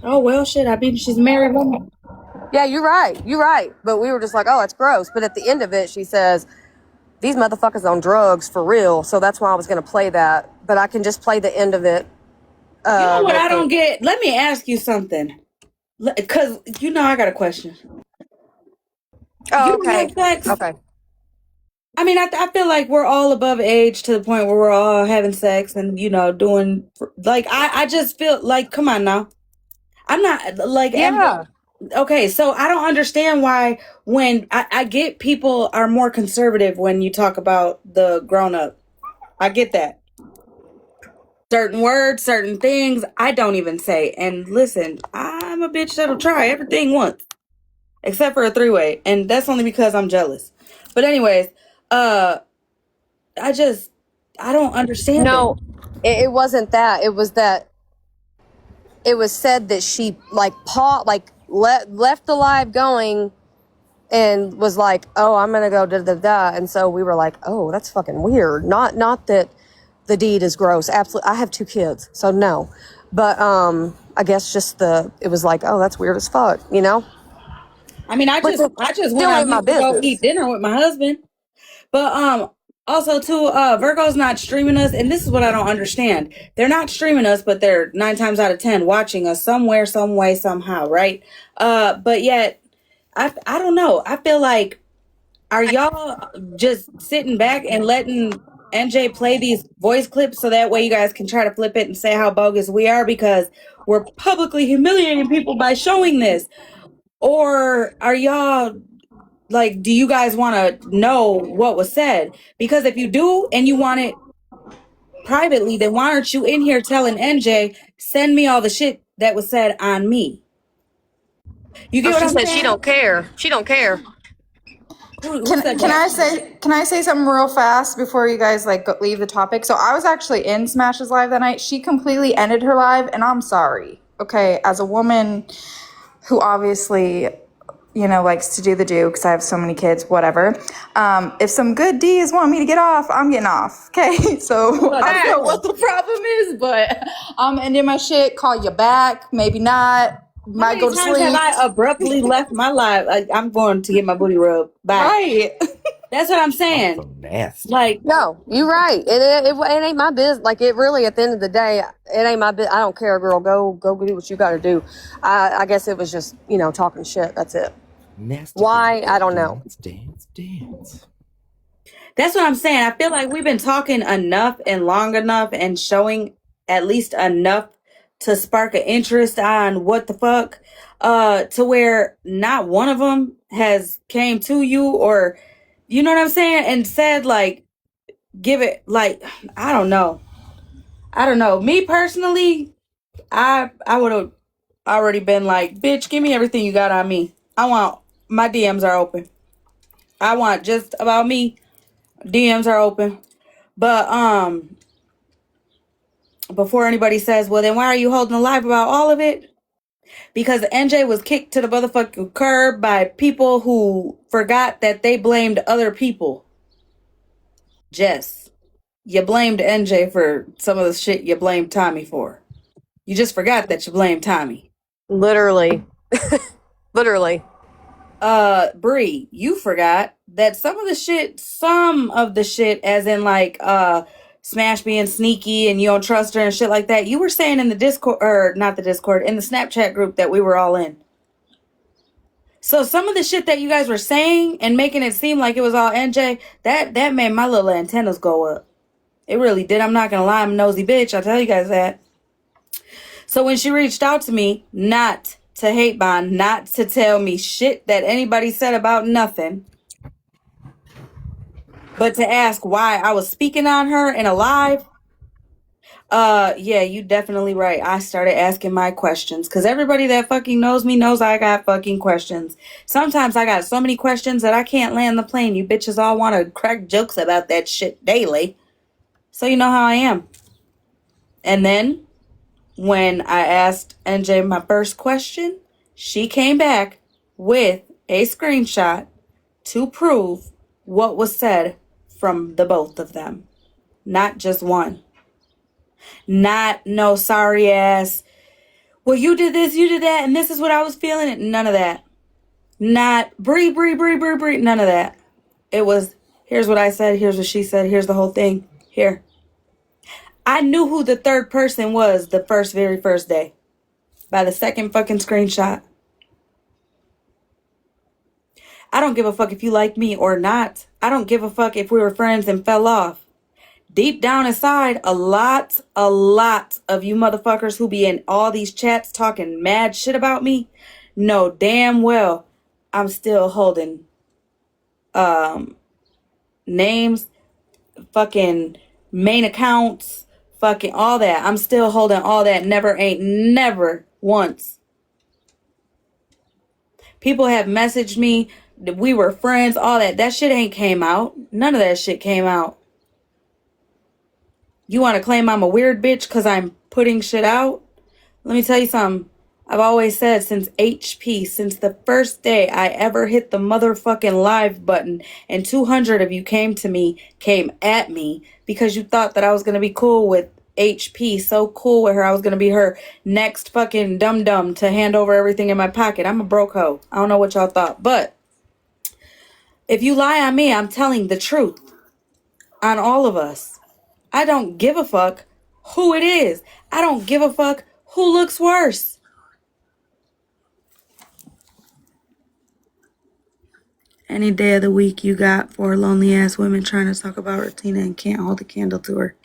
Oh, well, shit. I mean, she's a married woman. Yeah, you're right. You're right. But we were just like, oh, it's gross. But at the end of it, she says, these motherfuckers on drugs for real. So that's why I was going to play that. But I can just play the end of it. You know what Real I don't quick. get? Let me ask you something. Because, I got a question. You Oh, don't have okay. sex? Okay. I mean, I feel like we're all above age to the point where we're all having sex and, doing, like, I just feel like, come on now. I'm not, like, Yeah. okay, so I don't understand why when, I get people are more conservative when you talk about the grown-up. I get that. Certain words, certain things, I don't even say. And listen, I'm a bitch that'll try everything once. Except for a three-way. And that's only because I'm jealous. But anyways, uh, I don't understand it. No, it wasn't that. It was that it was said that she left the live going and was like, "Oh, I'm gonna go da da da," and so we were like, "Oh, that's fucking weird." Not that the deed is gross. Absolutely, I have 2 kids, so no. But I guess just it was like, "Oh, that's weird as fuck," you know. I mean, I Which just is I just went still out ain't my to go business. eat dinner with my husband. But also too, Virgo's not streaming us, and this is what I don't understand. They're not streaming us, but they're 9 times out of 10 watching us somewhere, some way, somehow, right? But yet I don't know. I feel like, are y'all just sitting back and letting NJ play these voice clips so that way you guys can try to flip it and say how bogus we are because we're publicly humiliating people by showing this? Or are y'all like, do you guys want to know what was said? Because if you do and you want it privately, then why aren't you in here telling NJ, send me all the shit that was said on me? You Oh, get what she I'm said she saying? don't care. She don't care. Who Can said can that? I say something real fast before you guys leave the topic? So I was actually in Smash's live that night. She completely ended her live, and I'm sorry. Okay, as a woman who obviously likes to do the do because I have so many kids, whatever. If some good D's want me to get off, I'm getting off. Okay, so I don't know what the problem is, but I'm ending my shit. Call you back, maybe not. How Might many go to times have sleep. I abruptly left my life? Like, I'm going to get my booty rubbed. Bye. Right. That's what I'm saying. So nasty. Like, No, you're right. It ain't my business. Like it really, at the end of the day, it ain't my business. I don't care, girl. Go do what you got to do. I guess it was just talking shit. That's it. Nasty. Why? I don't know. Dance. that's what I'm saying. I feel like we've been talking enough and long enough and showing at least enough to spark an interest on what the fuck, to where not one of them has came to you or, you know what I'm saying, and said like, give it, like, I don't know. Me personally, I would have already been like, bitch, give me everything you got on me. My DMs are open. I want just about me. DMs are open. But before anybody says, well, then why are you holding a live about all of it? Because NJ was kicked to the motherfucking curb by people who forgot that they blamed other people. Jess, you blamed NJ for some of the shit you blamed Tommy for. You just forgot that you blamed Tommy. Literally, literally. Bree, you forgot that some of the shit, as in like, Smash being sneaky and you don't trust her and shit like that, you were saying in the Discord, or not the Discord, in the Snapchat group that we were all in. So some of the shit that you guys were saying and making it seem like it was all NJ, that made my little antennas go up. It really did. I'm not gonna lie, I'm a nosy bitch. I tell you guys that. So when she reached out to me, not to hate bond, not to tell me shit that anybody said about nothing, but to ask why I was speaking on her in a live, yeah, you definitely right. I started asking my questions because everybody that fucking knows me knows I got fucking questions. Sometimes I got so many questions that I can't land the plane. You bitches all want to crack jokes about that shit daily. So you know how I am. And then when I asked NJ my first question, she came back with a screenshot to prove what was said from the both of them. Not just one. Not no sorry ass, well, you did this, you did that, and this is what I was feeling. None of that. Not Bree, none of that. It was, here's what I said, here's what she said, here's the whole thing. Here. I knew who the third person was the very first day. By the second fucking screenshot. I don't give a fuck if you like me or not. I don't give a fuck if we were friends and fell off. Deep down inside, a lot of you motherfuckers who be in all these chats talking mad shit about me know damn well I'm still holding names, fucking main accounts, fucking all that. I'm still holding all that. Never once. People have messaged me. We were friends, all that. That shit ain't came out. None of that shit came out. You want to claim I'm a weird bitch because I'm putting shit out? Let me tell you something. I've always said since HP, since the first day I ever hit the motherfucking live button and 200 of you came at me because you thought that I was going to be cool with HP, so cool with her. I was going to be her next fucking dum-dum to hand over everything in my pocket. I'm a broke hoe. I don't know what y'all thought. But if you lie on me, I'm telling the truth on all of us. I don't give a fuck who it is. I don't give a fuck who looks worse. Any day of the week you got for lonely ass women trying to talk about Retina and can't hold a candle to her.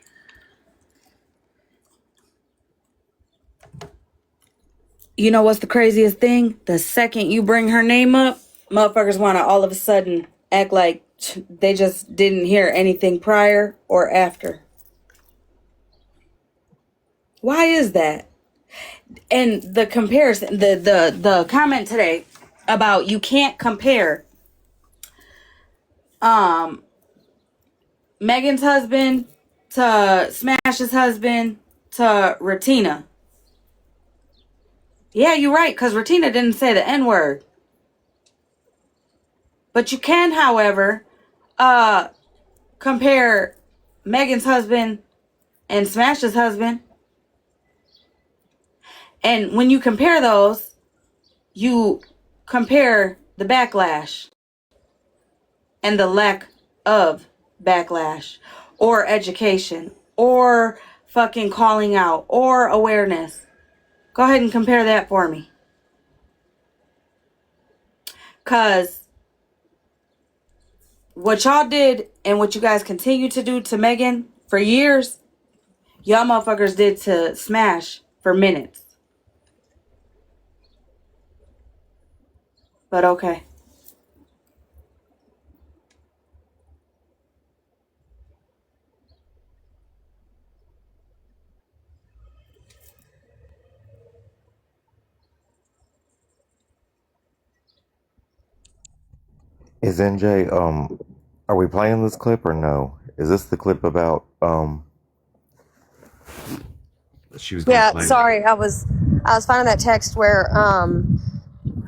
You know what's the craziest thing? The second you bring her name up, motherfuckers want to all of a sudden act like they just didn't hear anything prior or after. Why is that? And the comparison, the comment today about you can't compare Megan's husband to Smash's husband to Retina. Yeah, you're right, because Retina didn't say the N-word. But you can, however, compare Megan's husband and Smash's husband. And when you compare those, you compare the backlash and the lack of backlash or education or fucking calling out or awareness. Go ahead and compare that for me. Because what y'all did and what you guys continue to do to Megan for years, y'all motherfuckers did to Smash for minutes. But okay. Is NJ, are we playing this clip or no? Is this the clip about, She was gonna Yeah, play. sorry, I was finding that text where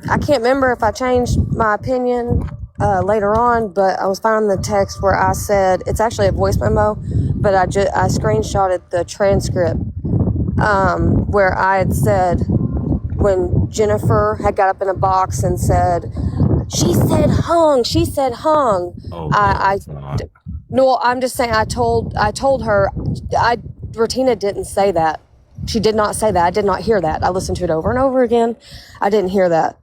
I can't remember if I changed my opinion later on, but I was finding the text where I said it's actually a voice memo, but I screenshotted the transcript where I had said when Jennifer had got up in a box and said she said hung. Oh, No, I'm just saying I told her Retina didn't say that. She did not say that. I did not hear that. I listened to it over and over again. I didn't hear that.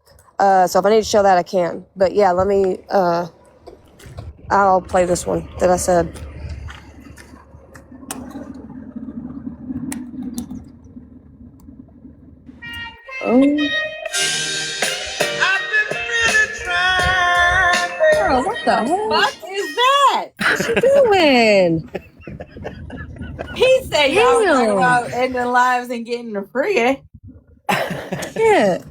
So if I need to show that, I can. But yeah, let me, I'll play this one that I said. Oh. Girl, what the hell? What is that? What's she doing? He said y'all was talking Damn. about ending lives and getting the free. Shit.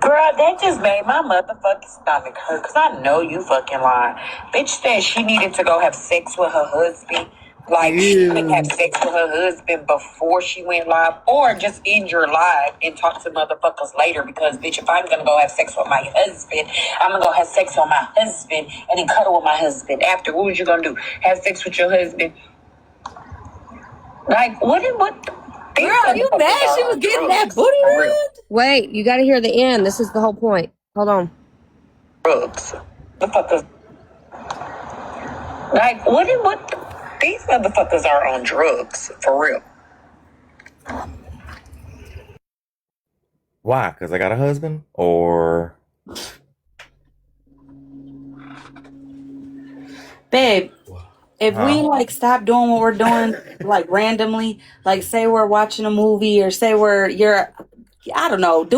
Girl, that just made my motherfucking stomach hurt, because I know you fucking lying. Bitch said she needed to go have sex with her husband. Like, she couldn't have sex with her husband before she went live, or just end your live and talk to motherfuckers later, because, bitch, if I'm gonna go have sex with my husband, I'm gonna go have sex with my husband and then cuddle with my husband after. What was you gonna do? Have sex with your husband? Like, what? These Girl, you motherfuckers mad she are was on getting that drugs, booty for real. rubbed? Wait, you got to hear the end. This is the whole point. Hold on. Drugs. Motherfuckers. Like, what? These motherfuckers are on drugs, for real. Why? Because I got a husband? Or Babe, if we huh? like stop doing what we're doing like randomly, like say we're watching a movie or say I don't know,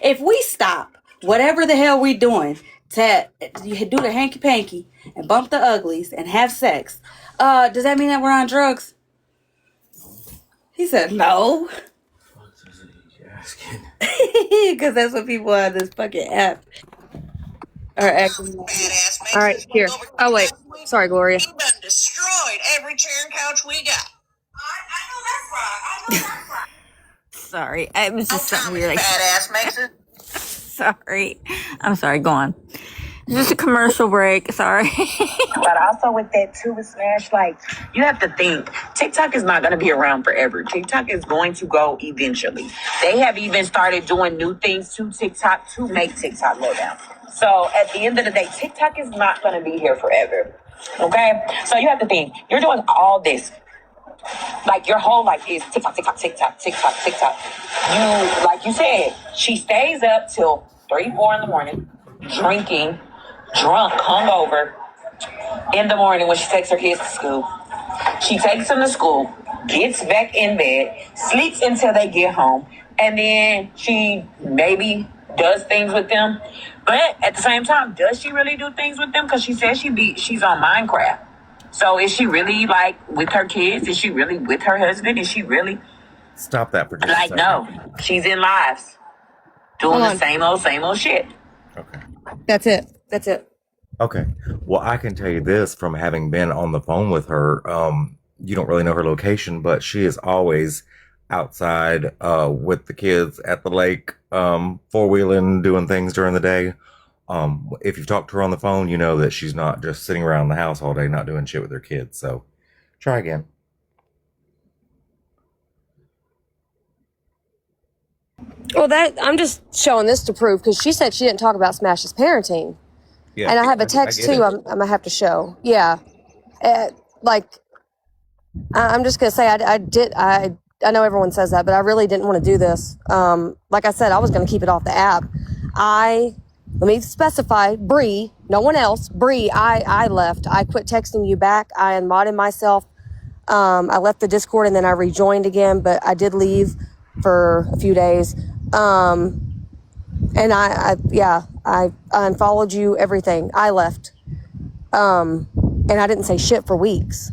if we stop whatever the hell we doing to do the hanky panky and bump the uglies and have sex, does that mean that we're on drugs? He said no. Because that's what people on this fucking app are acting like. All right, here. Oh, wait. Sorry, Gloria. He done destroyed every chair and couch we got. I know that's right. I know that's right. Sorry, it was just something weird. Badass makes it. Sorry, I'm sorry. Go on. Just a commercial break. Sorry. But also with that too, with Smash, like, you have to think, TikTok is not going to be around forever. TikTok is going to go eventually. They have even started doing new things to TikTok to make TikTok go down. So at the end of the day, TikTok is not going to be here forever. Okay? So you have to think, you're doing all this. Like, your whole life is TikTok, TikTok, TikTok, TikTok, TikTok. You, like you said, she stays up till 3, 4 in the morning, drinking, drunk, hungover, in the morning when she takes her kids to school. She takes them to school, gets back in bed, sleeps until they get home, and then she maybe does things with them. But at the same time, does she really do things with them? Because she says she's on Minecraft. So is she really like with her kids? Is she really with her husband? Is she really Stop that for just a like, second. no? She's in lives doing Hold the on. same old shit. Okay. That's it. That's it. Okay. Well, I can tell you this from having been on the phone with her. You don't really know her location, but she is always outside with the kids at the lake, four-wheeling, doing things during the day. If you've talked to her on the phone, you know that she's not just sitting around the house all day not doing shit with her kids. So try again. Well, I'm just showing this to prove because she said she didn't talk about Smash's parenting. Yeah. And I have a text get too. it. I'm gonna have to show. Yeah, like I'm just gonna say I know everyone says that, but I really didn't want to do this. Like I said, I was gonna keep it off the app. Let me specify, Bree, no one else. Bree, I left. I quit texting you back. I unmodded myself. I left the Discord and then I rejoined again, but I did leave for a few days. And I unfollowed you, everything. I left. And I didn't say shit for weeks.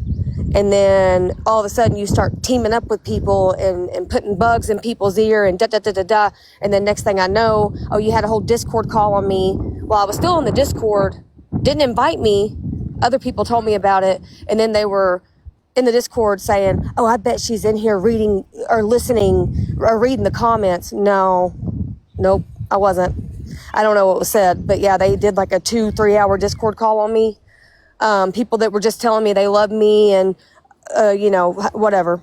And then all of a sudden you start teaming up with people and putting bugs in people's ear and da. And then next thing I know, oh, you had a whole Discord call on me while I was still in the Discord, didn't invite me. Other people told me about it. And then they were in the Discord saying, oh, I bet she's in here reading or listening or reading the comments. Nope, I wasn't. I don't know what was said, but yeah, they did like a 2-3 hour Discord call on me. People that were just telling me they love me and, whatever.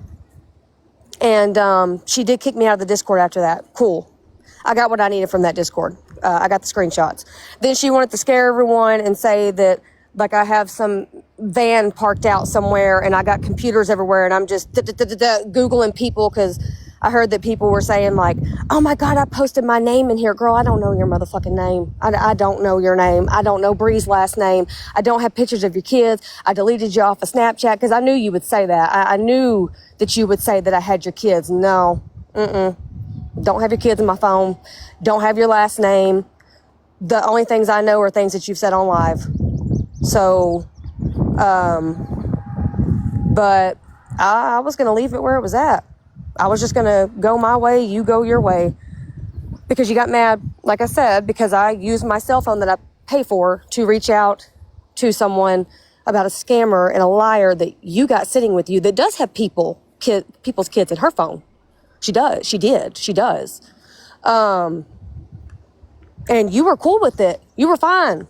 And she did kick me out of the Discord after that. Cool. I got what I needed from that Discord. I got the screenshots. Then she wanted to scare everyone and say that, like, I have some van parked out somewhere and I got computers everywhere and I'm just Googling people because I heard that people were saying, like, oh my God, I posted my name in here. Girl, I don't know your motherfucking name. I don't know your name. I don't know Bree's last name. I don't have pictures of your kids. I deleted you off of Snapchat because I knew you would say that. I knew that you would say that I had your kids. No. Don't have your kids in my phone. Don't have your last name. The only things I know are things that you've said on live. So, but I was going to leave it where it was at. I was just going to go my way, you go your way. Because you got mad, like I said, because I used my cell phone that I pay for to reach out to someone about a scammer and a liar that you got sitting with you that does have people's kids in her phone. She does. And you were cool with it. You were fine.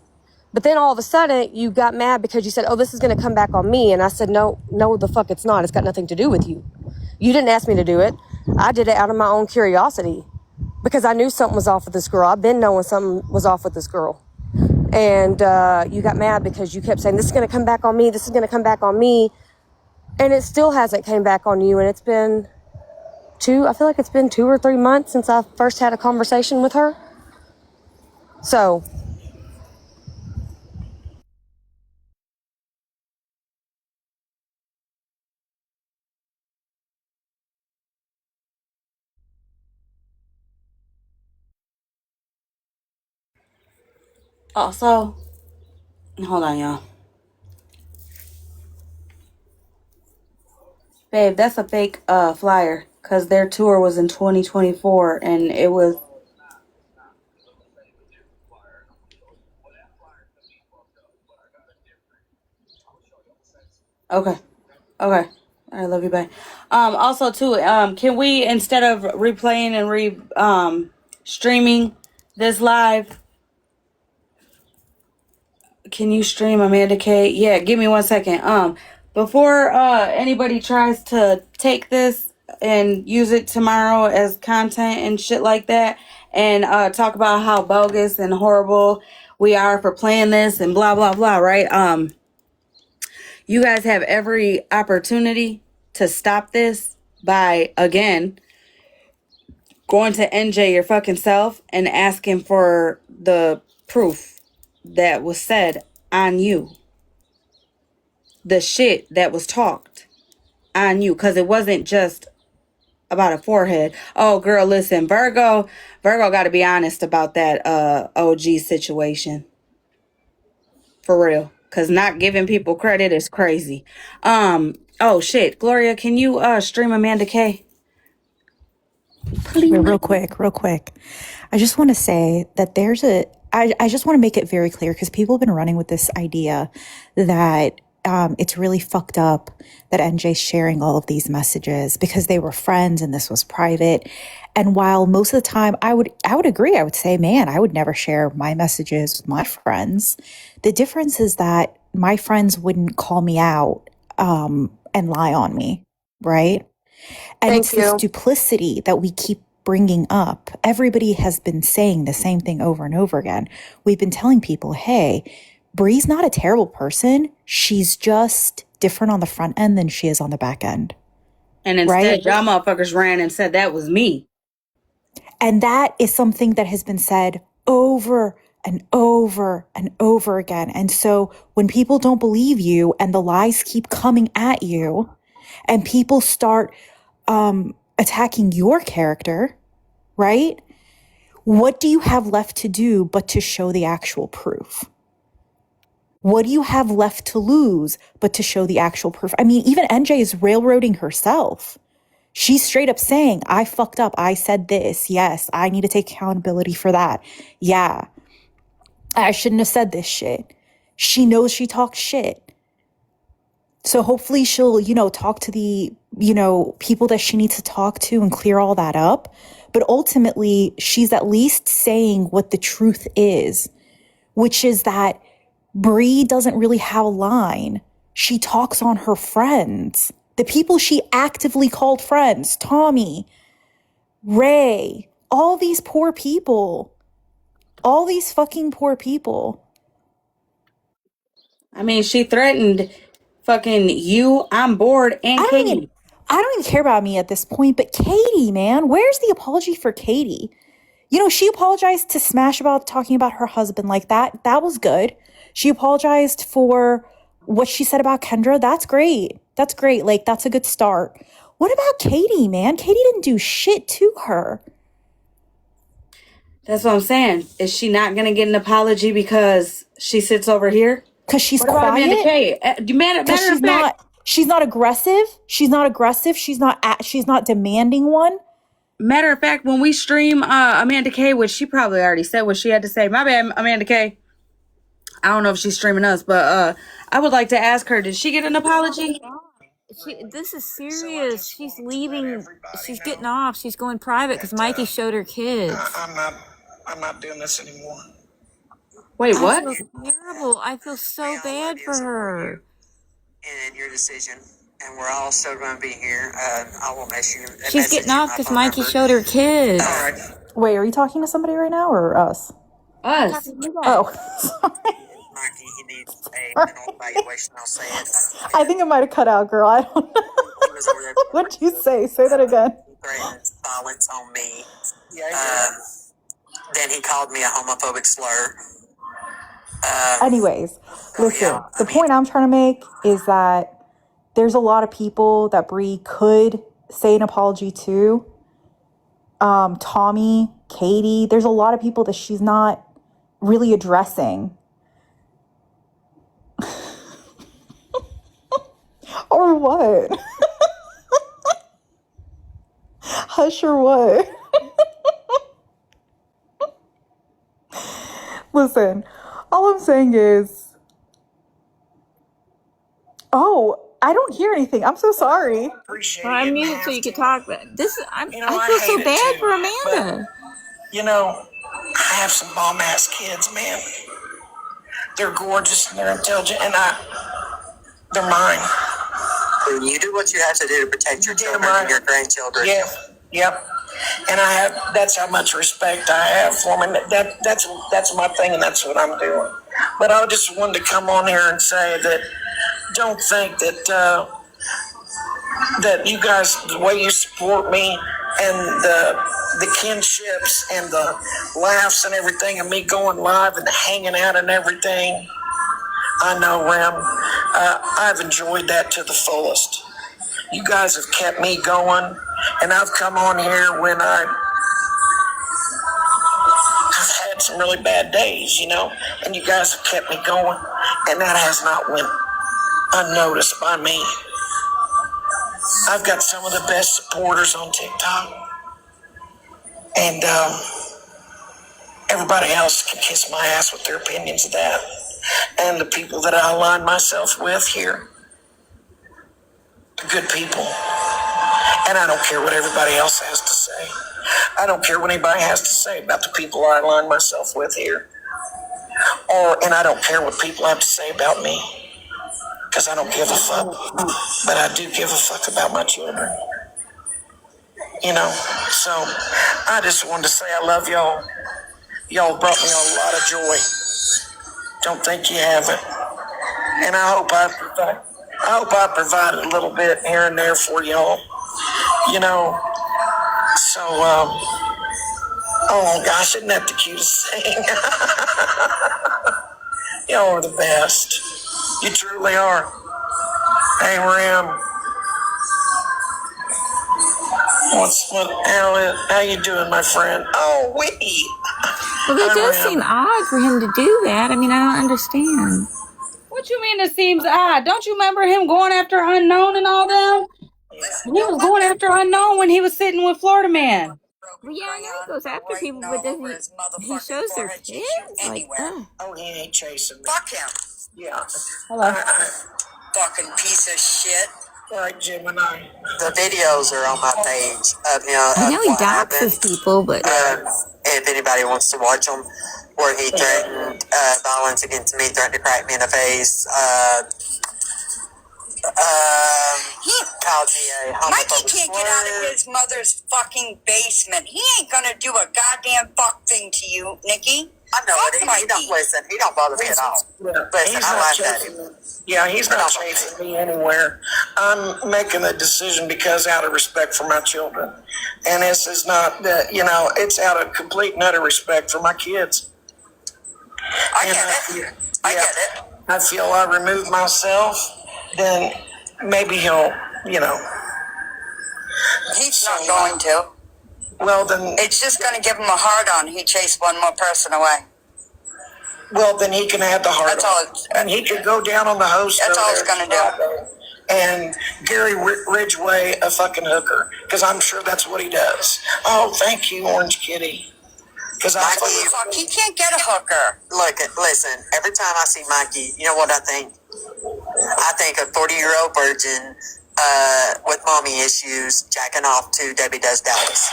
But then all of a sudden you got mad because you said, oh, this is going to come back on me. And I said, no, the fuck it's not. It's got nothing to do with you. You didn't ask me to do it. I did it out of my own curiosity because I knew something was off with this girl. I've been knowing something was off with this girl. And you got mad because you kept saying, this is going to come back on me. This is going to come back on me. And it still hasn't came back on you. And it's been I feel like it's been 2 or 3 months since I first had a conversation with her. So Also, hold on, y'all. Babe, that's a fake flyer because their tour was in 2024 and it was. Okay. Okay. I love you, babe. Also too, can we, instead of replaying and streaming this live, can you stream Amanda K? Yeah, give me 1 second. Before anybody tries to take this and use it tomorrow as content and shit like that, and talk about how bogus and horrible we are for playing this and blah blah blah, right? You guys have every opportunity to stop this by, again, going to NJ your fucking self and asking for the proof that was said on you. The shit that was talked on you. Because it wasn't just about a forehead. Oh, girl, listen, Virgo got to be honest about that OG situation. For real. Because not giving people credit is crazy. Oh, shit. Gloria, can you stream Amanda K? Please. Real quick. I just want to say that I just want to make it very clear because people have been running with this idea that it's really fucked up that NJ's sharing all of these messages because they were friends and this was private. And while most of the time I would agree, I would say, man, I would never share my messages with my friends. The difference is that my friends wouldn't call me out and lie on me, right? And it's this duplicity that we keep bringing up. Everybody has been saying the same thing over and over again. We've been telling people, hey, Bree's not a terrible person. She's just different on the front end than she is on the back end. And instead, y'all motherfuckers ran and said that was me. And that is something that has been said over and over and over again. And so when people don't believe you and the lies keep coming at you and people start attacking your character, right? What do you have left to do but to show the actual proof? What do you have left to lose but to show the actual proof? I mean, even NJ is railroading herself. She's straight up saying, I fucked up. I said this. Yes, I need to take accountability for that. Yeah, I shouldn't have said this shit. She knows she talks shit. So hopefully she'll, talk to the, people that she needs to talk to and clear all that up. But ultimately, she's at least saying what the truth is, which is that Bree doesn't really have a line. She talks on her friends. The people she actively called friends, Tommy, Ray, all these poor people, all these fucking poor people. I mean, she threatened fucking you, I'm bored, and Katie. I don't even care about me at this point, but Katie, man, where's the apology for Katie? She apologized to Smash about talking about her husband like that. That was good. She apologized for what she said about Kendra. That's great. That's great. Like, that's a good start. What about Katie, man? Katie didn't do shit to her. That's what I'm saying. Is she not going to get an apology because she sits over here? Because she's what quiet? About Amanda K? She's not aggressive. She's not aggressive. She's not demanding one. Matter of fact, when we stream Amanda K, which she probably already said what she had to say. My bad, Amanda K. I don't know if she's streaming us, but I would like to ask her, did she get an apology? This is serious. She's leaving. She's getting off. She's going private because Mikey showed her kids. I'm not doing this anymore. Wait, what? I feel terrible. I feel so bad for her. And your decision. And we're all still going to be here. I will She's message getting you off my because phone Mikey number. showed her kids. All right. Wait, are you talking to somebody right now or us? Us. Oh, sorry. Mikey, he needs a Sorry. mental evaluation. I'll say it. I think it might have cut out, girl. I don't know. He was over there. What'd you say? Say that again. He threatened violence on me. Then he called me a homophobic slur. Anyways, listen, yeah, the point I'm trying to make is that there's a lot of people that Bree could say an apology to. Tommy, Katie, there's a lot of people that she's not really addressing. Or what? Hush or what? Listen, all I'm saying is, oh, I don't hear anything. I'm so sorry. Appreciate Well, it. I You didn't muted so have you could to. talk, but this is, I I feel so hate it bad too, for Amanda. But, you know, I have some bomb ass kids, man. They're gorgeous and they're intelligent, and they're mine. You do what you have to do to protect your Damn children right. and your grandchildren. Yep. And that's how much respect I have for them. And that's my thing, and that's what I'm doing. But I just wanted to come on here and say that don't think that that you guys, the way you support me and the kinships and the laughs and everything, and me going live and hanging out and everything. I know, Ram. I've enjoyed that to the fullest. You guys have kept me going, and I've come on here when I've had some really bad days, you know, and you guys have kept me going, and that has not went unnoticed by me. I've got some of the best supporters on TikTok, and everybody else can kiss my ass with their opinions of that. And the people that I align myself with here, good people. And I don't care what everybody else has to say. I don't care what anybody has to say about the people I align myself with here. And I don't care what people have to say about me, because I don't give a fuck. But I do give a fuck about my children. You know, so I just wanted to say I love y'all. Y'all brought me a lot of joy. Don't think you haven't. And I hope I provide a little bit here and there for y'all. You know, so, oh gosh, isn't that the cutest thing? Y'all are the best. You truly are. Hey, Ram. How you doing, my friend? Oh, wee. Well, that does seem odd for him to do that. I mean, I don't understand. What you mean it seems odd? Don't you remember him going after Unknown and all them? He was going after Unknown when he was sitting with Florida Man. Well, yeah, I know he goes after people, but doesn't he shows their kids? Like, ugh. Oh, he ain't chasing me. Fuck him. Yeah. Hello. Fucking piece of shit. All right, Gemini. The videos are on my page of him. I know he what doxes happened. people, but If anybody wants to watch them, where he threatened violence against me, threatened to crack me in the face, called me a homophobic Mikey can't get out of his mother's fucking basement. He ain't gonna do a goddamn fuck thing to you, Nikki. I know it. He don't listen. He don't bother me at all. Listen, I laughed at him. Yeah, he's not chasing me anywhere. I'm making the decision because out of respect for my children. And this is not, it's out of complete and utter respect for my kids. I get it. I get it. I feel I remove myself, then maybe he'll, He's not going to. Well, then. It's just gonna give him a hard on. He chased one more person away. Well, then he can have the hard That's all. and he could go down on the host. That's all it's gonna do. And Gary Ridgway a fucking hooker, because I'm sure that's what he does. Oh, thank you, Orange Kitty. Because he can't get a hooker. Look, listen. Every time I see Mikey, you know what I think? I think a 40-year-old virgin with mommy issues jacking off to Debbie Does Dallas.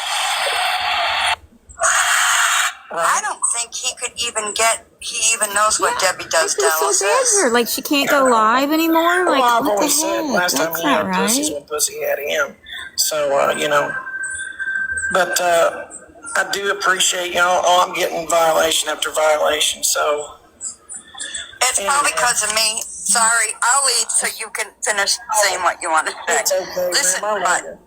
I don't think he could even get he even knows what Debbie I does, feel so Dallas bad is. for her. Like she can't go live anymore. Well, Like I've what the always said heck? last time That's he not had pussies right. when pussy had him. So, but I do appreciate y'all. Oh, I'm getting violation after violation. So It's probably because of me. Sorry, I'll leave so you can finish saying what you want to say. it's okay, Listen, ma'am. but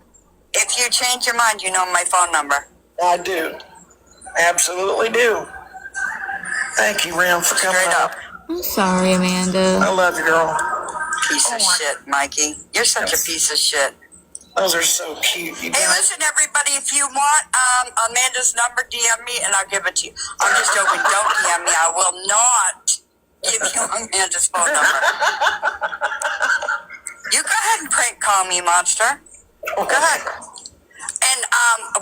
if you change your mind, you know my phone number. I do. Absolutely do. Thank you, Ram, for coming Straight up. up. I'm sorry, Amanda. I love you, girl. Piece of shit, Mikey. You're such a piece of shit. Those are so cute. You Hey, guys. listen, everybody, if you want Amanda's number, DM me and I'll give it to you. I'm just joking. Don't DM me. I will not give you Amanda's phone number. You go ahead and prank call me, monster. Go ahead. And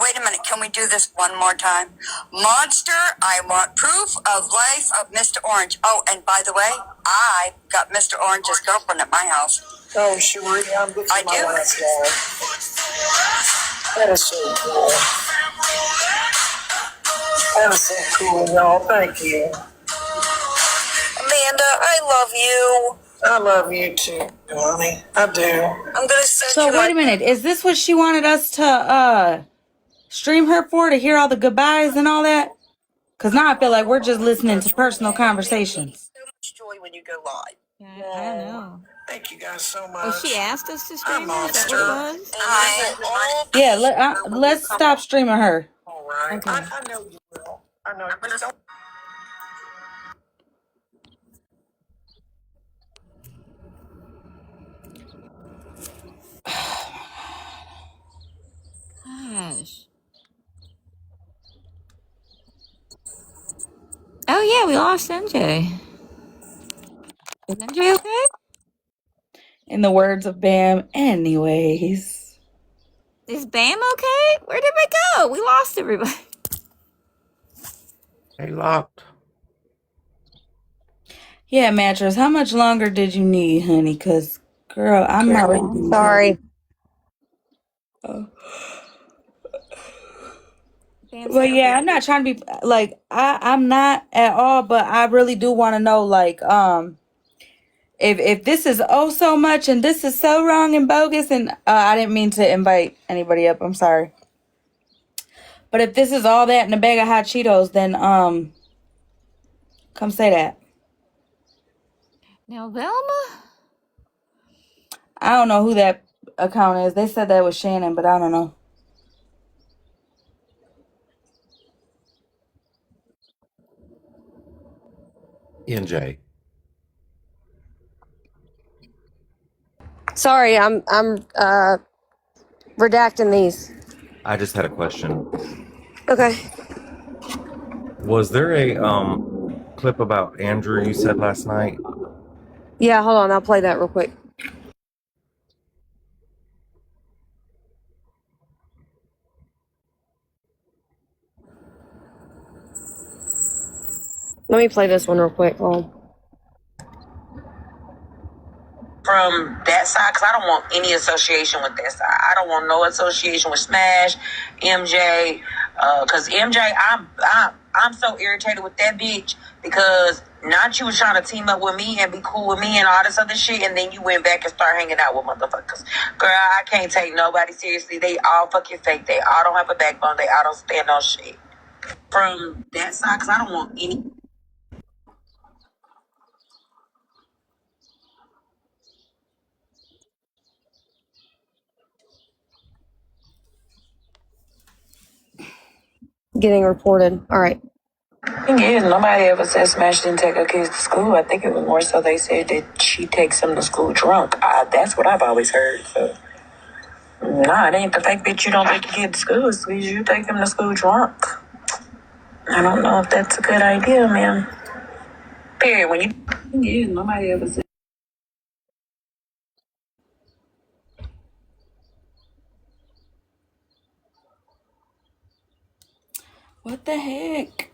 wait a minute. Can we do this one more time? Monster, I want proof of life of Mr. Orange. Oh, and by the way, I got Mr. Orange's girlfriend at my house. Oh, Cherie, I'm good I for my do. last laugh. That is so cool. That is so cool, y'all. Thank you. Amanda, I love you. I love you too, honey. I do. I'm gonna send So you wait a minute. Is this what she wanted us to stream her for, to hear all the goodbyes and all that? Because now I feel like we're just listening to personal conversations. so much joy when you go live. Yeah, I don't know. Thank you guys so much. Oh, she asked us to stream I'm her? Is that what it was? Yeah, let's stop streaming her. All right. Okay. I know you will. I know you will. Gosh. Oh yeah, we lost MJ. Is MJ okay? In the words of Bam, anyways. Is Bam okay? Where did we go? We lost everybody. Hey, locked. Yeah, mattress. How much longer did you need, honey? Because, girl, I'm not ready to. Sorry. Bam Well, said yeah, okay. I'm not trying to be like I'm not at all, but I really do want to know, like, if this is oh so much and this is so wrong and bogus, and I didn't mean to invite anybody up. I'm sorry. But if this is all that in a bag of hot Cheetos, then come say that. Now Velma? I don't know who that account is. They said that was Shannon, but I don't know. NJ. Sorry, I'm redacting these. I just had a question. Okay. Was there a clip about Andrew you said last night? Yeah, hold on. I'll play that real quick. Let me play this one real quick. Hold on. From that side, because I don't want any association with that side. I don't want no association with Smash, MJ, because MJ, I'm so irritated with that bitch because not you was trying to team up with me and be cool with me and all this other shit, and then you went back and start hanging out with motherfuckers. Girl, I can't take nobody seriously. They all fucking fake. They all don't have a backbone. They all don't stand on shit. From that side, because I don't want any. Getting reported. All right. Thing is, nobody ever said Smash didn't take her kids to school. I think it was more so they said that she takes them to school drunk. That's what I've always heard. So, nah, it ain't the fact that you don't take your kids to school. It's because you take them to school drunk. I don't know if that's a good idea, man. Period. When you... Yeah, nobody ever said... What the heck?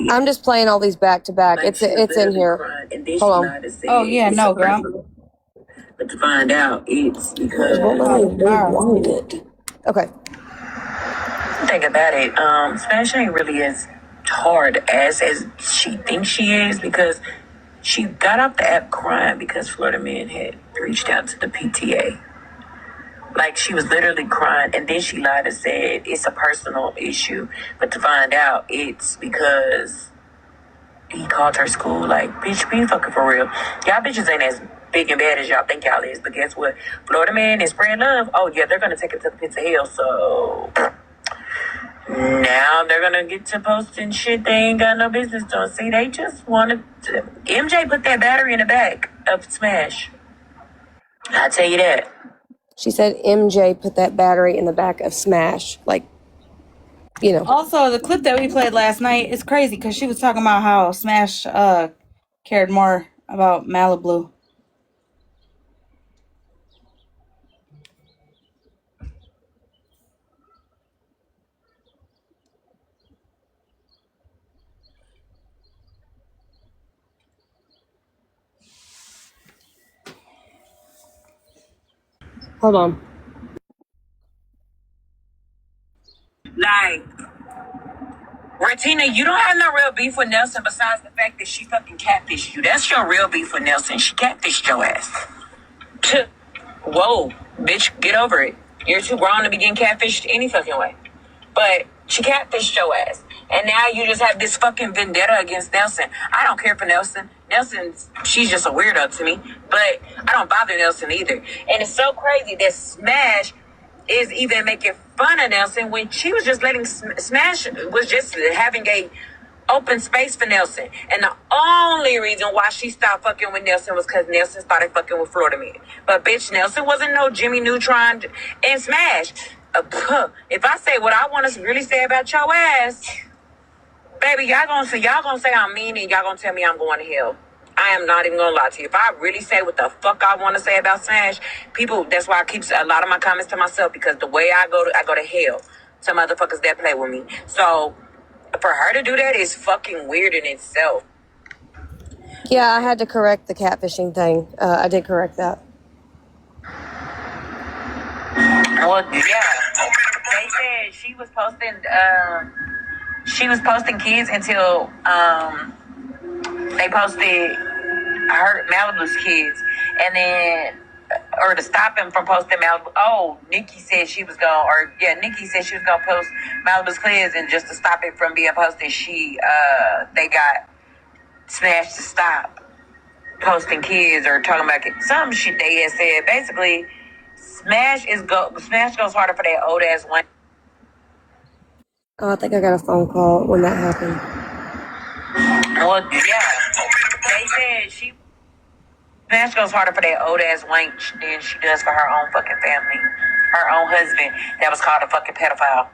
I'm just playing all these back to back. It's in here. Hold on. Oh, yeah, no, girl. But to find out, it's because... Okay. Think about it. Smash ain't really as hard as she thinks she is, because she got off the app crying because Florida Man had reached out to the PTA. Like, she was literally crying, and then she lied and said it's a personal issue. But to find out, it's because he called her school. Like, bitch, be fucking for real. Y'all bitches ain't as big and bad as y'all think y'all is. But guess what? Florida Man is spreading love. Oh, yeah, they're going to take it to the pits of hell. So now they're going to get to posting shit they ain't got no business doing. See, they just wanted to. MJ put that battery in the back of Smash. I'll tell you that. She said MJ put that battery in the back of Smash. Like, you know. Also, the clip that we played last night is crazy because she was talking about how Smash cared more about Malibu. Hold on. Like, Retina, you don't have no real beef with Nelson besides the fact that she fucking catfished you. That's your real beef with Nelson. She catfished your ass. Whoa, bitch, get over it. You're too grown to be getting catfished any fucking way. But she catfished your ass. And now you just have this fucking vendetta against Nelson. I don't care for Nelson. She's just a weirdo to me. But I don't bother Nelson either. And it's so crazy that Smash is even making fun of Nelson when she was just letting Smash was just having a open space for Nelson. And the only reason why she stopped fucking with Nelson was because Nelson started fucking with Florida Man. But bitch, Nelson wasn't no Jimmy Neutron and Smash. If I say what I want to really say about your ass, baby, y'all gonna say I'm mean, and y'all gonna tell me I'm going to hell. I am not even gonna lie to you. If I really say what the fuck I want to say about Smash, people, that's why I keep a lot of my comments to myself, because the way I go to hell to motherfuckers that play with me. So for her to do that is fucking weird in itself. Yeah, I had to correct the catfishing thing. I did correct that. Well, yeah. They said she was posting kids until they posted her Malibu's kids, and then or to stop him from posting Malibu. Oh, Nikki said she was gonna post Malibu's kids, and just to stop it from being posted, they got Smash to stop posting kids or talking about kids. Some shit they had said. Basically, Smash goes harder for that old ass one. Oh, I think I got a phone call when that happened. Well, yeah. They said Smash goes harder for that old ass wench than she does for her own fucking family. Her own husband that was called a fucking pedophile.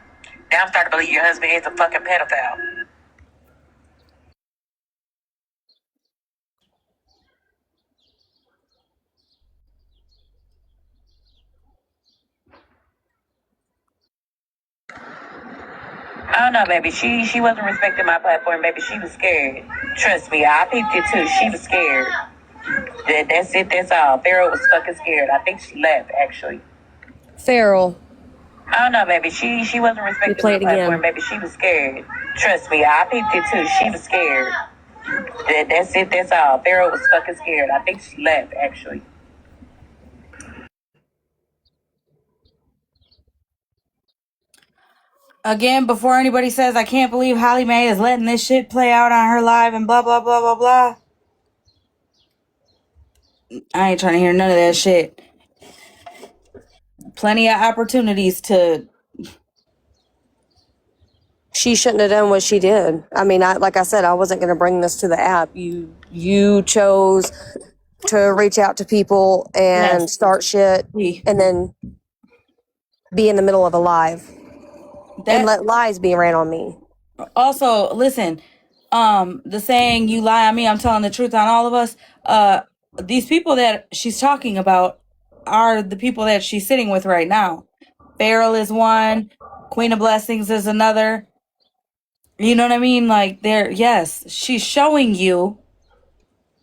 Now I'm starting to believe your husband is a fucking pedophile. I don't know, baby. She wasn't respecting my platform, baby. She was scared. Trust me, I peeped it too. She was scared. That's it. That's all. Farrell was fucking scared. I think she left, actually. Farrell. I don't know, baby. She wasn't respecting my platform, baby. She was scared. Trust me, I peeped it too. She was scared. That's it. That's all. Farrell was fucking scared. I think she left, actually. Again, before anybody says, I can't believe Hollymae is letting this shit play out on her live and blah, blah, blah, blah, blah. I ain't trying to hear none of that shit. Plenty of opportunities to... She shouldn't have done what she did. I mean, like I said, I wasn't going to bring this to the app. You chose to reach out to people and start shit and then be in the middle of a live and let lies be ran on me. Also, listen, the saying, you lie on me, I'm telling the truth on all of us. These people that she's talking about are the people that she's sitting with right now. Farrell is one. Queen of Blessings is another. You know what I mean? Like, she's showing you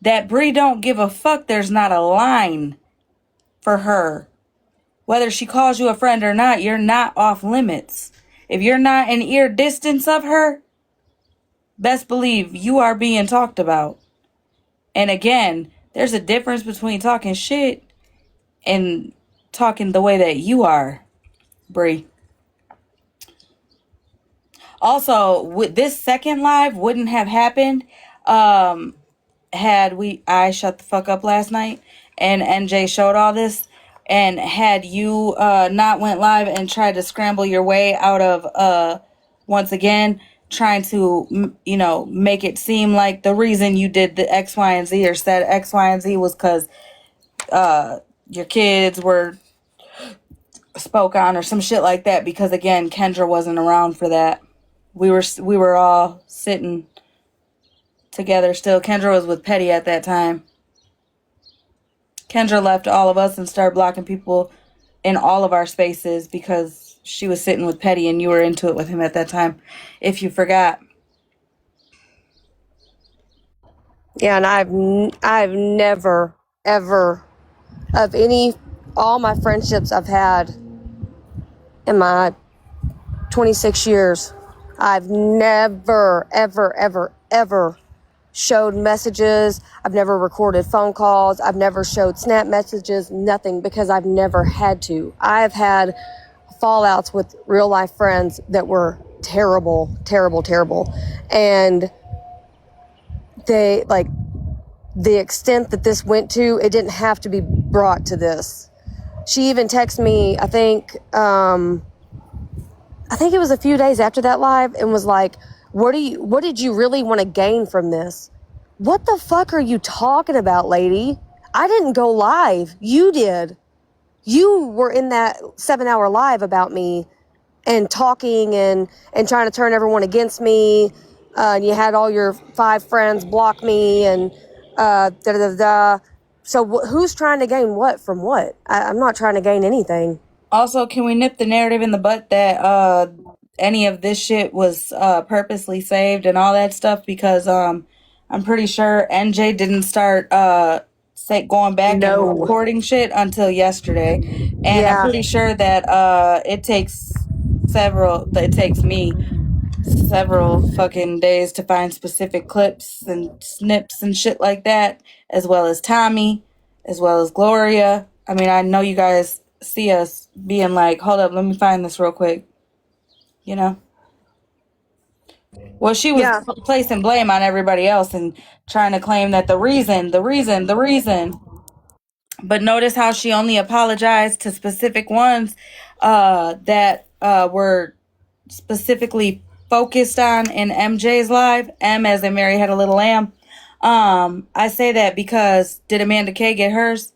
that Brie don't give a fuck. There's not a line for her. Whether she calls you a friend or not, you're not off limits. If you're not an ear distance of her, best believe you are being talked about. And again, there's a difference between talking shit and talking the way that you are, Bree. Also, this second live wouldn't have happened had I shut the fuck up last night and NJ showed all this, and had you not went live and tried to scramble your way out of once again trying to make it seem like the reason you did the X, Y, and Z or said X, Y, and Z was because your kids were spoke on or some shit like that, because again Kendra wasn't around for that. We were all sitting together still. Kendra was with Petty at that time. Kendra left all of us and started blocking people in all of our spaces because she was sitting with Petty and you were into it with him at that time, if you forgot. Yeah, and I've never ever of all my friendships I've had in my 26 years, I've never ever showed messages. I've never recorded phone calls. I've never showed snap messages, nothing, because I've never had to. I've had fallouts with real life friends that were terrible. And they, like, the extent that this went to, it didn't have to be brought to this. She even texted me, I think it was a few days after that live, and was like, what did you really want to gain from this? What the fuck are you talking about, lady? I didn't go live. You did. You were in that 7-hour live about me and talking and trying to turn everyone against me. And you had all your 5 friends block me and So who's trying to gain what from what? I'm not trying to gain anything. Also, can we nip the narrative in the butt that any of this shit was purposely saved and all that stuff? Because I'm pretty sure NJ didn't start going back and recording shit until yesterday. And Yeah. I'm pretty sure that it takes me several fucking days to find specific clips and snips and shit like that, as well as Tommy, as well as Gloria. I mean, I know you guys see us being like, hold up, let me find this real quick. You know? Well, she was placing blame on everybody else and trying to claim that the reason. But notice how she only apologized to specific ones that were specifically focused on in MJ's live. M as in Mary Had a Little Lamb. I say that because did Amanda K get hers?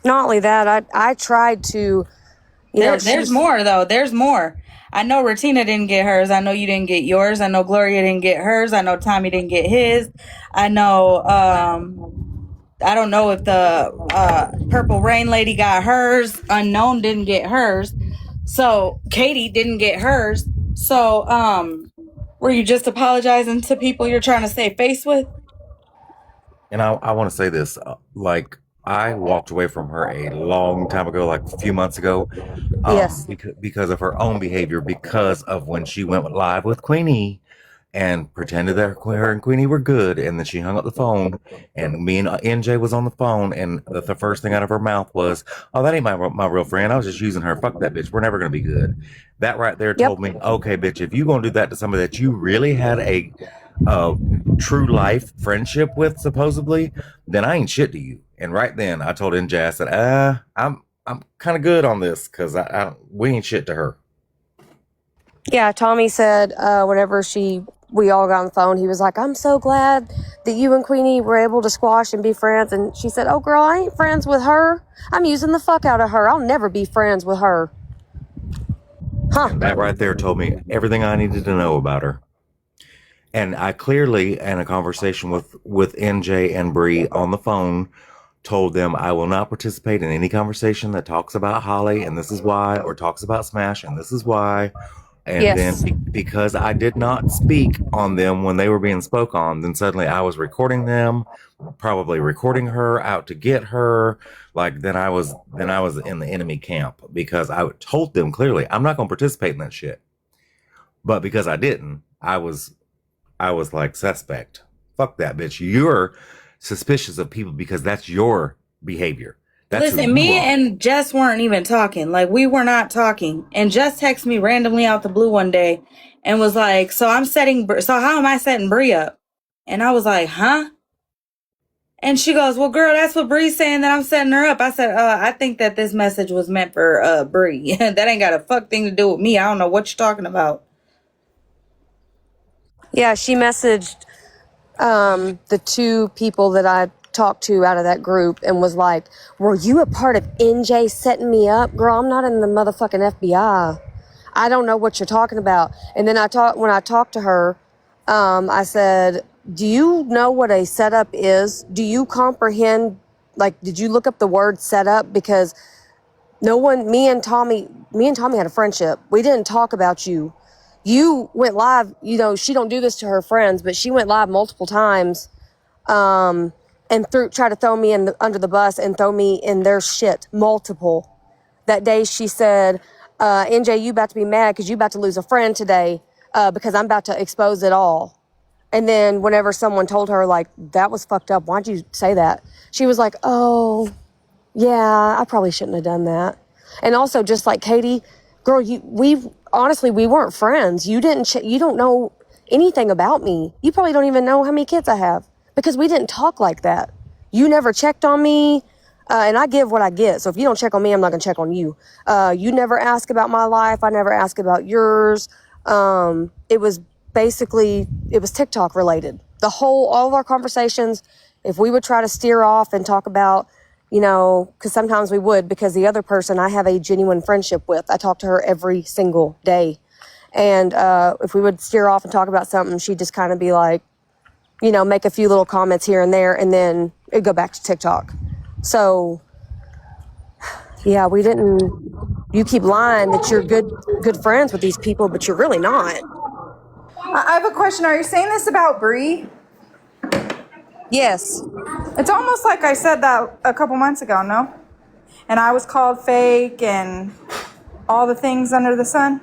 Not only that, I tried to, there's more though. There's more. I know Ratina didn't get hers. I know you didn't get yours. I know Gloria didn't get hers. I know Tommy didn't get his. I know, I don't know if the Purple Rain lady got hers. Unknown didn't get hers. So Katie didn't get hers. So, were you just apologizing to people you're trying to save face with? And I want to say this, like, I walked away from her a long time ago, like a few months ago, Yes. because of her own behavior, because of when she went live with Queenie and pretended that her and Queenie were good, and then she hung up the phone, and me and NJ was on the phone, and the first thing out of her mouth was, "Oh, that ain't my real friend. I was just using her. Fuck that bitch. We're never gonna be good." That right there told me, okay, bitch, if you gonna do that to somebody that you really had a true life friendship with, supposedly, then I ain't shit to you. And right then, I told NJ, I said, I'm kind of good on this, because we ain't shit to her. Yeah, Tommy said whenever we all got on the phone, he was like, I'm so glad that you and Queenie were able to squash and be friends. And she said, oh, girl, I ain't friends with her. I'm using the fuck out of her. I'll never be friends with her. Huh. And that right there told me everything I needed to know about her. And I clearly, in a conversation with NJ and Bree on the phone, told them I will not participate in any conversation that talks about Holly and this is why, or talks about Smash and this is why, And then Yes. because I did not speak on them when they were being spoke on, then suddenly I was recording them, probably recording her out to get her. Like then I was in the enemy camp because I told them clearly I'm not going to participate in that shit. But because I didn't, I was like suspect. Fuck that bitch. You're suspicious of people because that's your behavior. That's who Listen, you me are. and Jess weren't even talking. Like, we were not talking. And Jess texted me randomly out the blue one day and was like, so how am I setting Bree up? And I was like, huh? And she goes, well, girl, that's what Bree's saying, that I'm setting her up. I said, I think that this message was meant for Bree. That ain't got a fuck thing to do with me. I don't know what you're talking about. Yeah, she messaged the two people that I talked to out of that group and was like, were you a part of NJ setting me up? Girl, I'm not in the motherfucking FBI. I don't know what you're talking about. And then when I talked to her, I said, do you know what a setup is? Do you comprehend, like, did you look up the word setup? Because me and Tommy had a friendship. We didn't talk about you. You went live, she don't do this to her friends, but she went live multiple times, and tried to throw me under the bus and throw me in their shit, multiple. That day she said, NJ, you about to be mad because you about to lose a friend today, because I'm about to expose it all. And then whenever someone told her, like, that was fucked up, why'd you say that? She was like, oh, yeah, I probably shouldn't have done that. And also, just like Katie, girl, we weren't friends. You don't know anything about me. You probably don't even know how many kids I have because we didn't talk like that. You never checked on me, and I give what I get. So if you don't check on me, I'm not gonna check on you. You never ask about my life. I never ask about yours. It was TikTok related. All of our conversations, if we would try to steer off and talk about, because sometimes we would, because the other person I have a genuine friendship with, I talk to her every single day. And if we would steer off and talk about something, she'd just kind of be like, make a few little comments here and there, and then it'd go back to TikTok. So, yeah, you keep lying that you're good friends with these people, but you're really not. I have a question. Are you saying this about Bree? Yes. It's almost like I said that a couple months ago, no? And I was called fake and all the things under the sun?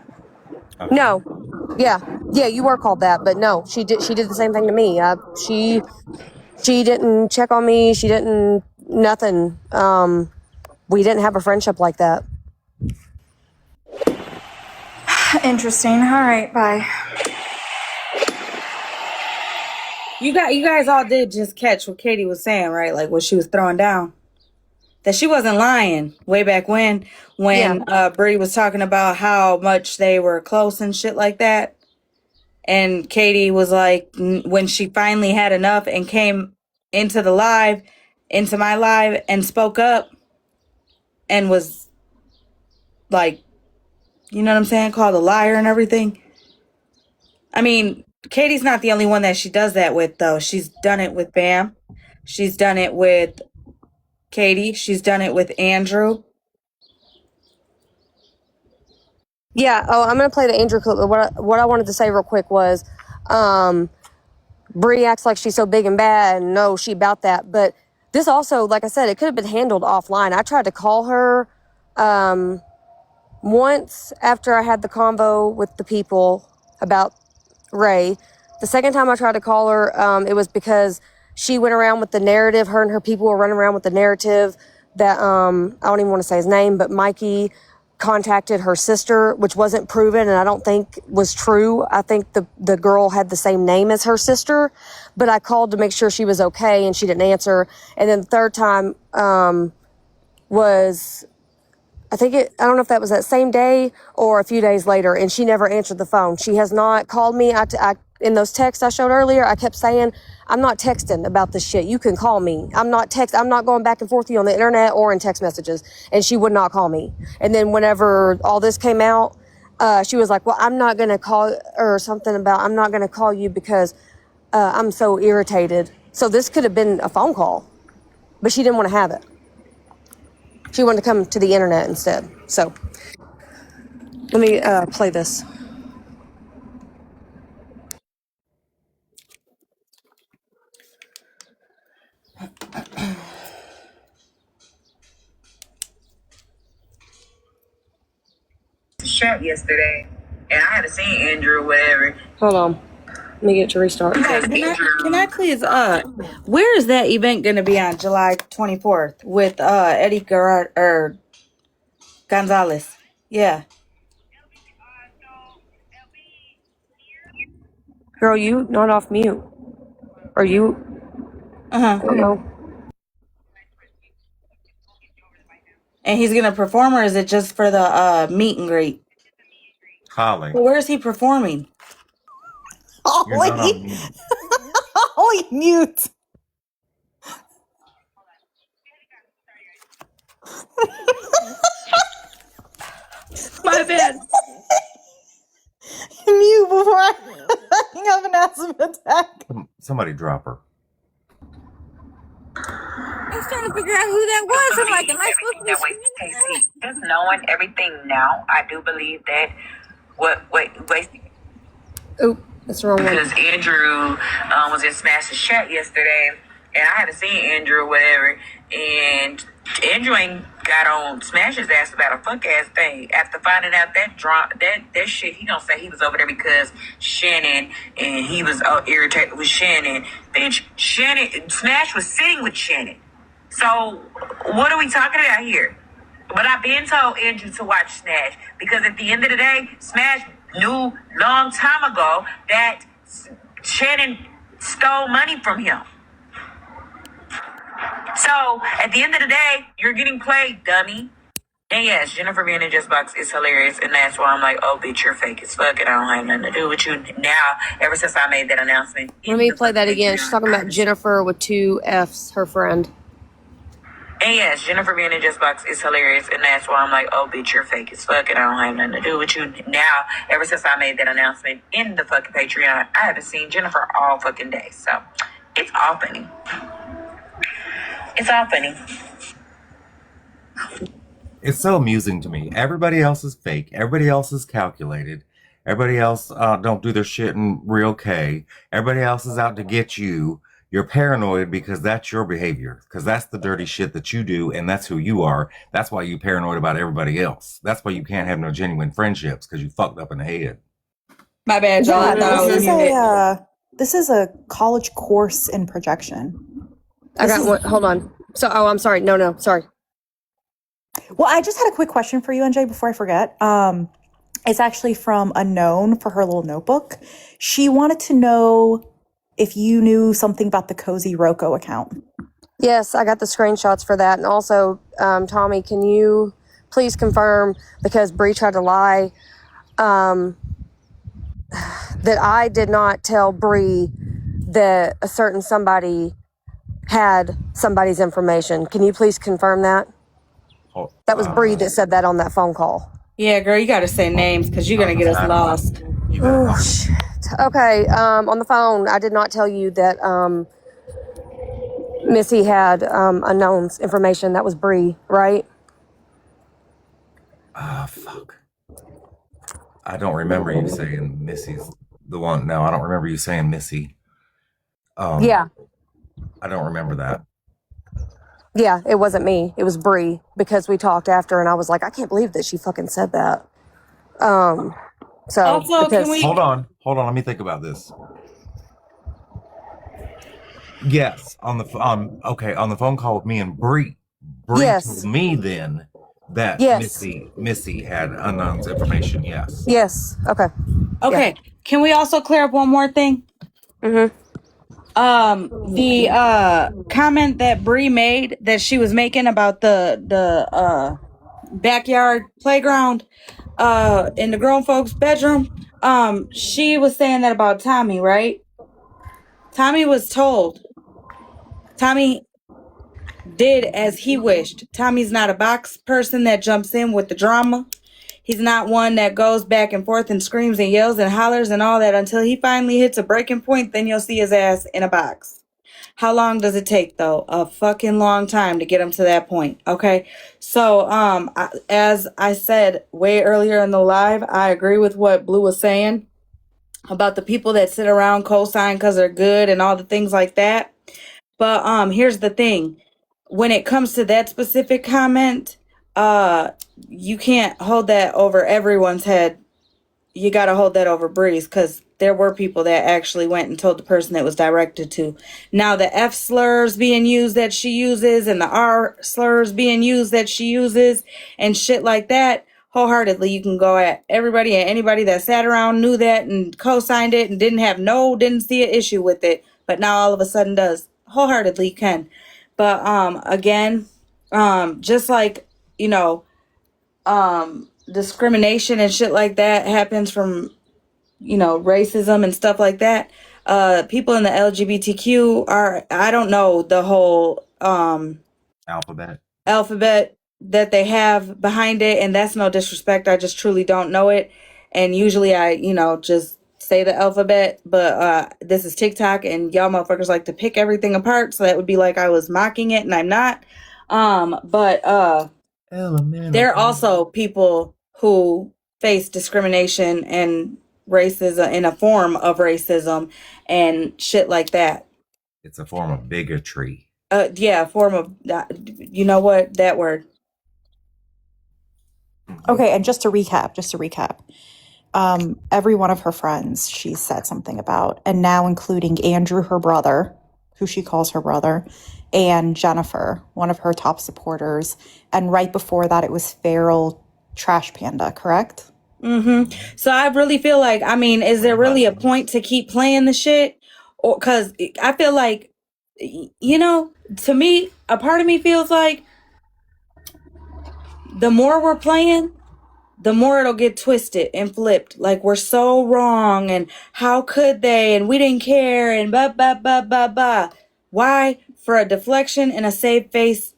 Okay. No. Yeah, you were called that, but no, she did the same thing to me. She didn't check on me. She didn't, nothing. We didn't have a friendship like that. Interesting. All right, bye. You guys all did just catch what Katie was saying, right? Like what she was throwing down. That she wasn't lying way back when Bree was talking about how much they were close and shit like that. And Katie was like, when she finally had enough and came into my live and spoke up and was like, you know what I'm saying? Called a liar and everything. I mean, Katie's not the only one that she does that with, though. She's done it with Bam. She's done it with Katie. She's done it with Andrew. Yeah. Oh, I'm going to play the Andrew clip. What I wanted to say real quick was, Bree acts like she's so big and bad, and no, she about that. But this also, like I said, it could have been handled offline. I tried to call her once after I had the convo with the people about Ray. The second time I tried to call her, it was because she went around with the narrative. Her and her people were running around with the narrative that, I don't even want to say his name, but Mikey contacted her sister, which wasn't proven and I don't think was true. I think the girl had the same name as her sister, but I called to make sure she was okay and she didn't answer. And then the third time was, I don't know if that was that same day or a few days later, and she never answered the phone. She has not called me. In those texts I showed earlier, I kept saying, I'm not texting about this shit. You can call me. I'm not going back and forth with you on the internet or in text messages. And she would not call me. And then whenever all this came out, she was like, well, I'm not going to call, or something about, I'm not going to call you because I'm so irritated. So this could have been a phone call, but she didn't want to have it. She wanted to come to the internet instead. So let me play this. chat yesterday, and I hadn't seen Andrew or whatever. Hold on. Let me get it to restart. Can I please, where is that event going to be on July 24th with Eddie Gerard or Gonzalez? Yeah. Girl, you not off mute. Are you? Uh-huh. I don't know. And he's going to perform, or is it just for the meet and greet? Holly, Well, where is he performing? you're not on Holly, mute. Holly, mute. My bad. Mute before I have an asthma attack. Somebody drop her. I was trying to figure out who that was. I'm like, am I supposed to be That way, Casey, just knowing everything now, I do believe that wait. Oh, that's the wrong one. Because Andrew was in Smash's chat yesterday, and I hadn't seen Andrew or whatever, and Andrew ain't got on Smash's ass about a fuck ass thing. After finding out that shit, he gonna say he was over there because Shannon, and he was irritated with Shannon. Bitch, Smash was sitting with Shannon. So what are we talking about here? But I've been told Andrew to watch Smash because at the end of the day, Smash knew long time ago that Shannon stole money from him. So at the end of the day, you're getting played, dummy. And yes, Jennifer being in Just Box is hilarious, and that's why I'm like, oh, bitch, you're fake as fuck, and I don't have nothing to do with you now. Ever since I made that announcement, Let me play that again. She's talking about Jennifer with 2 F's, her friend. And yes, Jennifer being in Just Box is hilarious, and that's why I'm like, oh, bitch, you're fake as fuck, and I don't have nothing to do with you now. Ever since I made that announcement in the fucking Patreon, I haven't seen Jennifer all fucking day, so it's all funny. It's all funny. It's so amusing to me. Everybody else is fake. Everybody else is calculated. Everybody else don't do their shit in real K. Everybody else is out to get you. You're paranoid because that's your behavior. Because that's the dirty shit that you do, and that's who you are. That's why you're paranoid about everybody else. That's why you can't have no genuine friendships, because you fucked up in the head. My bad, y'all. I thought I was muted. This is a college course in projection. I got one. Hold on. So, I'm sorry. No, sorry. Well, I just had a quick question for you, NJ, before I forget. It's actually from Unknown for her little notebook. She wanted to know if you knew something about the Cozy Roko account. Yes, I got the screenshots for that. And also, Tommy, can you please confirm, because Bree tried to lie, that I did not tell Bree that a certain somebody had somebody's information. Can you please confirm that? Oh, That was Bree that said that on that phone call. Yeah, girl, you got to say names because you're going to get us lost. Oh, shit. Okay, on the phone, I did not tell you that Missy had Unknown's information. That was Bree, right? Fuck. I don't remember you saying Missy's the one. No, I don't remember you saying Missy. Yeah. I don't remember that. Yeah, it wasn't me. It was Bree, because we talked after, and I was like, I can't believe that she fucking said that. So Also, because, can we? Hold on. Let me think about this. Yes, on the phone call with me and Bree. Bree Yes. told me then that Yes. Missy had Unknown's information. Yes. Yes. Okay. Okay, can we also clear up one more thing? Mm-hmm. The comment that Bree made that she was making about the backyard playground in the grown folks' bedroom. She was saying that about Tommy, right? Tommy was told. Tommy did as he wished. Tommy's not a box person that jumps in with the drama. He's not one that goes back and forth and screams and yells and hollers and all that until he finally hits a breaking point. Then you'll see his ass in a box. How long does it take, though? A fucking long time to get him to that point. Okay. So, as I said way earlier in the live, I agree with what Blue was saying about the people that sit around co-sign because they're good and all the things like that. But here's the thing. When it comes to that specific comment, you can't hold that over everyone's head. You got to hold that over Bree's, because there were people that actually went and told the person that was directed to. Now the F slurs being used that she uses and the R slurs being used that she uses and shit like that, wholeheartedly you can go at everybody and anybody that sat around, knew that and co-signed it and didn't see an issue with it, but now all of a sudden does. Wholeheartedly you can. But again, just like, you know, discrimination and shit like that happens from, you know, racism and stuff like that. People in the LGBTQ are, I don't know the whole alphabet that they have behind it, and that's no disrespect. I just truly don't know it, and usually I, you know, just say the alphabet. But this is TikTok, and y'all motherfuckers like to pick everything apart, so that would be like I was mocking it, and I'm not. But there are also people who face discrimination and racism in a form of racism and shit like that. It's a form of bigotry. Yeah, a form of, you know what, that word. Okay, and just to recap, every one of her friends she said something about, and now including Andrew, her brother, who she calls her brother, and Jennifer, one of her top supporters, and right before that it was Feral Trash Panda, correct? Mm-hmm. So I really feel like, I mean, is there really a point to keep playing the shit? Or because I feel like, you know, to me, a part of me feels like the more we're playing, the more it'll get twisted and flipped. Like, we're so wrong, and how could they, and we didn't care, and blah, blah, blah, blah, blah. Why? For a deflection and a save face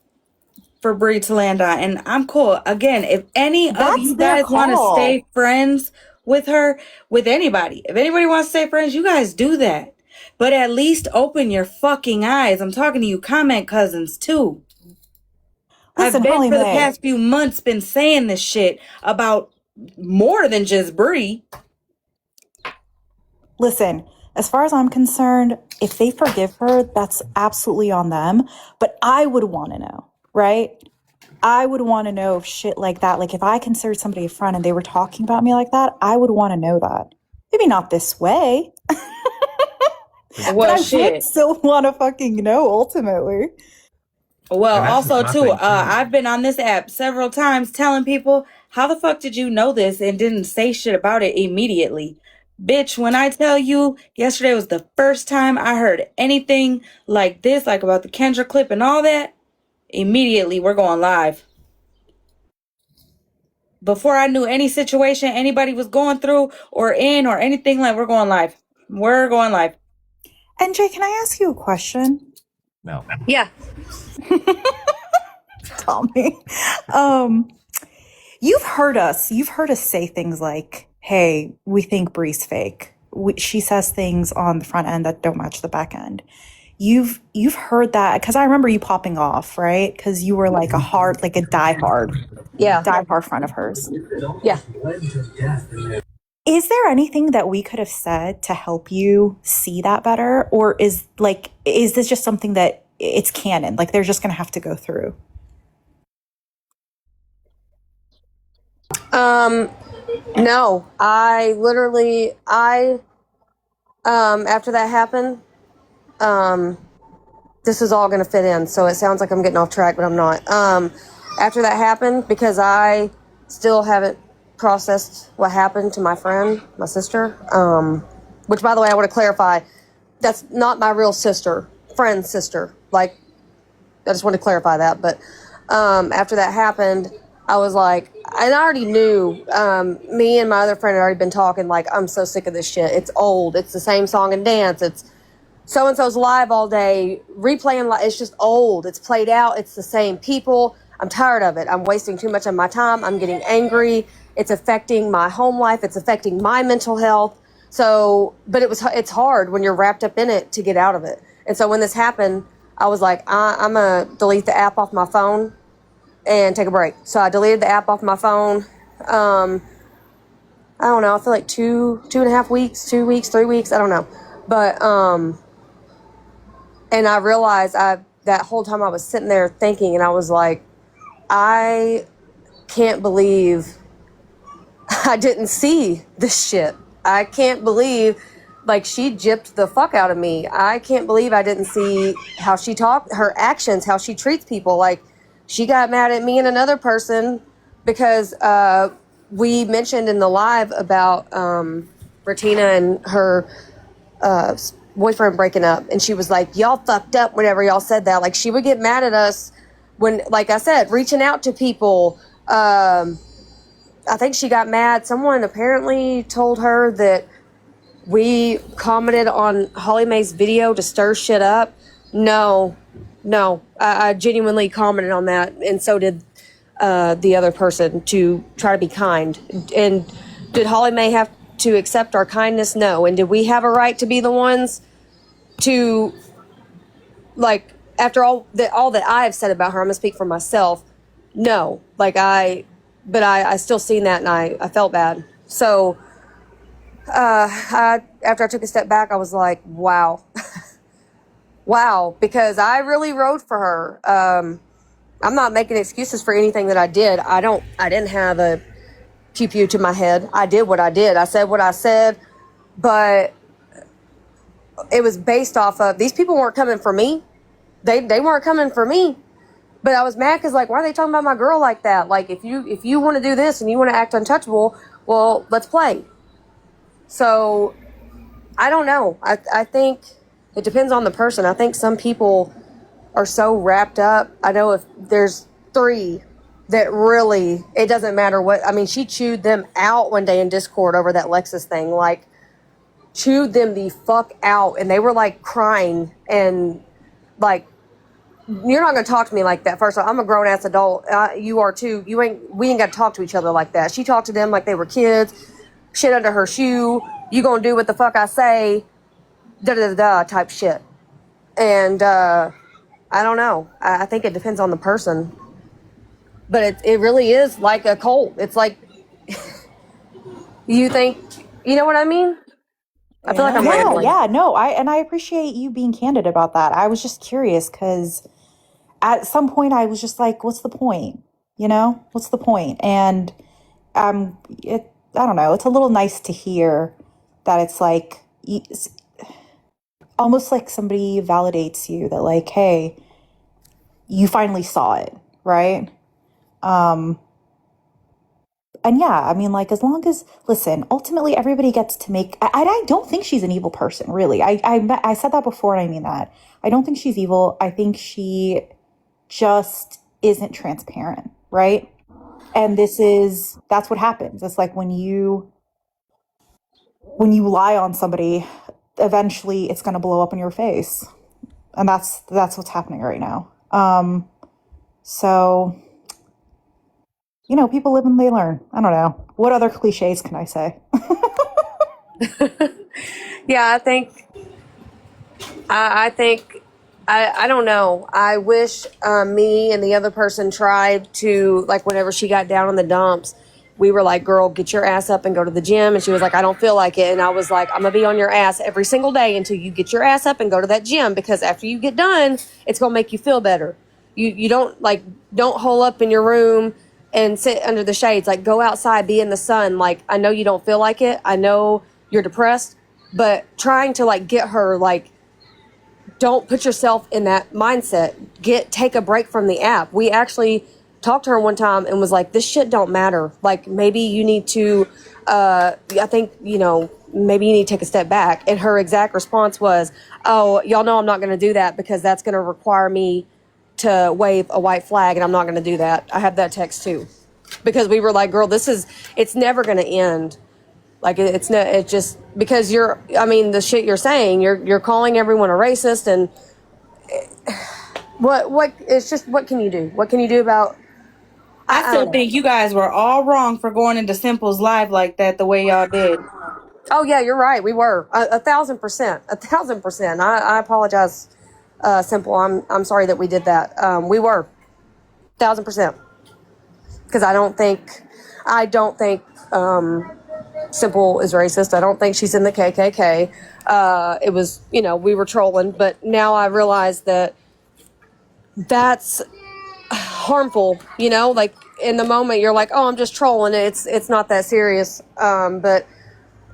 for Brie to land on. And I'm cool. Again, if any of you guys want to stay friends with her, with anybody, if anybody wants to stay friends, you guys do that. But at least open your fucking eyes. I'm talking to you comment cousins too. Listen, I've been for the Hollymae, past few months been saying this shit about more than just Brie. listen, as far as I'm concerned, if they forgive her, that's absolutely on them. But I would want to know, right? I would want to know if shit like that, like if I considered somebody a friend and they were talking about me like that, I would want to know that. Maybe not this way, but Well, I would shit. still want to fucking know ultimately. Well, also too, I've been on this app several times telling people, how the fuck did you know this and didn't say shit about it immediately? Bitch, when I tell you, yesterday was the first time I heard anything like this, like about the Kendra clip and all that. Immediately, we're going live. Before I knew any situation anybody was going through or in or anything, like, we're going live. We're going live. And Jay, can I ask you a question? No. Yeah. Tommy. You've heard us say things like, hey, we think Bree's fake. She says things on the front end that don't match the back end. You've heard that, because I remember you popping off, right? Because you were like a diehard friend of hers. Yeah. Is there anything that we could have said to help you see that better? Or is this just something that it's canon? Like, they're just going to have to go through? No, I literally, after that happened, this is all going to fit in. So it sounds like I'm getting off track, but I'm not. After that happened, because I still haven't processed what happened to my friend, my sister, which, by the way, I want to clarify, that's not my real sister, friend's sister. Like, I just want to clarify that. But after that happened, I was like, and I already knew, me and my other friend had already been talking, like, I'm so sick of this shit. It's old. It's the same song and dance. It's so-and-so's live all day, replaying, it's just old. It's played out. It's the same people. I'm tired of it. I'm wasting too much of my time. I'm getting angry. It's affecting my home life. It's affecting my mental health. So, but it's hard when you're wrapped up in it to get out of it. And so when this happened, I was like, I'm going to delete the app off my phone and take a break. So I deleted the app off my phone. I don't know. I feel like 2.5 weeks, 2 weeks, 3 weeks. I don't know. But, and I realized that whole time I was sitting there thinking, and I was like, I can't believe I didn't see this shit. I can't believe, like, she gypped the fuck out of me. I can't believe I didn't see how she talked, her actions, how she treats people. Like, she got mad at me and another person because we mentioned in the live about Bertina and her boyfriend breaking up. And she was like, y'all fucked up whenever y'all said that. Like, she would get mad at us when, like I said, reaching out to people. I think she got mad. Someone apparently told her that we commented on Hollymae's video to stir shit up. No. I genuinely commented on that, and so did the other person, to try to be kind. And did Hollymae have to accept our kindness? No. And did we have a right to be the ones to, like, after all that I have said about her, I'm gonna speak for myself. No. Like, I still seen that, and I felt bad. So after I took a step back, I was like, wow. Wow, because I really rode for her. I'm not making excuses for anything that I did. I didn't have a pew-pew to my head. I did what I did. I said what I said, but it was based off of, these people weren't coming for me. They weren't coming for me. But I was mad because, like, why are they talking about my girl like that? Like, if you want to do this and you want to act untouchable, well, let's play. So, I don't know. I think it depends on the person. I think some people are so wrapped up. I know if there's 3 that really, it doesn't matter what. I mean, she chewed them out one day in Discord over that Lexus thing. Like, chewed them the fuck out. And they were, like, crying and, like, you're not going to talk to me like that. First of all, I'm a grown-ass adult. You are too. We ain't got to talk to each other like that. She talked to them like they were kids. Shit under her shoe. You going to do what the fuck I say. Da-da-da-da type shit. And I don't know. I think it depends on the person. But it really is like a cult. It's like, you think, you know what I mean? I feel like I'm rambling. Yeah, no, I appreciate you being candid about that. I was just curious because at some point I was just like, what's the point? You know, what's the point? And I don't know, it's a little nice to hear that it's like, it's almost like somebody validates you that, like, hey, you finally saw it, right? And yeah, I mean, like, as long as, listen, ultimately everybody gets to make, I don't think she's an evil person, really. I said that before, and I mean that. I don't think she's evil. I think she just isn't transparent, right? And that's what happens. It's like when you lie on somebody, eventually it's going to blow up in your face. And that's what's happening right now. So, you know, people live and they learn. I don't know. What other cliches can I say? Yeah, I don't know. I wish me and the other person tried to, like, whenever she got down in the dumps, we were like, girl, get your ass up and go to the gym. And she was like, I don't feel like it. And I was like, I'm going to be on your ass every single day until you get your ass up and go to that gym, because after you get done, it's going to make you feel better. You don't hole up in your room and sit under the shades. Like, go outside, be in the sun. Like, I know you don't feel like it. I know you're depressed, but trying to, like, get her, like, don't put yourself in that mindset. Take a break from the app. We actually talked to her one time and was like, this shit don't matter. Like, maybe you need to, I think, you know, maybe you need to take a step back. And her exact response was, oh, y'all know I'm not going to do that because that's going to require me to wave a white flag, and I'm not going to do that. I have that text too, because we were like, girl, it's never going to end. Like, it's just because the shit you're saying, you're calling everyone a racist, and it's just, what can you do? What can you do about? I still think you guys were all wrong for going into Simple's live like that, the way y'all did. Oh yeah, you're right. We were 1,000%. I apologize, Simple. I'm sorry that we did that. We were 1,000%, because I don't think Simple is racist. I don't think she's in the KKK. It was, you know, we were trolling, but now I realize that's harmful, you know, like in the moment you're like, oh, I'm just trolling. It's not that serious. But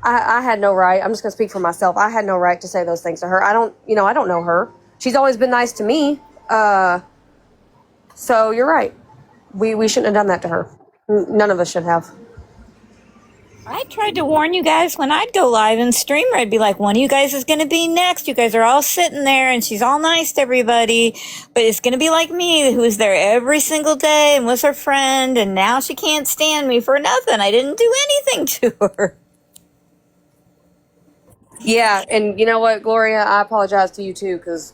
I had no right. I'm just going to speak for myself. I had no right to say those things to her. I don't know her. She's always been nice to me. So you're right. We shouldn't have done that to her. None of us should have. I tried to warn you guys when I'd go live and stream. I'd be like, one of you guys is going to be next. You guys are all sitting there and she's all nice to everybody, but it's going to be like me, who was there every single day and was her friend, and now she can't stand me for nothing. I didn't do anything to her. Yeah, and you know what, Gloria, I apologize to you too, because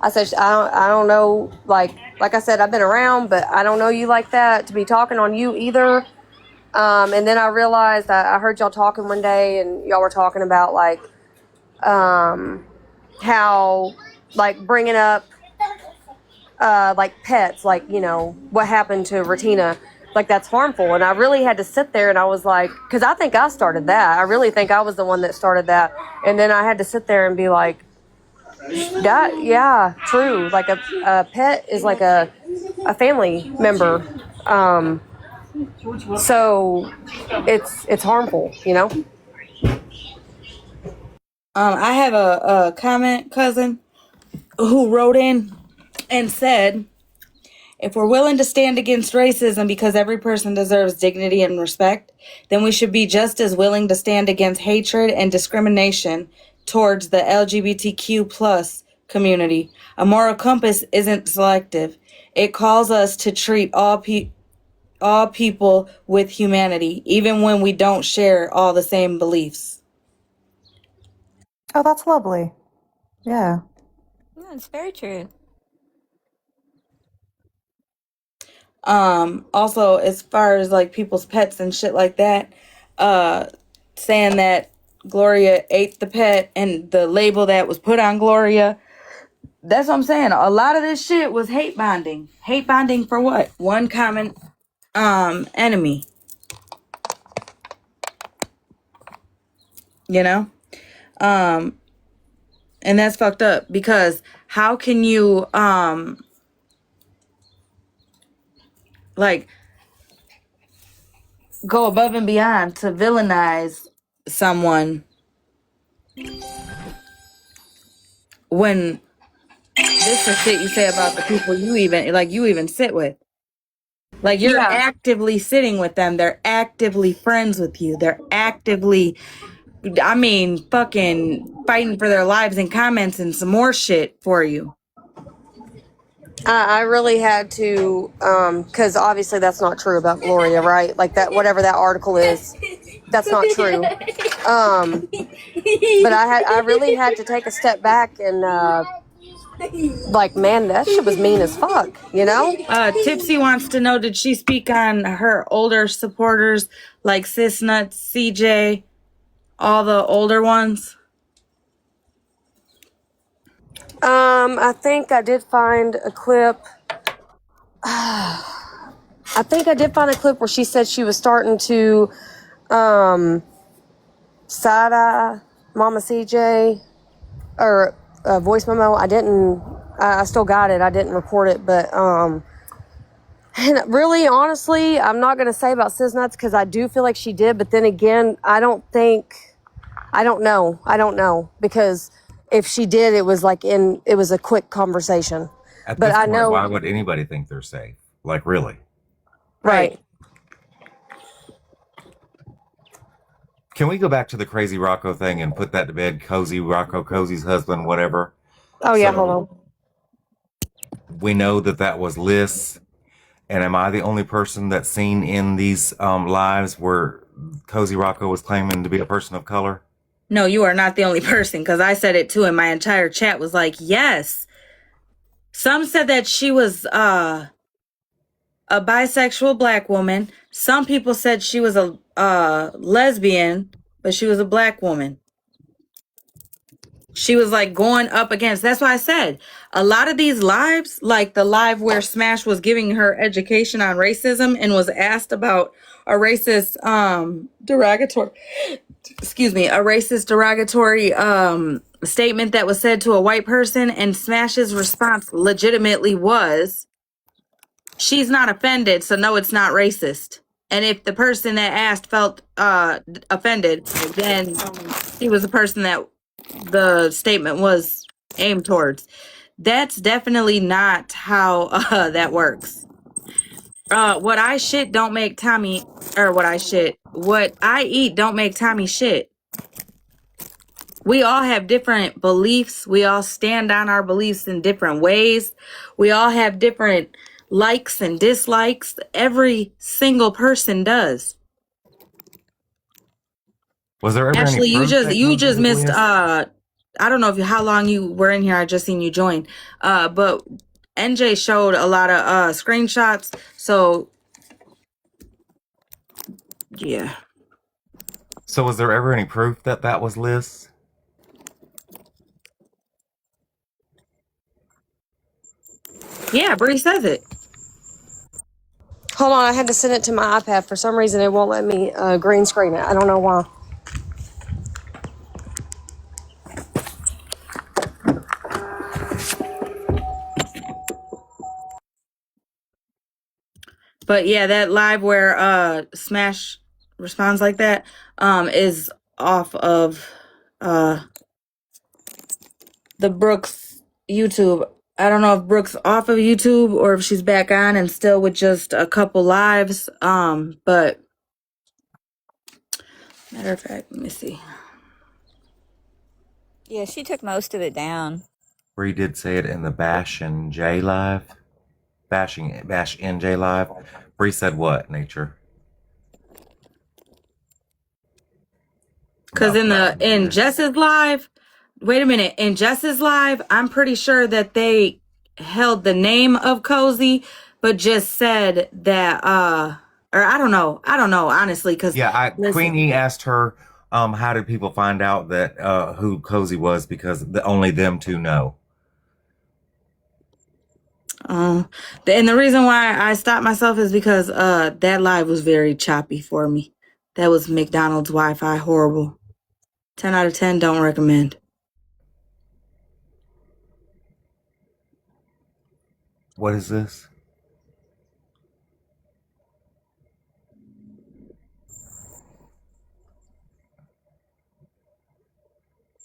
I said I don't know, like I said, I've been around, but I don't know you like that to be talking on you either. And then I realized I heard y'all talking one day, and y'all were talking about like how like bringing up like pets, like, you know, what happened to Ratina, like that's harmful. And I really had to sit there and I was like, because I think I started that. I really think I was the one that started that. And then I had to sit there and be like, that, yeah, true. Like a pet is like a family member. So it's harmful, you know? I have a comment cousin who wrote in and said, if we're willing to stand against racism because every person deserves dignity and respect, then we should be just as willing to stand against hatred and discrimination towards the LGBTQ plus community. A moral compass isn't selective. It calls us to treat all people with humanity, even when we don't share all the same beliefs. Oh, that's lovely. Yeah. No, it's very true. Also, as far as like people's pets and shit like that, saying that Gloria ate the pet and the label that was put on Gloria, that's what I'm saying. A lot of this shit was hate bonding. Hate bonding for what? One common enemy. You know? And that's fucked up, because how can you like go above and beyond to villainize someone when this is shit you say about the people you even sit with? Like, you're actively sitting with them. They're actively friends with you. They're actively, I mean, fucking fighting for their lives in comments and some more shit for you. I really had to, because obviously that's not true about Gloria, right? Like that, whatever that article is, that's not true. But I really had to take a step back and, like, man, that shit was mean as fuck, you know? Tipsy wants to know, did she speak on her older supporters like Sis Nuts, CJ, all the older ones? I think I did find a clip. I think I did find a clip where she said she was starting to side-eye Mama CJ, or a voice memo. I still got it. I didn't report it, but and really, honestly, I'm not going to say about Sis Nuts, because I do feel like she did, but then again, I don't know, because if she did, it was a quick conversation. At But this I point, know, why would anybody think they're safe? Like, really? right. Can we go back to the crazy Rocco thing and put that to bed? Cozy's husband, whatever. Oh, yeah, hold on. We know that was Liz. And am I the only person that's seen in these lives where Cozy Rocco was claiming to be a person of color? No, you are not the only person, because I said it too, and my entire chat was like, yes. Some said that she was a bisexual black woman. Some people said she was a lesbian, but she was a black woman. She was like going up against, that's why I said a lot of these lives, like the live where Smash was giving her education on racism and was asked about a racist derogatory statement that was said to a white person, and Smash's response legitimately was, she's not offended, so no, it's not racist. And if the person that asked felt offended, then he was the person that the statement was aimed towards. That's definitely not how that works. What I shit don't make Tommy, or what I eat don't make Tommy shit. We all have different beliefs. We all stand on our beliefs in different ways. We all have different likes and dislikes. Every single person does. Was there ever Ashley, any you proof just missed I don't know if how long you were in here. I just seen you join. But NJ showed a lot of screenshots. So yeah. So was there ever any proof that that was Liz? Yeah, Bree says it. Hold on, I had to send it to my iPad. For some reason, it won't let me green screen it. I don't know why. But yeah, that live where Smash responds like that is off of the Brooks YouTube. I don't know if Brooks off of YouTube or if she's back on and still with just a couple lives. But matter of fact, let me see. Yeah, she took most of it down. Bree did say it in the Bash and J live. Bash NJ live. Bree said what, Nature? Because in Jess's live, wait a minute, in Jess's live, I'm pretty sure that they held the name of Cozy, but just said that or I don't know honestly, because Queen E asked her how did people find out that who Cozy was, because only them two know. and the reason why I stopped myself is because that live was very choppy for me. That was McDonald's Wi-Fi, horrible. 10 out of 10, don't recommend. What is this?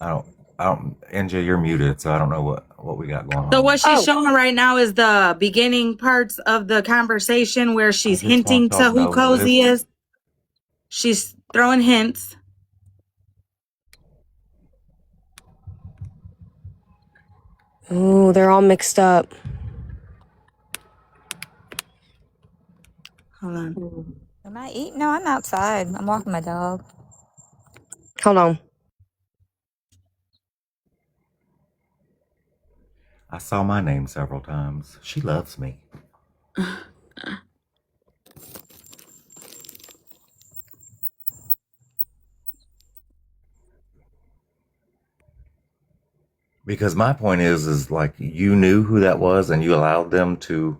I don't, NJ, you're muted, so I don't know what we got going on. So what she's showing right now is the beginning parts of the conversation where she's hinting to who Cozy is. She's throwing hints. Oh, they're all mixed up. Hold on. Am I eating? No, I'm outside. I'm walking my dog. Hold on. I saw my name several times. She loves me. Because my point is like, you knew who that was and you allowed them to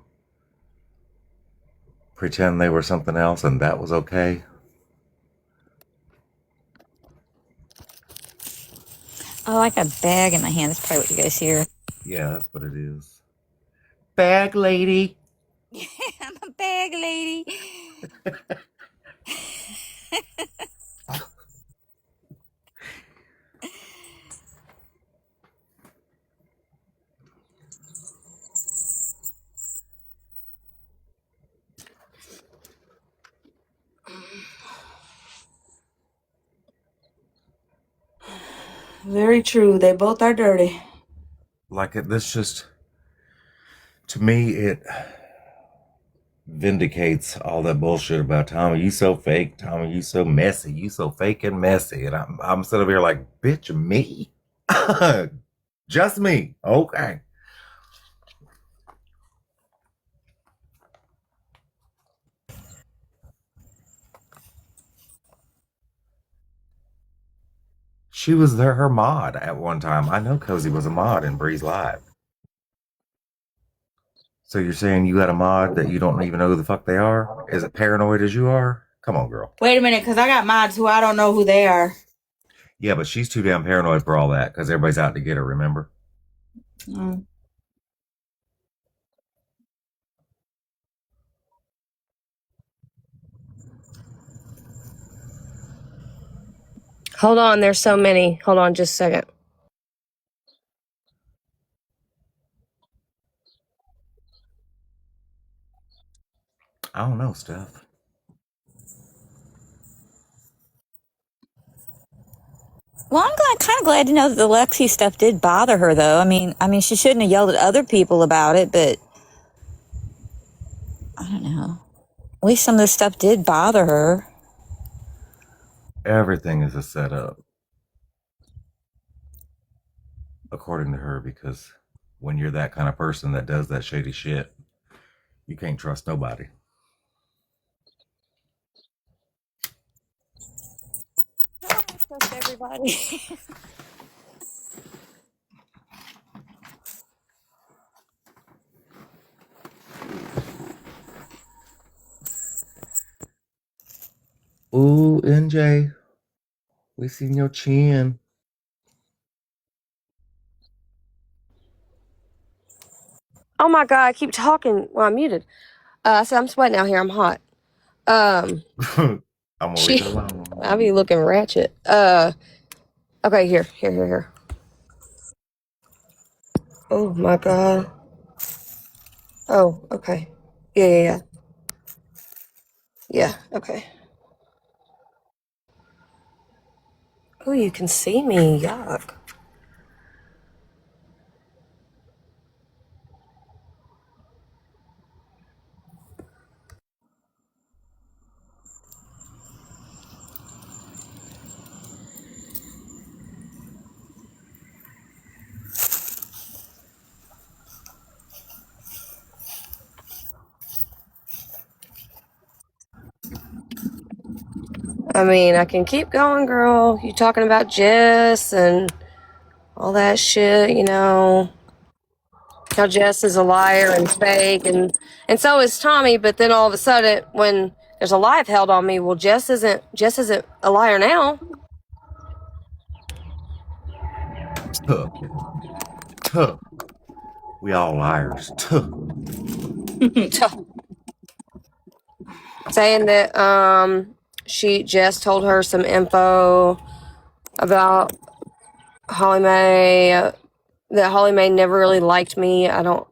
pretend they were something else, and that was okay. Oh, I got a bag in my hand. That's probably what you guys hear. Yeah, that's what it is. Bag lady. I'm a bag lady. Very true. They both are dirty. Like this just, to me, it vindicates all that bullshit about Tommy. You so fake, Tommy. You so messy. You so fake and messy. And I'm sitting here like, bitch, me? Just me. Okay. She was her mod at one time. I know Cozy was a mod in Bree's Live. So you're saying you got a mod that you don't even know who the fuck they are? Is it paranoid as you are? Come on, girl. Wait a minute, because I got mods who I don't know who they are. Yeah, but she's too damn paranoid for all that, because everybody's out to get her, remember? Hold on, there's so many. Hold on just a second. I don't know, Steph. Well, I'm kind of glad to know that the Lexi stuff did bother her, though. I mean, she shouldn't have yelled at other people about it, but I don't know. At least some of the stuff did bother her. Everything is a setup, according to her, because when you're that kind of person that does that shady shit, you can't trust nobody. I don't trust everybody. Ooh, NJ, we seen your chin. Oh my God, I keep talking. Well, I'm muted. I said I'm sweating out here. I'm hot. I'm gonna leave it She, alone. I be looking ratchet. Okay, here. Oh my God. Oh, okay. Yeah. Yeah, okay. Oh, you can see me. Yuck. I mean, I can keep going, girl. You talking about Jess and all that shit, you know. How Jess is a liar and fake, and so is Tommy. But then all of a sudden, when there's a life held on me, well, Jess isn't a liar now. Tuh. Tuh. We all liars. Tuh. Saying that Jess told her some info about Hollymae, that Hollymae never really liked me. I don't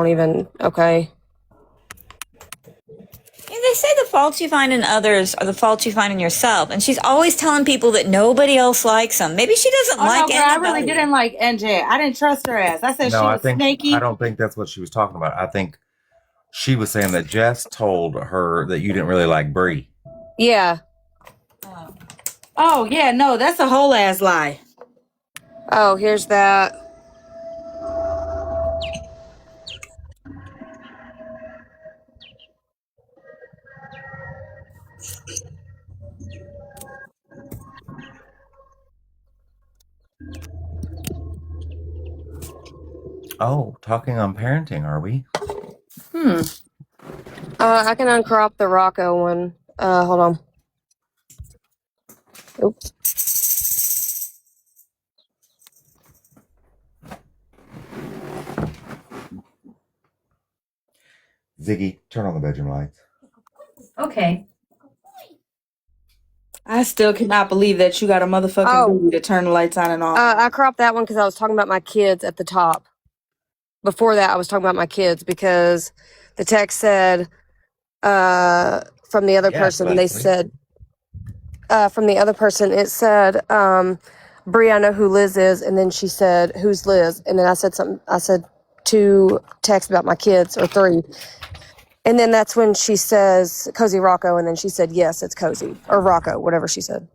even, okay. Yeah, they say the faults you find in others are the faults you find in yourself, and she's always telling people that nobody else likes them. Maybe she doesn't Oh like no, girl, I anybody. really didn't like NJ. I didn't trust her ass. I said No, she I was think I snaky. don't think that's what she was talking about. I think she was saying that Jess told her that you didn't really like Bree. Yeah. Oh yeah, no, that's a whole ass lie. Oh, here's that. Oh, talking on parenting, are we? I can uncrop the Rocco one. Hold on. Oops. Ziggy, turn on the bedroom lights. Okay. I still cannot believe that you got a motherfucking Oh. baby to turn the lights on and off. I cropped that one because I was talking about my kids at the top. Before that, I was talking about my kids because the text said from the other person, they Leslie. said, from the other person, it said, Brie, I know who Liz is. And then she said, who's Liz? And then I said something, I said 2 texts about my kids, or 3. And then that's when she says, Cozy Rocco. And then she said, yes, it's Cozy, or Rocco, whatever she said.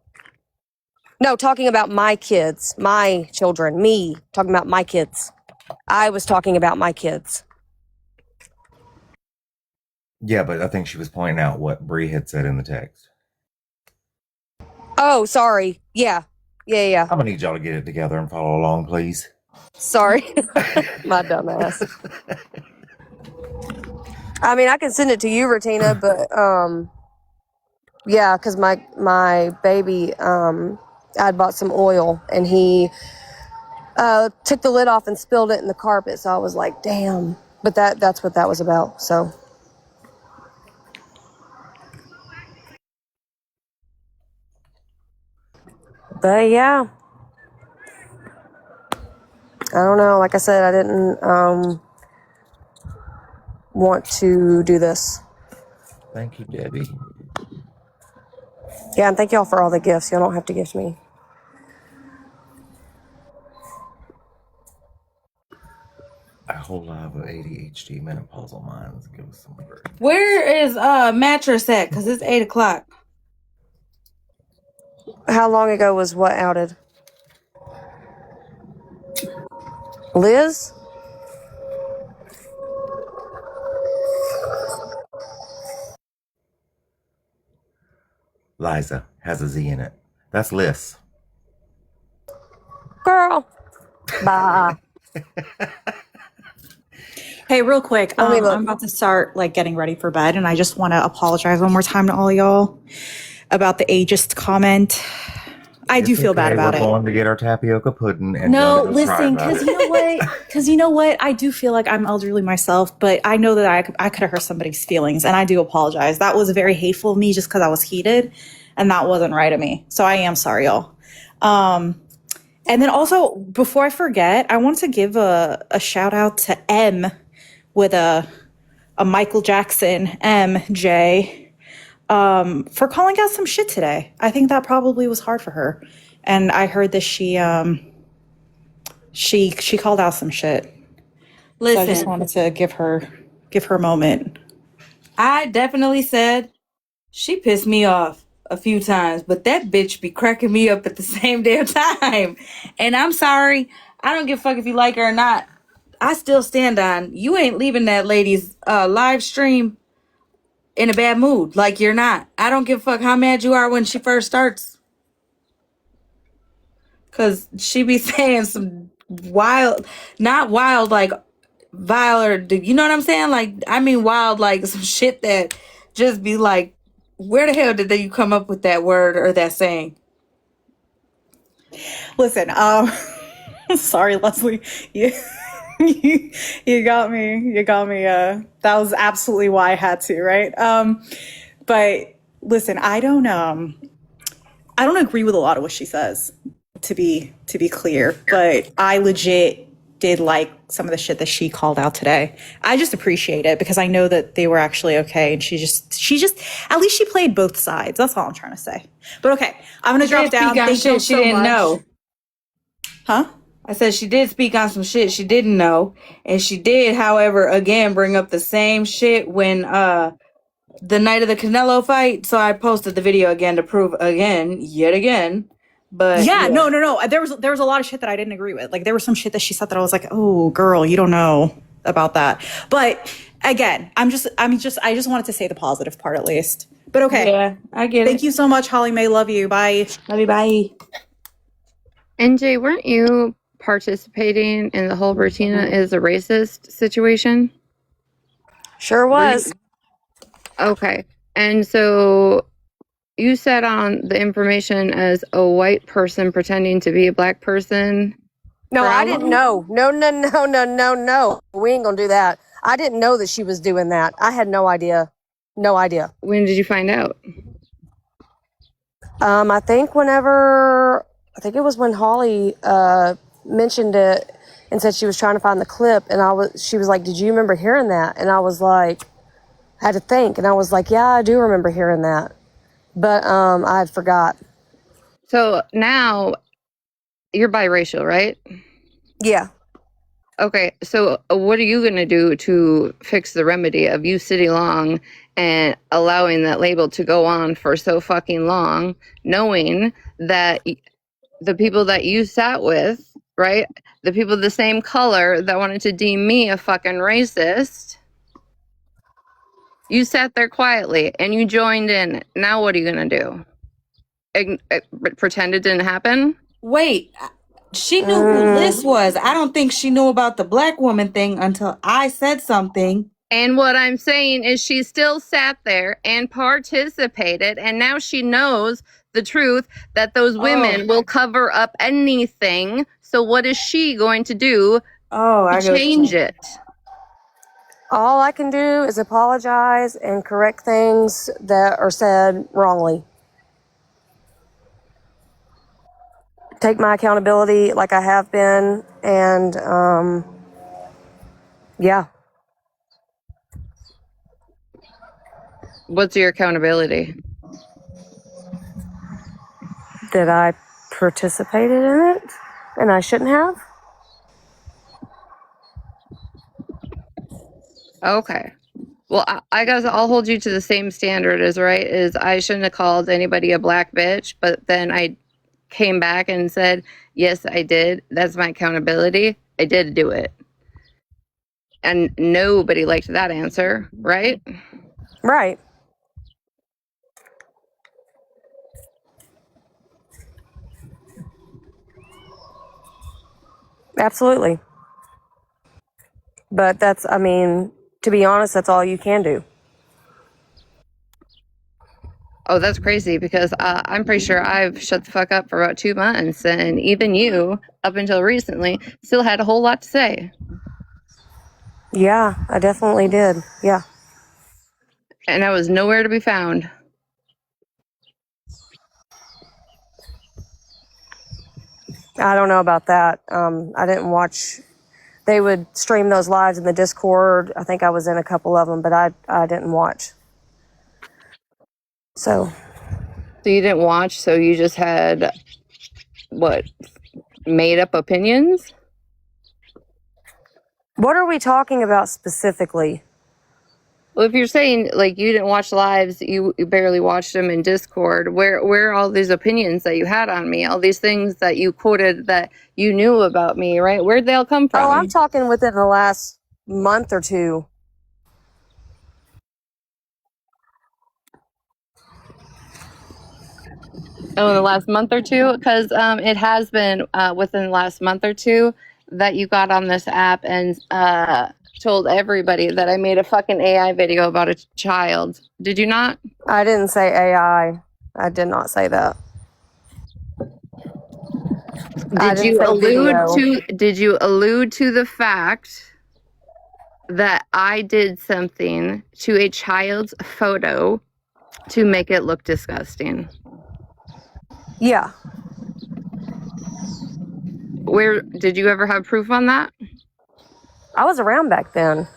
No, talking about my kids, my children, me, talking about my kids. I was talking about my kids. Yeah, but I think she was pointing out what Bree had said in the text. Oh, sorry. Yeah. I'm gonna need y'all to get it together and follow along, please. Sorry. My dumb ass. I mean, I can send it to you, Ratina, but yeah, because my baby, I'd bought some oil and he took the lid off and spilled it in the carpet. So I was like, damn. But that's what that was about. So But yeah, I don't know. Like I said, I didn't want to do this. Thank you, Debbie. Yeah, and thank y'all for all the gifts. Y'all don't have to gift me. A whole lot of ADHD menopausal minds. Give us some break. Where is mattress at? Because it's 8 o'clock. How long ago was what outed? Liz? Liza has a Z in it. That's Liz. Girl. Bye. Hey, real quick, Let me look. I'm about to start like getting ready for bed, and I just want to apologize one more time to all y'all about the ageist comment. I do feel bad about We're it. going to get our tapioca pudding and No, don't cry listen, about because it. you know what? Because you know what? I do feel like I'm elderly myself, but I know that I could have hurt somebody's feelings, and I do apologize. That was very hateful of me just because I was heated, and that wasn't right of me. So I am sorry, y'all. And then also, before I forget, I want to give a shout out to M with a Michael Jackson MJ for calling out some shit today. I think that probably was hard for her, and I heard that she called out some shit. Listen, So I just wanted to give her a moment. I definitely said she pissed me off a few times, but that bitch be cracking me up at the same damn time. And I'm sorry. I don't give a fuck if you like her or not. I still stand on you ain't leaving that lady's live stream in a bad mood. Like you're not. I don't give a fuck how mad you are when she first starts. Cause she be saying some wild, not wild like vile or you know what I'm saying? Like I mean wild like some shit that just be like, where the hell did you come up with that word or that saying? Listen, sorry, Leslie. You got me. You got me. That was absolutely why I had to, right? But listen, I don't agree with a lot of what she says, to be clear, but I legit did like some of the shit that she called out today. I just appreciate it because I know that they were actually okay, and she just at least she played both sides. That's all I'm trying to say. But okay, I'm gonna drop down. Thank you She so didn't much. know. Huh? I said she did speak on some shit she didn't know, and she did, however, again bring up the same shit when the night of the Canelo fight. So I posted the video again to prove yet again. But Yeah, no. There was a lot of shit that I didn't agree with. Like there was some shit that she said that I was like, oh, girl, you don't know about that. But again, I just wanted to say the positive part at least. But okay. Yeah, I get it. Thank you so much, Hollymae. Love you. Bye. Love you. Bye. NJ, weren't you participating in the whole Bertina is a racist situation? Sure was. Okay. And so you said on the information as a white person pretending to be a black person. No, I didn't know. No. We ain't gonna do that. I didn't know that she was doing that. I had no idea. No idea. When did you find out? I think it was when Holly mentioned it and said she was trying to find the clip, and she was like, "Did you remember hearing that?" And I was like, I had to think, and I was like, "Yeah, I do remember hearing that," but I had forgot. So now you're biracial, right? Yeah. Okay, so what are you going to do to fix the remedy of you sitting long and allowing that label to go on for so fucking long, knowing that the people that you sat with, right, the people the same color that wanted to deem me a fucking racist, you sat there quietly and you joined in. Now what are you going to do? Pretend it didn't happen? Wait, she knew who Liz was. I don't think she knew about the black woman thing until I said something. And what I'm saying is she still sat there and participated, and now she knows the truth that those women will cover up anything. So what is she going to do to change it? All I can do is apologize and correct things that are said wrongly. take my accountability like I have been, and yeah. What's your accountability? That I participated in it, and I shouldn't have. Okay. Well, I guess I'll hold you to the same standard as right is I shouldn't have called anybody a black bitch, but then I came back and said, yes, I did. That's my accountability. I did do it. And nobody liked that answer, right? Right. Absolutely. But that's, I mean, to be honest, that's all you can do. Oh, that's crazy because I'm pretty sure I've shut the fuck up for about 2 months. And even you, up until recently, still had a whole lot to say. Yeah, I definitely did. Yeah. And I was nowhere to be found. I don't know about that. I didn't watch. They would stream those lives in the Discord. I think I was in a couple of them, but I didn't watch. So you didn't watch, so you just had, what, made up opinions? what are we talking about specifically? Well, if you're saying like you didn't watch lives, you barely watched them in Discord, where are all these opinions that you had on me, all these things that you quoted that you knew about me, right? Where'd they all come from? Oh, I'm talking within the last month or two. Oh, in the last month or two? Because it has been within the last month or two that you got on this app and told everybody that I made a fucking AI video about a child. Did you not? I didn't say AI. I did not say that. Did you allude to the fact that I did something to a child's photo to make it look disgusting? Yeah. Where did you ever have proof on that? I was around back then.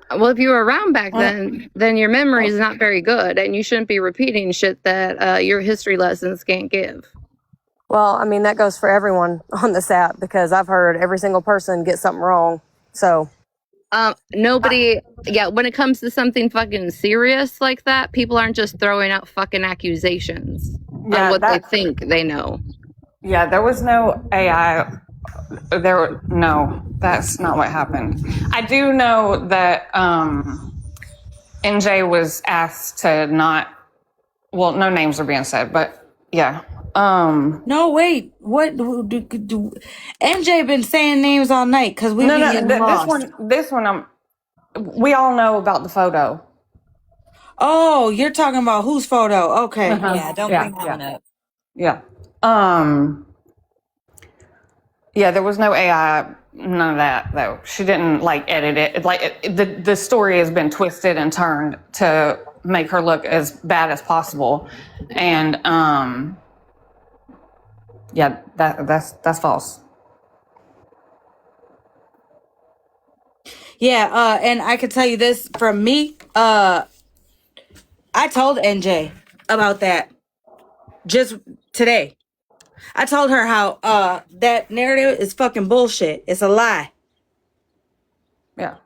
Well, if you were around back then your memory is not very good, and you shouldn't be repeating shit that your history lessons can't give. Well, I mean, that goes for everyone on this app because I've heard every single person get something wrong. So nobody, when it comes to something fucking serious like that, people aren't just throwing out fucking accusations on what they think they know. Yeah, there was no AI. No, that's not what happened. I do know that NJ was asked to not, well, no names are being said, but yeah. No, wait. What do MJ been saying names all night because we getting lost. This one, we all know about the photo. Oh, you're talking about whose photo? Okay. Yeah, don't bring that one up. Yeah. Yeah, there was no AI, none of that though. She didn't like edit it. Like the story has been twisted and turned to make her look as bad as possible, and yeah, that's false. Yeah, and I can tell you this from me. I told NJ about that just today. I told her how that narrative is fucking bullshit. It's a lie. Yeah.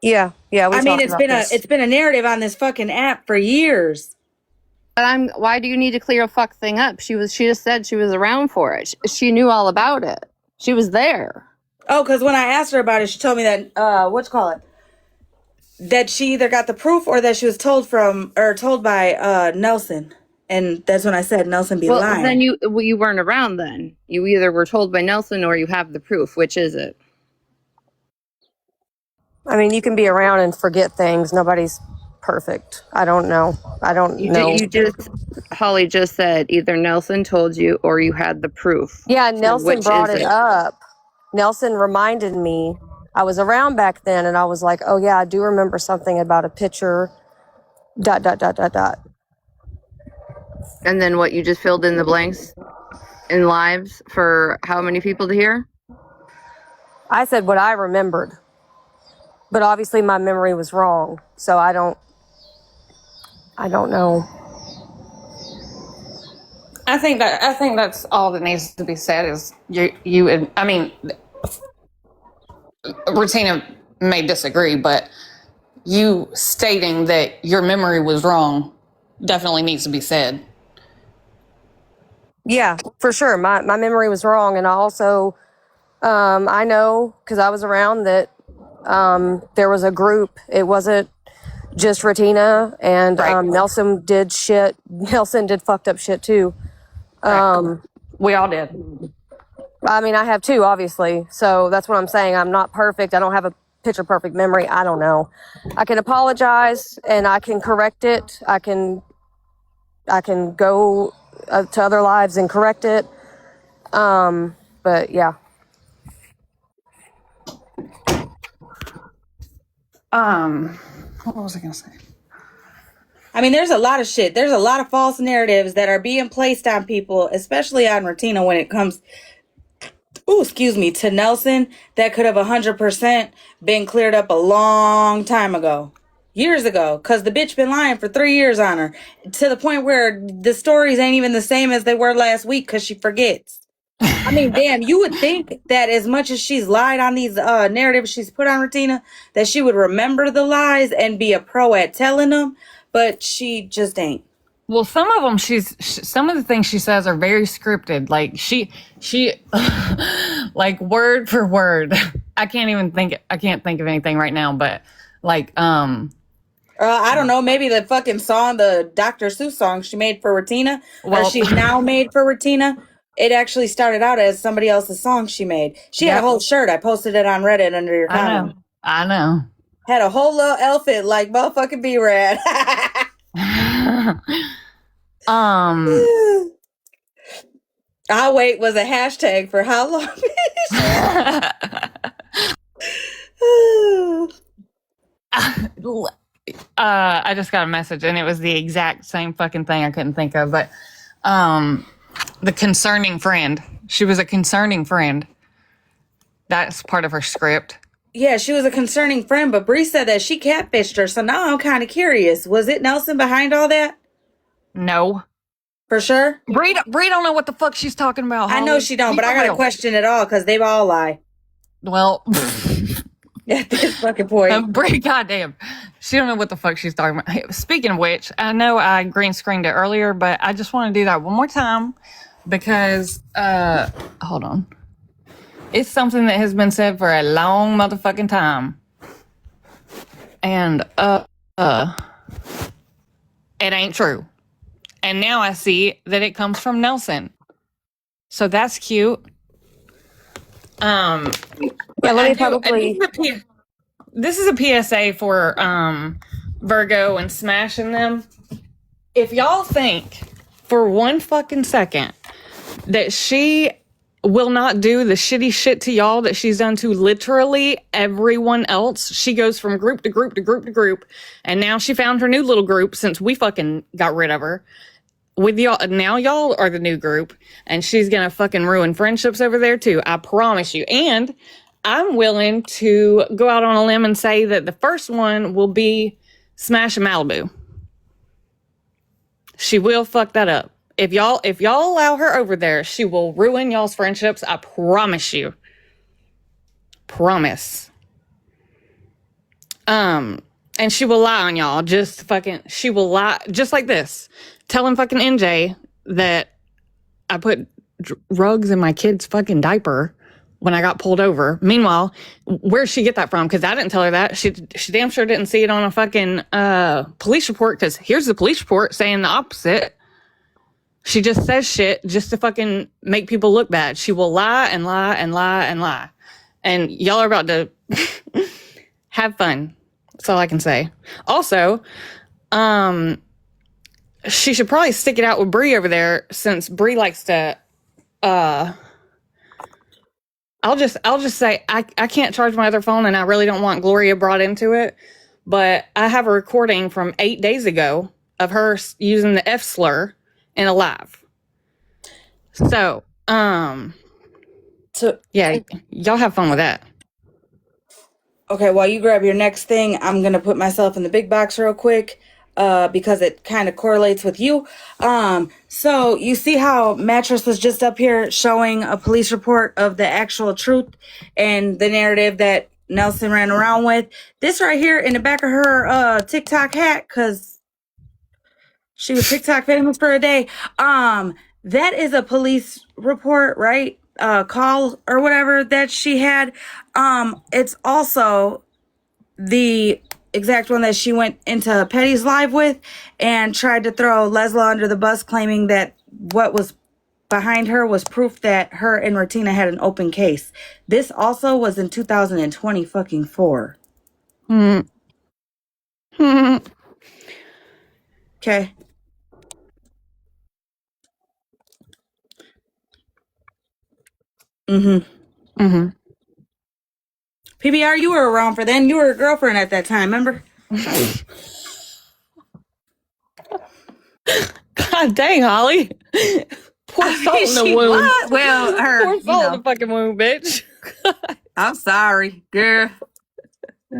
Yeah. I mean, it's been a narrative on this fucking app for years. But why do you need to clear a fuck thing up? She just said she was around for it. She knew all about it. She was there. Oh, because when I asked her about it, she told me that that she either got the proof or that she was told by Nelson. And that's when I said Nelson be lying. Then you weren't around then. You either were told by Nelson or you have the proof. Which is it? I mean, you can be around and forget things. Nobody's perfect. I don't know. Holly just said either Nelson told you or you had the proof. Yeah, Nelson brought it up. Nelson reminded me. I was around back then and I was like, oh yeah, I do remember something about a picture, ... And then what, you just filled in the blanks? in lives for how many people to hear? I said what I remembered, but obviously my memory was wrong, so I don't know. I think that's all that needs to be said is you. I mean, Regina may disagree, but you stating that your memory was wrong definitely needs to be said. Yeah, for sure. My memory was wrong, and I also I know because I was around that there was a group. It wasn't just Retina, and Right. Nelson did shit. Nelson did fucked up shit too. We all did. I mean, I have too, obviously. So that's what I'm saying. I'm not perfect. I don't have a picture perfect memory. I don't know. I can apologize and I can correct it. I can go to other lives and correct it. But yeah. What was I gonna say? I mean, there's a lot of shit. There's a lot of false narratives that are being placed on people, especially on Retina when it comes, to Nelson, that could have 100% been cleared up a long time ago. Years ago. Because the bitch been lying for 3 years on her. To the point where the stories ain't even the same as they were last week because she forgets. I mean, damn, you would think that as much as she's lied on these narratives she's put on Retina, that she would remember the lies and be a pro at telling them, but she just ain't. Well, some of them, some of the things she says are very scripted. Like she, like word for word. I can't think of anything right now, but like, I don't know, maybe the fucking song, the Dr. Seuss song she made for Retina, or she's now made for Retina. It actually started out as somebody else's song she made. She had a whole shirt. I posted it on Reddit under your comment. I know. Had a whole little outfit like motherfucking B-Rad. I'll wait was a hashtag for how long? I just got a message and it was the exact same fucking thing I couldn't think of, but the concerning friend. She was a concerning friend. That's part of her script. Yeah, she was a concerning friend, but Bree said that she catfished her, so now I'm kind of curious. Was it Nelson behind all that? No. For sure? Bree don't know what the fuck she's talking about, Holly. I know she don't, but I gotta question it all, because they all lie. Well... At this fucking point. Bree, goddamn. She don't know what the fuck she's talking about. Hey, speaking of which, I know I green screened it earlier, but I just want to do that one more time because, hold on. It's something that has been said for a long motherfucking time. And, it ain't true. And now I see that it comes from Nelson. So that's cute. Yeah, let me probably... This is a PSA for Virgo and smashing them. If y'all think for one fucking second that she will not do the shitty shit to y'all that she's done to literally everyone else, she goes from group to group to group to group, and now she found her new little group since we fucking got rid of her. With y'all, now y'all are the new group, and she's gonna fucking ruin friendships over there too. I promise you. And I'm willing to go out on a limb and say that the first one will be Smash Malibu. She will fuck that up. If y'all allow her over there, she will ruin y'all's friendships. I promise you. Promise. And she will lie on y'all. She will lie just like this. Telling fucking NJ that I put drugs in my kid's fucking diaper when I got pulled over. Meanwhile, where'd she get that from? Because I didn't tell her that. She damn sure didn't see it on a fucking police report, because here's the police report saying the opposite. She just says shit just to fucking make people look bad. She will lie and lie and lie and lie. And y'all are about to have fun. That's all I can say. Also, she should probably stick it out with Bree over there, since Bree likes to I'll just say I can't charge my other phone, and I really don't want Gloria brought into it, but I have a recording from 8 days ago of her using the F slur in a live. So So Yeah, y'all have fun with that. okay, while you grab your next thing, I'm gonna put myself in the big box real quick, because it kind of correlates with you. So you see how Mattress was just up here showing a police report of the actual truth and the narrative that Nelson ran around with. This right here in the back of her TikTok hat, because she was TikTok famous for a day. That is a police report, right? Call or whatever that she had. It's also the exact one that she went into Petty's live with and tried to throw Lesla under the bus, claiming that what was behind her was proof that her and Ratina had an open case. This also was in 2020 fucking 4. Hmm. Okay. Mm-hmm. PBR, you were around for then. You were a girlfriend at that time, remember? God dang, Holly. Pour salt in the She wound. was. Well, her, Pour you salt in know. the fucking wound, bitch. I'm sorry, girl.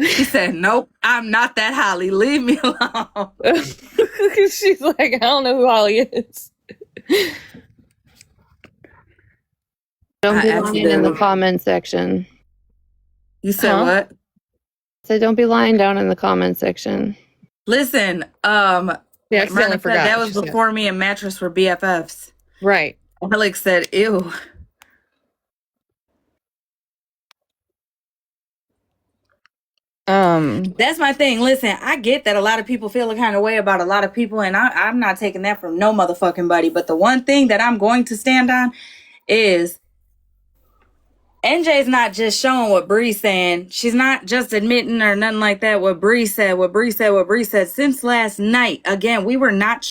She said, nope, I'm not that Holly. Leave me alone. She's like, I don't know who Holly is. Don't be I lying in the absolutely. comment section. You said Huh? what? So don't be lying down in the comment section. Listen, Yeah, I accidentally Myrna said forgot. that was She said. before me and Mattress were BFFs. Right. Alex said, ew. That's my thing. Listen, I get that a lot of people feel a kind of way about a lot of people, and I'm not taking that from no motherfucking buddy. But the one thing that I'm going to stand on is NJ's not just showing what Bree's saying. She's not just admitting or nothing like that. What Bree said since last night. Again, we were not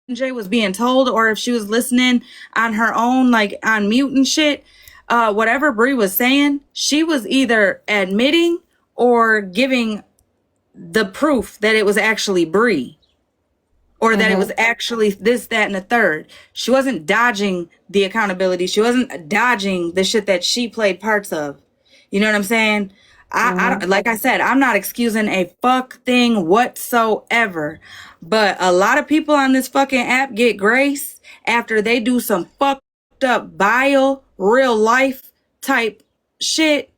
NJ was being told, or if she was listening on her own, like on mute and shit. Whatever Bree was saying, she was either admitting or giving the proof that it was actually Bree, or that it was actually this, that, and the third. She wasn't dodging the accountability. She wasn't dodging the shit that she played parts of. You know what I'm saying? I don't, like I said, I'm not excusing a fuck thing whatsoever. But a lot of people on this fucking app get grace after they do some fucked up, vile, real life type shit.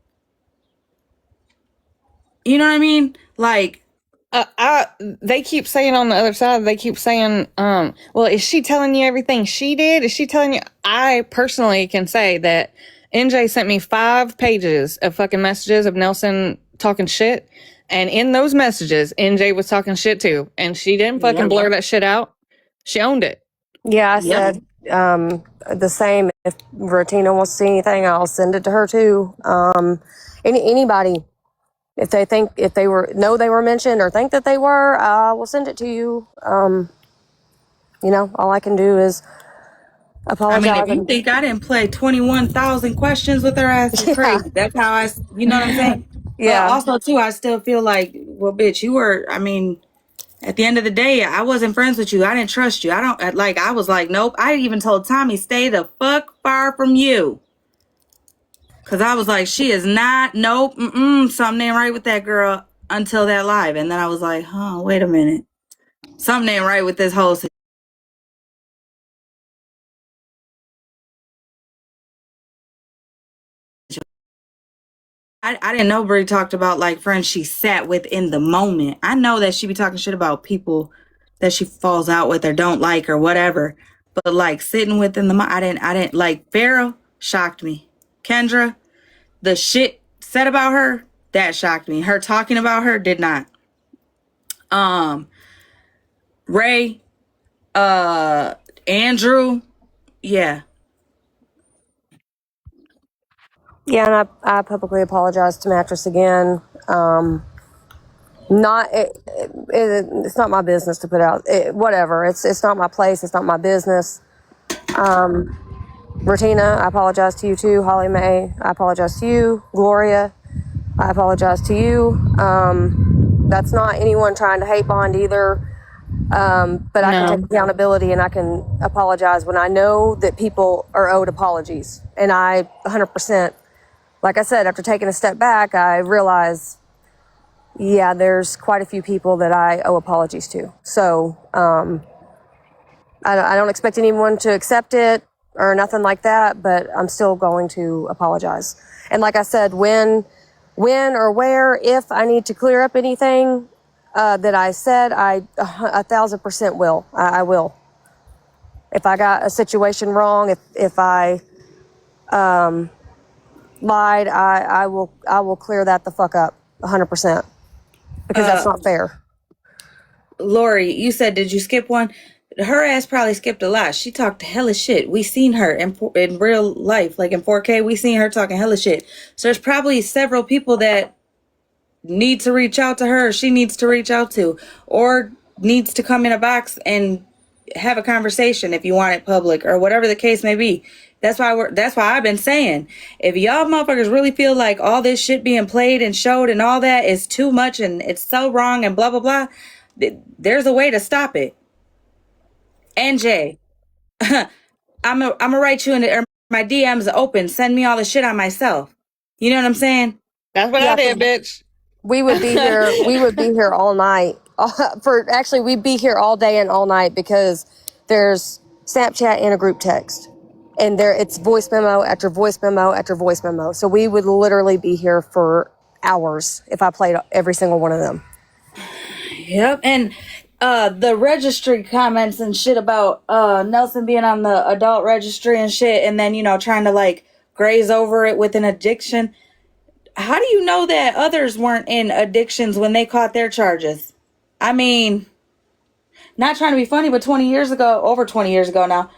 You know what I mean? Like, They keep saying on the other side, they keep saying, well, is she telling you everything she did? Is she telling you? I personally can say that NJ sent me 5 pages of fucking messages of Nelson talking shit. And in those messages, NJ was talking shit too. And she didn't fucking blur that shit out. She owned it. Yeah, I said the same. If Ratina wants to see anything, I'll send it to her too. Anybody, if they were mentioned or think that they were, I will send it to you. You know, all I can do is I apologize. mean, if you think I didn't play 21,000 questions with her ass, is crazy. That's how you know what I'm saying? Yeah. Also, too, I still feel like, well, bitch, you were, I mean, at the end of the day, I wasn't friends with you. I didn't trust you. I was like, nope. I even told Tommy, stay the fuck far from you. Because I was like, she is not, nope, something ain't right with that girl until that live. And then I was like, huh, wait a minute. Something ain't right with this whole situation. I didn't know Brie talked about like friends she sat with in the moment. I know that she be talking shit about people that she falls out with or don't like or whatever. But like sitting with in the I didn't like Pharaoh shocked me. Kendra, the shit said about her, that shocked me. Her talking about her did not. Ray, Andrew, yeah. Yeah, and I publicly apologize to Mattress again. It's not my business to put out whatever. It's not my place. It's not my business. Ratina, I apologize to you too. Hollymae, I apologize to you. Gloria, I apologize to you. That's not anyone trying to hate bond either. But I can take accountability and I can apologize when I know that people are owed apologies. And I 100%, like I said, after taking a step back, I realize, yeah, there's quite a few people that I owe apologies to. So I don't expect anyone to accept it or nothing like that, but I'm still going to apologize. And like I said, when or where, if I need to clear up anything that I said, I 1,000% will. I will. If I got a situation wrong, if I lied, I will clear that the fuck up 100% because that's not fair. Lori, you said, did you skip one? Her ass probably skipped a lot. She talked hella shit. We seen her in real life, like in 4K. We seen her talking hella shit. So there's probably several people that need to reach out to her. She needs to reach out to, or needs to come in a box and have a conversation if you want it public or whatever the case may be. That's why I've been saying, if y'all motherfuckers really feel like all this shit being played and showed and all that is too much and it's so wrong and blah blah blah, there's a way to stop it. NJ, I'm gonna write you in the, or my DMs open. Send me all the shit on myself. You know what I'm saying? That's what I did, bitch. We would be here. We would be here all night. We'd be here all day and all night because there's Snapchat and a group text, and it's voice memo after voice memo after voice memo. So we would literally be here for hours if I played every single one of them. Yep, and the registry comments and shit about Nelson being on the adult registry and shit, and then trying to like graze over it with an addiction. How do you know that others weren't in addictions when they caught their charges? I mean, not trying to be funny, but over 20 years ago now,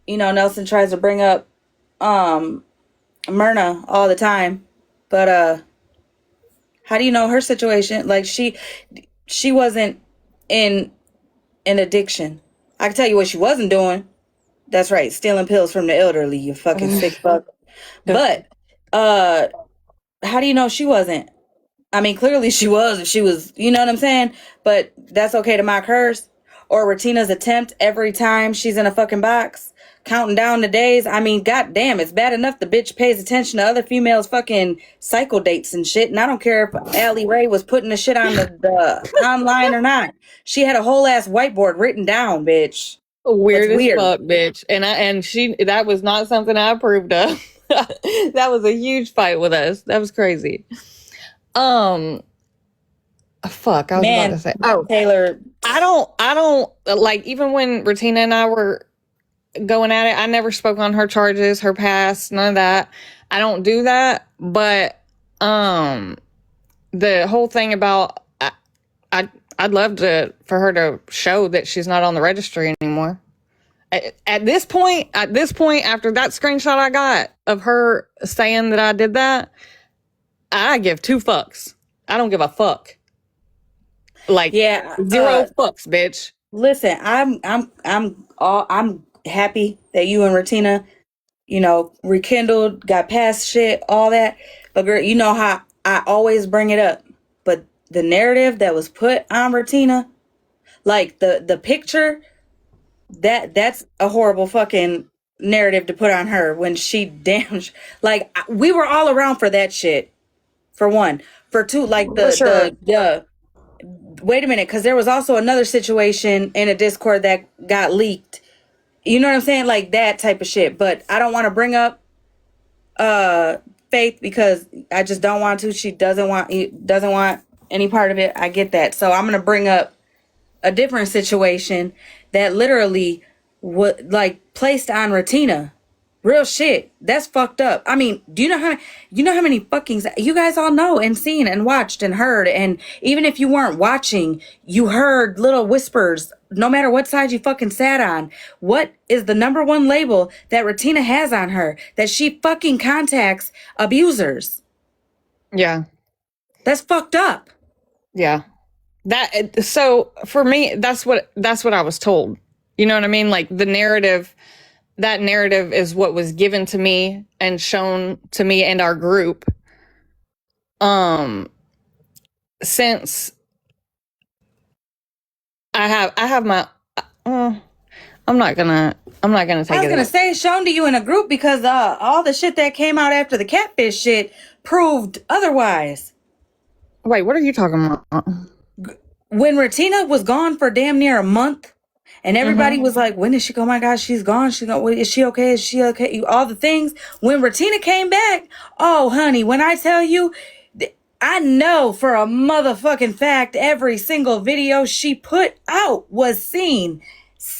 Nelson tries to bring up Myrna all the time. But how do you know her situation? Like she wasn't in an addiction. I can tell you what she wasn't doing. That's right, stealing pills from the elderly, you fucking sick fuck. But how do you know she wasn't? I mean, clearly she was, if she was, you know what I'm saying? But that's okay to mock hers. Or Retina's attempt every time she's in a fucking box, counting down the days. I mean, goddamn, it's bad enough the bitch pays attention to other females' fucking cycle dates and shit. And I don't care if Allie Ray was putting the shit on the online or not. She had a whole ass whiteboard written down, bitch. Weird as fuck, bitch. And that was not something I approved of. That was a huge fight with us. That was crazy. Fuck, I was about to say. Oh, Taylor. I don't like, even when Retina and I were going at it, I never spoke on her charges, her past, none of that. I don't do that. But the whole thing about I'd love for her to show that she's not on the registry anymore. At this point, after that screenshot I got of her saying that I did that, I give two fucks. I don't give a fuck. Like, yeah, zero fucks, bitch. Listen, I'm happy that you and Retina, rekindled, got past shit, all that. But girl, you know how I always bring it up. But the narrative that was put on Retina, like the picture, that's a horrible fucking narrative to put on her when she damaged. Like, we were all around for that shit. For one, for two, like the wait a minute, because there was also another situation in a Discord that got leaked. You know what I'm saying? Like that type of shit. But I don't want to bring up Faith because I just don't want to. She doesn't want any part of it. I get that. So I'm gonna bring up a different situation that literally placed on Retina. Real shit. That's fucked up. I mean, do you know how many fucking, you guys all know and seen and watched and heard, and even if you weren't watching, you heard little whispers, no matter what side you fucking sat on. What is the number one label that Retina has on her? That she fucking contacts abusers. Yeah. That's fucked up. Yeah. So for me, that's what I was told. You know what I mean? Like that narrative is what was given to me and shown to me and our group. Since I have my. I'm not gonna take I was it. gonna say, shown to you in a group because all the shit that came out after the catfish shit proved otherwise. Wait, what are you talking about? When Ratina was gone for damn near a month, and everybody was like, "When did she go? Oh my gosh, she's gone. She go. Is she okay? Is she okay?" All the things. When Ratina came back, oh honey, when I tell you, I know for a motherfucking fact every single video she put out was seen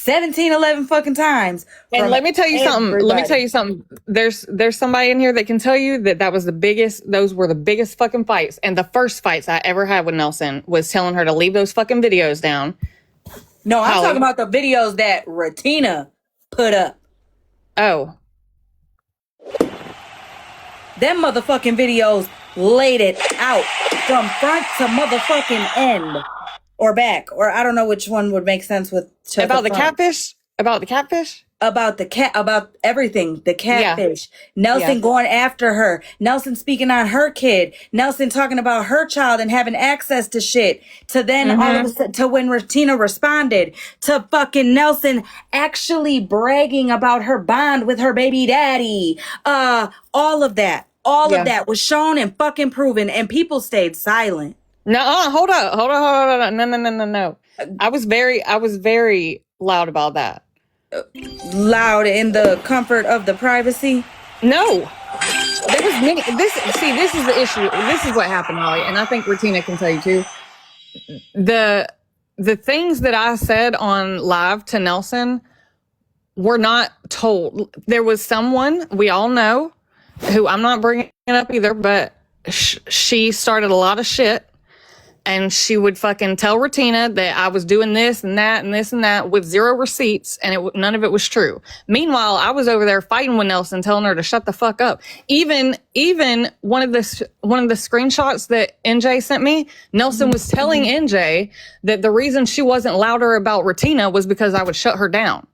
11 fucking times. And from let me tell you something. Let me tell everybody. you something. There's somebody in here that can tell you that was the biggest. Those were the biggest fucking fights. And the first fights I ever had with Nelson was telling her to leave those fucking videos down. No, I'm Holly. talking about the videos that Ratina put up. Oh, Them motherfucking videos laid it out from front to motherfucking end. Or back. Or I don't know which one would make sense with to about the front. catfish. About the catfish. About the cat, about everything, the catfish, Yeah. Nelson Yeah. going after her, Nelson speaking on her kid, Nelson talking about her child and having access to shit, to then all of a sudden, to when Ratina responded, to fucking Nelson actually bragging about her bond with her baby daddy, all of that was shown and fucking proven, and people stayed silent. No, hold up. No. I was very loud about that. Loud in the comfort of the privacy. No, there was many. This is the issue. This is what happened, Holly, and I think Ratina can tell you too. The things that I said on live to Nelson were not told. There was someone we all know who I'm not bringing up either, but she started a lot of shit. And she would fucking tell Ratina that I was doing this and that and this and that with zero receipts, and none of it was true. Meanwhile, I was over there fighting with Nelson, telling her to shut the fuck up. Even one of the screenshots that NJ sent me, Nelson was telling NJ that the reason she wasn't louder about Ratina was because I would shut her down.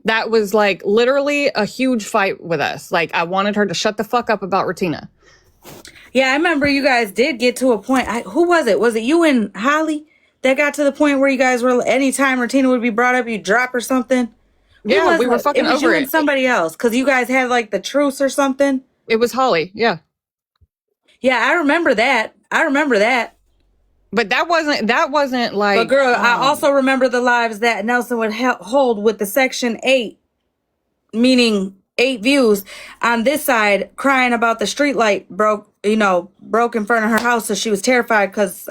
That was like literally a huge fight with us. Like I wanted her to shut the fuck up about Ratina. Yeah, I remember you guys did get to a point. Who was it? Was it you and Holly that got to the point where you guys were, anytime Ratina would be brought up, you drop or something? Yeah, we were fucking over it. It was you and somebody else, because you guys had like the truce or something. It was Holly, yeah. Yeah, I remember that. But that wasn't like. But girl, I also remember the lives that Nelson would hold with the Section 8, meaning 8 views on this side, crying about the street light broke in front of her house, so she was terrified because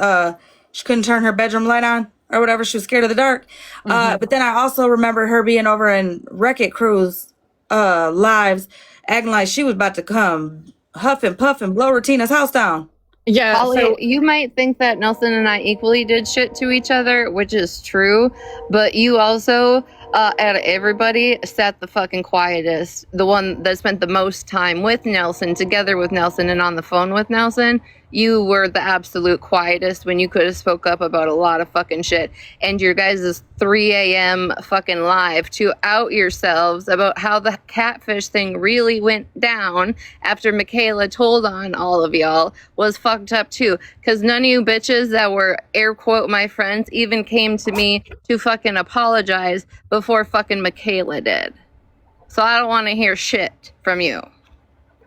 she couldn't turn her bedroom light on or whatever. She was scared of the dark. But then I also remember her being over in Wreck-It Crew's lives, acting like she was about to come huff and puff and blow Ratina's house down. Yeah, Holly, so you might think that Nelson and I equally did shit to each other, which is true, but you also, out of everybody, sat the fucking quietest, the one that spent the most time with Nelson, together with Nelson, and on the phone with Nelson. You were the absolute quietest when you could have spoke up about a lot of fucking shit. And your guys' 3 a.m. fucking live to out yourselves about how the catfish thing really went down after Michaela told on all of y'all was fucked up too. Because none of you bitches that were air quote my friends even came to me to fucking apologize before fucking Michaela did. So I don't want to hear shit from you.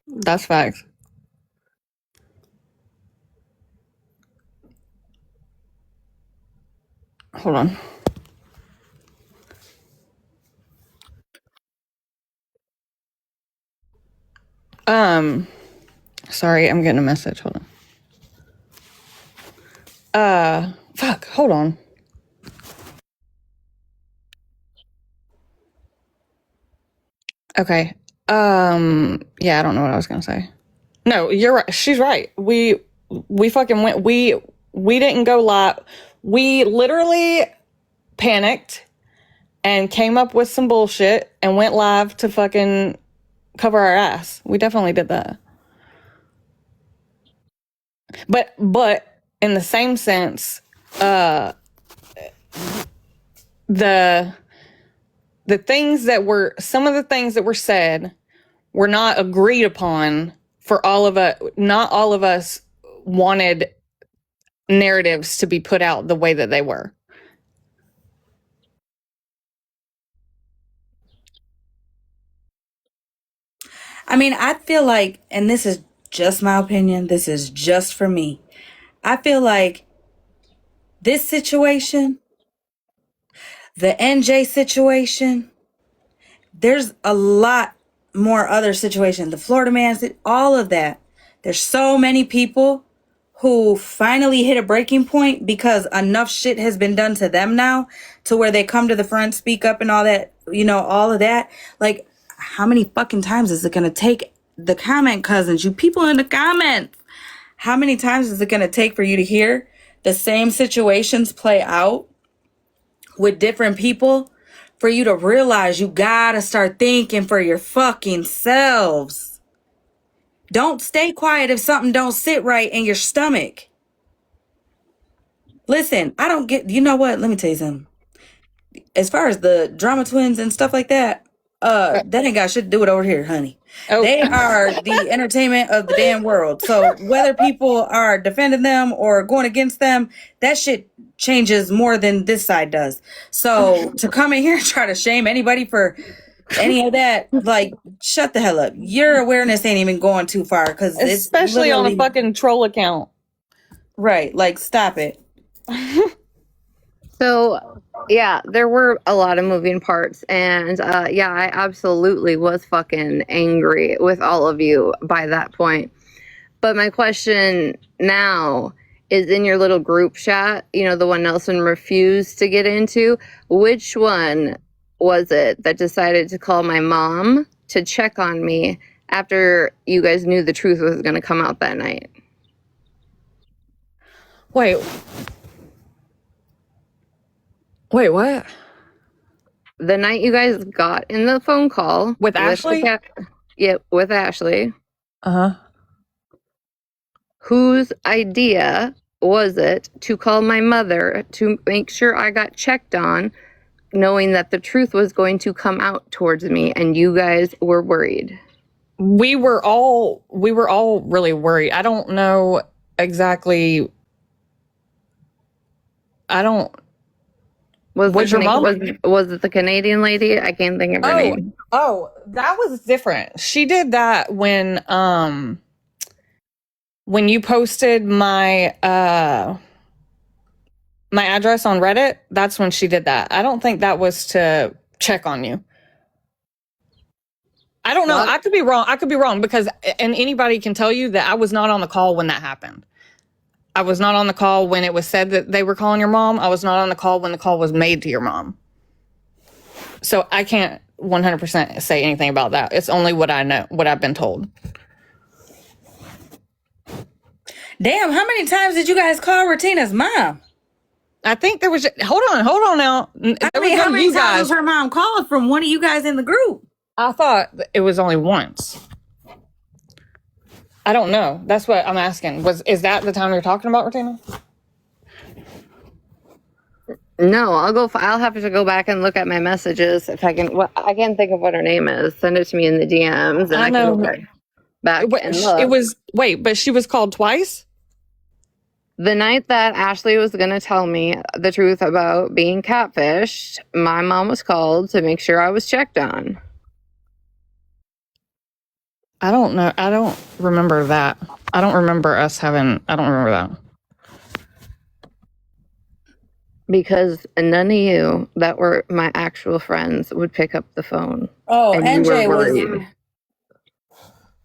that's facts. Hold on. Sorry, I'm getting a message. Hold on. Fuck, hold on. Okay. Yeah, I don't know what I was gonna say. No, you're right. She's right. We fucking went. We didn't go live. We literally panicked and came up with some bullshit and went live to fucking cover our ass. We definitely did that. But in the same sense, the things that were, some of the things that were said were not agreed upon for all of us. Not all of us wanted narratives to be put out the way that they were. I mean, I feel like, and this is just my opinion, this is just for me. I feel like this situation, the NJ situation, there's a lot more other situations. The Florida man, all of that. There's so many people who finally hit a breaking point because enough shit has been done to them now to where they come to the front, speak up and all that, you know, all of that. Like, how many fucking times is it going to take the comment cousins, you people in the comments? How many times is it going to take for you to hear the same situations play out with different people for you to realize you gotta start thinking for your fucking selves? Don't stay quiet if something don't sit right in your stomach. Listen, I don't get, you know what? Let me tell you something. As far as the drama twins and stuff like that, that ain't got shit to do with over here, honey. Oh. They are the entertainment of the damn world. So whether people are defending them or going against them, that shit changes more than this side does. So to come in here and try to shame anybody for any of that, like, shut the hell up. Your awareness ain't even going too far, because it's Especially on a literally fucking troll account. right. Like, stop it. So, yeah, there were a lot of moving parts. And yeah, I absolutely was fucking angry with all of you by that point. But my question now is, in your little group chat, you know, the one Nelson refused to get into, which one was it that decided to call my mom to check on me after you guys knew the truth was going to come out that night? Wait, what? The night you guys got in the phone call With Ashley? Yeah, with Ashley. Uh-huh. Whose idea was it to call my mother to make sure I got checked on, knowing that the truth was going to come out towards me and you guys were worried? We were all really worried. I don't know exactly. I don't. Was your mom? Was it the Canadian lady? I can't think of her name. Oh, that was different. She did that when you posted my my address on Reddit. That's when she did that. I don't think that was to check on you. I don't know. What? I could be wrong because, and anybody can tell you that I was not on the call when that happened. I was not on the call when it was said that they were calling your mom. I was not on the call when the call was made to your mom. So I can't 100% say anything about that. It's only what I know, what I've been told. Damn, how many times did you guys call Retina's mom? I think there was. Hold on now. I mean, how many times was her mom called from one of you guys in the group? I thought it was only once. I don't know. That's what I'm asking. Is that the time you're talking about, Retina? No, I'll have to go back and look at my messages if I can. Well, I can't think of what her name is. Send it to me in the DMs, and I know. can go back and look. It was but she was called twice. The night that Ashley was going to tell me the truth about being catfished, my mom was called to make sure I was checked on. I don't know. I don't remember that. I don't remember that. Because none of you that were my actual friends would pick up the phone. Oh, and NJ you were worried. was.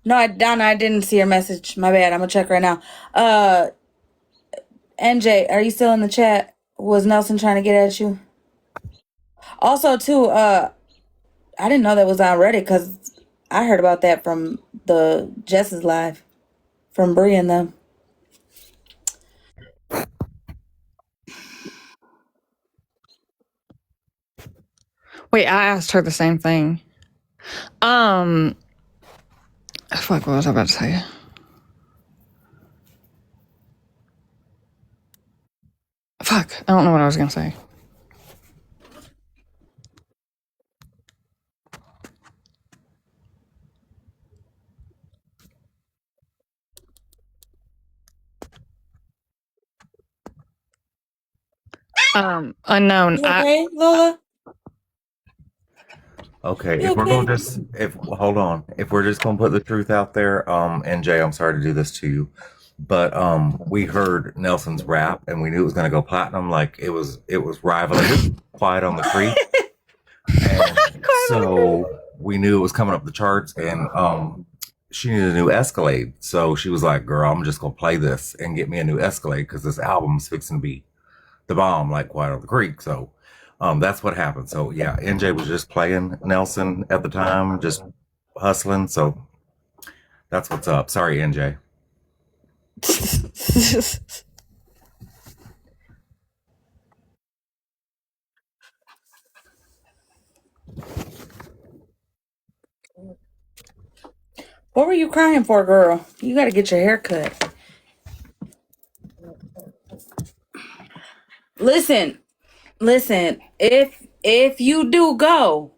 No, Donna, I didn't see your message. My bad. I'm gonna check right now. NJ, are you still in the chat? Was Nelson trying to get at you? Also, too, I didn't know that was on Reddit because I heard about that from the Jess's live, from Bree and them. Wait, I asked her the same thing. Fuck, what was I about to say? Fuck, I don't know what I was gonna say. Unknown. You okay, Lola? Okay, You if we're okay? gonna just if hold on, if we're just gonna put the truth out there, NJ, I'm sorry to do this to you, but we heard Nelson's rap and we knew it was gonna go platinum, like it was rivaling Quiet on the Creek, and so we knew it was coming up the charts, and she needed a new Escalade, so she was like, "Girl, I'm just gonna play this and get me a new Escalade because this album's fixing to be the bomb, like Quiet on the Creek." So that's what happened. So yeah, NJ was just playing Nelson at the time, just hustling. So that's what's up. Sorry, NJ. What were you crying for, girl? You got to get your hair cut. Listen, listen. If you do go,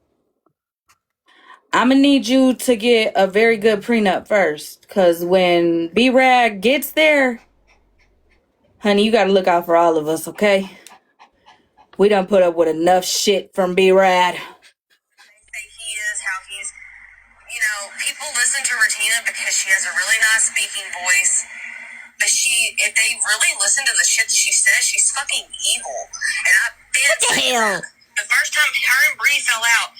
I'm gonna need you to get a very good prenup first, cause when B Rag gets there, honey, you gotta look out for all of us, okay? We done put up with enough shit from B Rad. He is how he's, people listen to Regina because she has a really nice speaking voice. But if they really listen to the shit that she says, she's fucking evil. And I've been What the hell? the first time her and Bree fell out,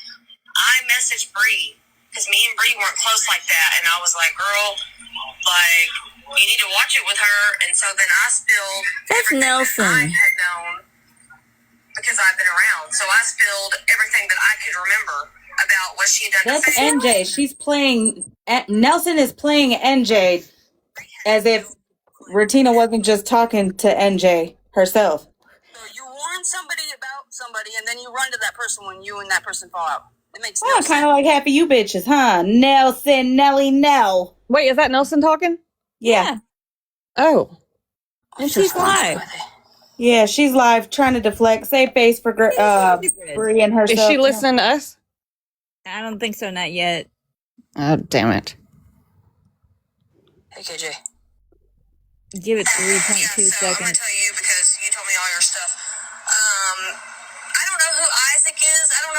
I messaged Bree because me and Bree weren't close like that, and I was like, "Girl, like you need to watch it with her." And so then I spilled That's everything that I Nelson. had known because I've been around. So I spilled everything that I could remember about what she had done to That's Faith. NJ. She's playing. Nelson is playing NJ as if Retina wasn't just talking to NJ herself. So you warn somebody about somebody, and then you run to that person when you and that person fall out. It makes no Oh, sense. kind of like Happy You Bitches, huh? Nelson, Nelly, Nell. Wait, is that Nelson talking? Yeah. Oh. And she's live. Yeah, she's live trying to deflect. Save face for Bree and herself. Is she listening to us? I don't think so, not yet. Oh, damn it. Hey, KJ. Give it 3.2 I'm gonna seconds. tell you because you told me all your stuff. I don't know who Isaac is. I don't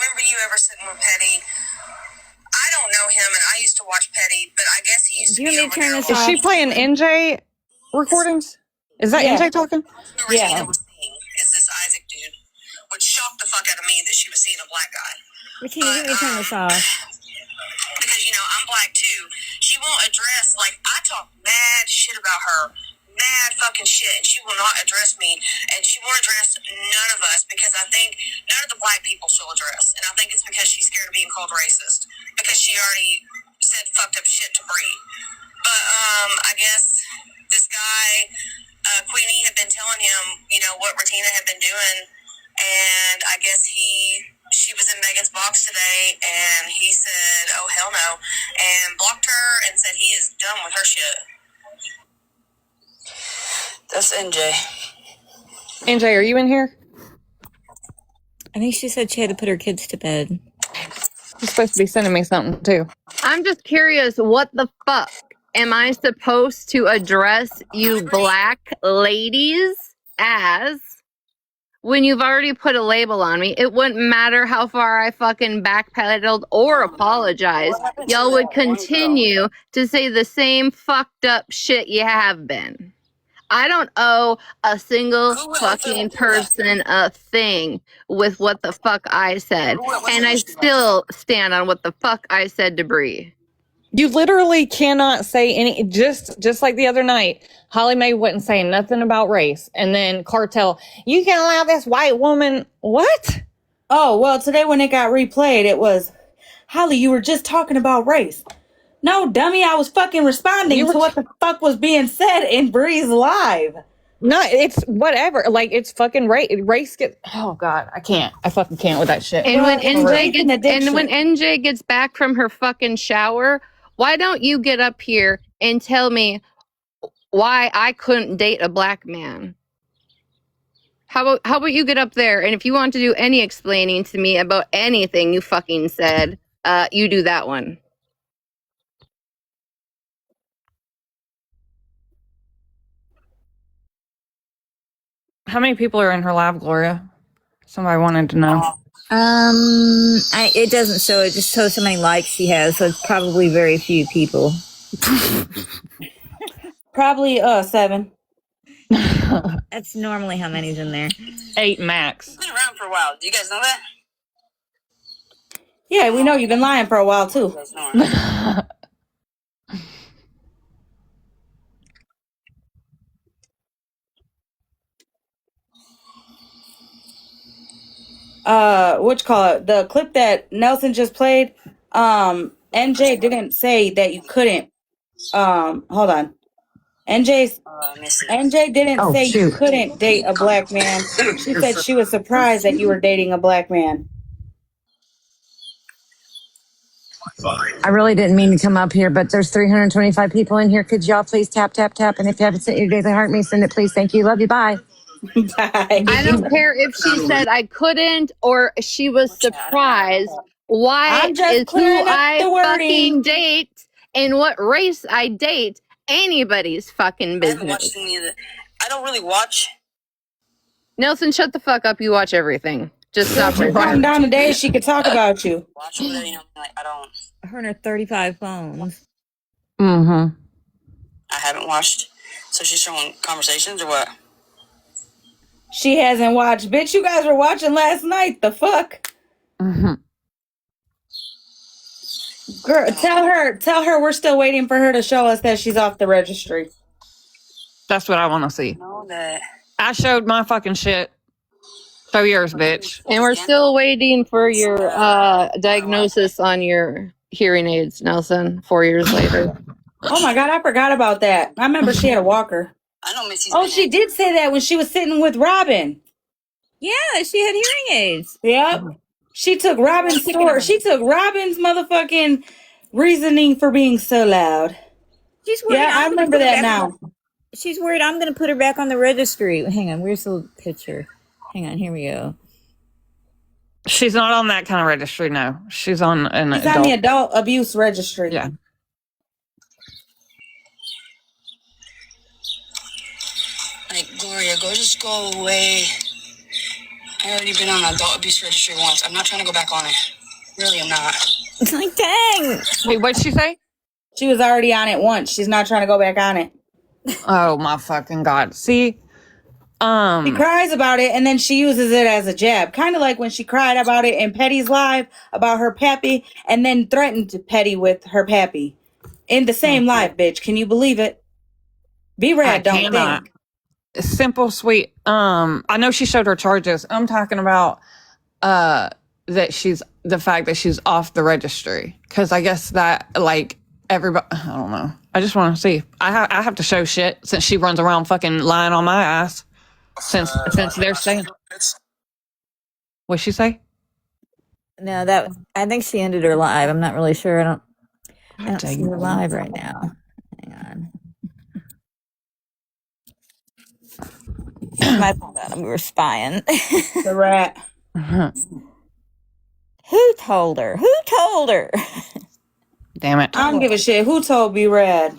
remember you ever sitting with Petty. I don't know him, and I used to watch Petty, but I guess he used Do to you be want me to over turn there. this Is she off? playing NJ recordings? Is that Yeah. NJ talking? Who Regina was seeing is this Isaac dude, which shocked the fuck out of me that she was seeing a black guy. Regina, you want me to turn this off? Because I'm black too. She won't address, like, I talk mad shit about her, mad fucking shit, and she will not address me, and she won't address none of us because I think none of the black people she'll address, and I think it's because she's scared of being called racist because she already said fucked up shit to Bree. But I guess this guy, Queenie, had been telling him, what Retina had been doing, and I guess she was in Megan's box today, and he said, "Oh hell no," and blocked her and said he is done with her shit. That's NJ. NJ, are you in here? I think she said she had to put her kids to bed. You're supposed to be sending me something too. I'm just curious, what the fuck am I supposed to address you black ladies as when you've already put a label on me? It wouldn't matter how far I fucking backpedaled or apologized. Y'all would continue to say the same fucked up shit you have been. I don't owe a single fucking person a thing with what the fuck I said. And I still stand on what the fuck I said to Bree. You literally cannot say any, just like the other night, Hollymae wasn't saying nothing about race. And then Cartel, you can allow this white woman, what? Oh, well, today when it got replayed, it was, Holly, you were just talking about race. No, dummy, I was fucking responding to what the fuck was being said in Bree's live. No, it's whatever. Like, it's fucking race gets, oh God, I fucking can't with that shit. And Well, when NJ gets back from her fucking shower, why don't you get up here and tell me why I couldn't date a black man? How about you get up there, and if you want to do any explaining to me about anything you fucking said, you do that one. How many people are in her live, Gloria? Somebody wanted to know. It doesn't show. It just shows how many likes she has. So it's probably very few people. Probably 7. That's normally how many's in there. 8 max. Been around for a while. Do you guys know that? Yeah, we know you've been lying for a while too. You guys know her. What you call it? The clip that Nelson just played. NJ didn't say that you couldn't. Hold on. NJ didn't Oh, say you shoot. couldn't date a black man. She said she was surprised that you were dating a black man. I really didn't mean to come up here, but there's 325 people in here. Could y'all please tap, tap, tap? And if you haven't sent your daily heart me, send it, please. Thank you. Love you. Bye. Bye. I don't care if she said I couldn't or she was surprised. Why I'm just is who clearing up I the wording. fucking date and what race I date anybody's fucking I haven't watched business? any of the. I don't really watch. Nelson, shut the fuck up. You watch everything. Just stop She's right counting there. down the days she could talk about you. Watch over there, you know. Like I don't. Her and her 35 phones. Mm-hmm. I haven't watched. So she's showing conversations or what? She hasn't watched. Bitch, you guys were watching last night. The fuck? Mm-hmm. Girl, tell her we're still waiting for her to show us that she's off the registry. That's what I want to see. Know that. I showed my fucking shit. Show yours, bitch. And we're still waiting for your diagnosis on your hearing aids, Nelson, 4 years later. Oh my God, I forgot about that. I remember she had a walker. I know Missy's. Oh, she did say that when she was sitting with Robin. Yeah, she had hearing aids. Yep. She took Robin's story. She took Robin's motherfucking reasoning for being so loud. She's worried. Yeah, I remember that now. She's worried I'm going to put her back on the registry. Hang on, where's the picture? Hang on, here we go. She's not on that kind of registry, no. She's on an She's on the adult abuse registry. Yeah. Like, Gloria, just go away. I already been on the adult abuse registry once. I'm not trying to go back on it. Really, I'm not. It's like, dang. Wait, what'd she say? She was already on it once. She's not trying to go back on it. Oh my fucking God. See? She cries about it and then she uses it as a jab. Kind of like when she cried about it in Petty's live about her pappy and then threatened Petty with her pappy. In the same live, bitch. Can you believe it? Be red, don't think. Simple, sweet. I know she showed her charges. I'm talking about that she's the fact that she's off the registry. Because I guess that like everybody, I don't know. I just want to see. I have to show shit since she runs around fucking lying on my ass. Since they're saying. What'd she say? No, I think she ended her live. I'm not really sure. I don't see her live right now. Hang on. My phone, we were spying. The rat. Who told her? Who told her? Damn it. I don't give a shit. Who told Be Rad?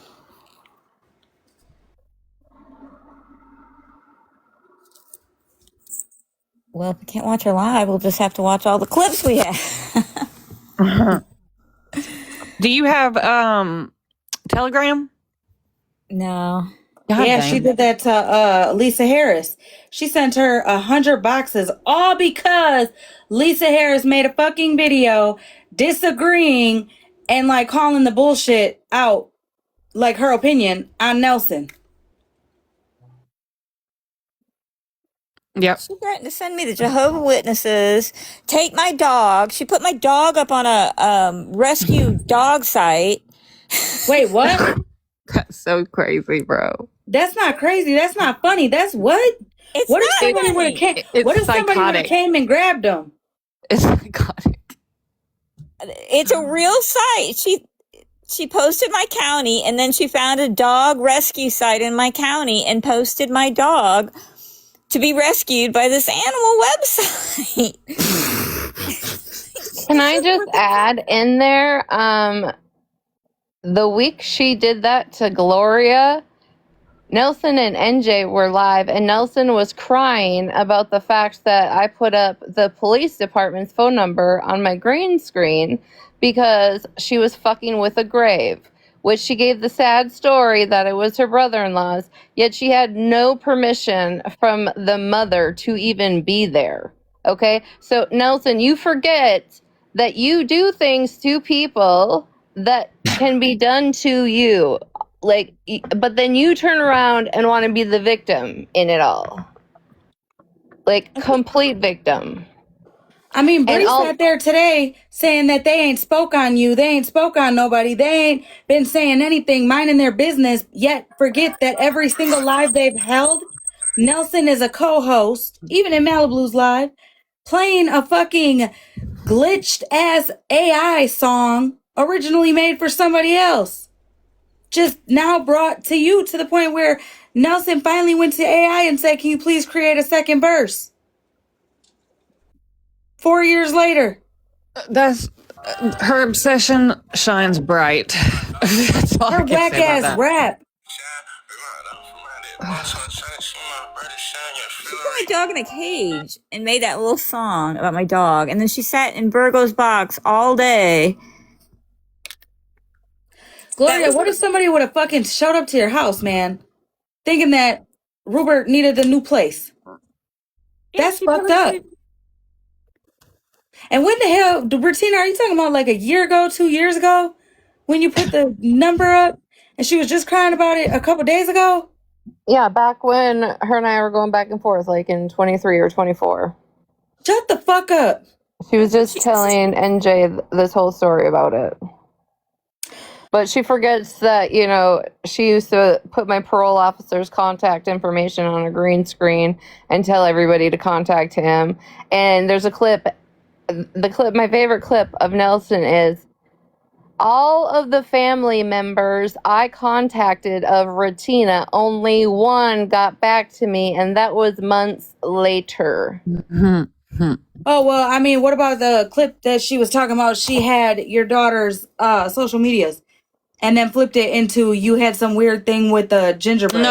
Well, if we can't watch her live, we'll just have to watch all the clips we have. Do you have Telegram? No. God yeah, dang. she did that to Lisa Harris. She sent her 100 boxes all because Lisa Harris made a fucking video disagreeing and like calling the bullshit out, like her opinion on Nelson. Yep. She threatened to send me the Jehovah's Witnesses, take my dog. She put my dog up on a rescue dog site. Wait, what? That's so crazy, bro. That's not crazy. That's not funny. That's what? It's What if not somebody would have funny. came? What if somebody would have came and grabbed them? It's psychotic. It's a real site. She posted my county, and then she found a dog rescue site in my county and posted my dog to be rescued by this animal website. Can I just add in there, the week she did that to Gloria, Nelson and NJ were live, and Nelson was crying about the fact that I put up the police department's phone number on my green screen because she was fucking with a grave, which she gave the sad story that it was her brother-in-law's, yet she had no permission from the mother to even be there. Okay? So, Nelson, you forget that you do things to people that can be done to you. Like, but then you turn around and want to be the victim in it all. Like, complete victim. I mean, And Bree sat there today saying that they ain't spoke on you. They ain't spoke on nobody. They ain't been saying anything, minding their business, yet forget that every single live they've held, Nelson is a co-host, even in Malibu's live, playing a fucking glitched ass AI song originally made for somebody else. Just now brought to you to the point where Nelson finally went to AI and said, can you please create a second verse? 4 years later. That's her obsession shines bright. That's all Her I can whack say about ass that. rap. She put my dog in a cage and made that little song about my dog. And then she sat in Virgo's box all day. Gloria, what if somebody would have fucking showed up to your house, man, thinking that Rupert needed a new place? That's fucked up. And when the hell, Bertina, are you talking about like a year ago, 2 years ago, when you put the number up and she was just crying about it a couple days ago? Yeah, back when her and I were going back and forth, like in 23 or 24. Shut the fuck up. She was just telling NJ this whole story about it. But she forgets that, you know, she used to put my parole officer's contact information on a green screen and tell everybody to contact him. And there's a clip, my favorite clip of Nelson is, all of the family members I contacted of Ratina, only one got back to me, and that was months later. Oh, well, I mean, what about the clip that she was talking about? She had your daughter's social medias and then flipped it into you had some weird thing with the gingerbread.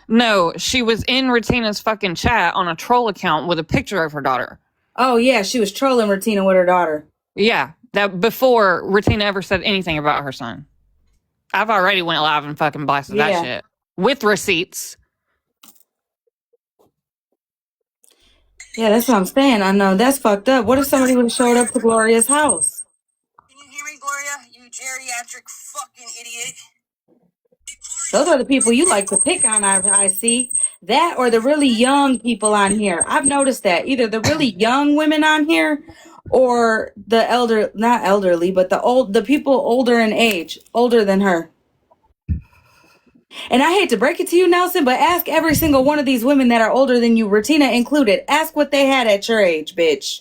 No, she was in Retina's fucking chat on a troll account with a picture of her daughter. Oh, yeah, she was trolling Retina with her daughter. Yeah, that before Retina ever said anything about her son. I've already went live and fucking blasted that shit. With receipts. Yeah, that's what I'm saying. I know, that's fucked up. What if somebody would have showed up to Gloria's house? Can you hear me, Gloria? You geriatric fucking idiot. Those are the people you like to pick on, I see. That or the really young people on here. I've noticed that. Either the really young women on here or the not elderly, but the people older in age, older than her. And I hate to break it to you, Nelson, but ask every single one of these women that are older than you, Retina included. Ask what they had at your age, bitch.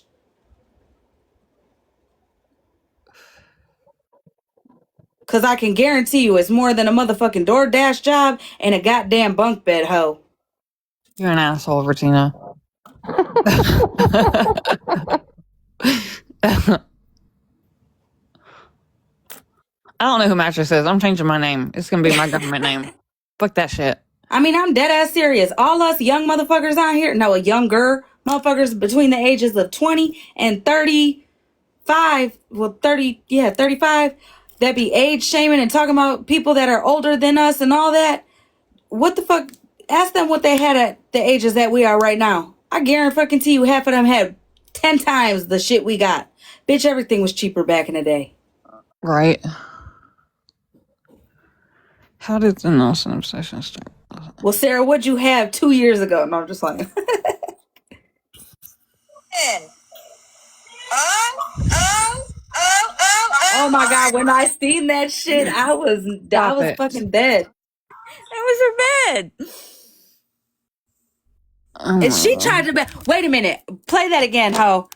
Because I can guarantee you it's more than a motherfucking DoorDash job and a goddamn bunk bed hoe. You're an asshole, Retina. I don't know who Mattress is. I'm changing my name. It's going to be my government name. Fuck that shit. I mean, I'm dead ass serious. All us young motherfuckers on here, no, younger motherfuckers between the ages of 20 and 35, well, 35, that be age shaming and talking about people that are older than us and all that. What the fuck? Ask them what they had at the ages that we are right now. I guarantee you half of them had 10 times the shit we got. Bitch, everything was cheaper back in the day. Right. How did the Nelson obsession start? Well, Sarah, what'd you have 2 years ago? No, I'm just lying. Oh my God, when I seen that shit, I was fucking dead. That was her bed. And she tried to wait a minute. Play that again, ho.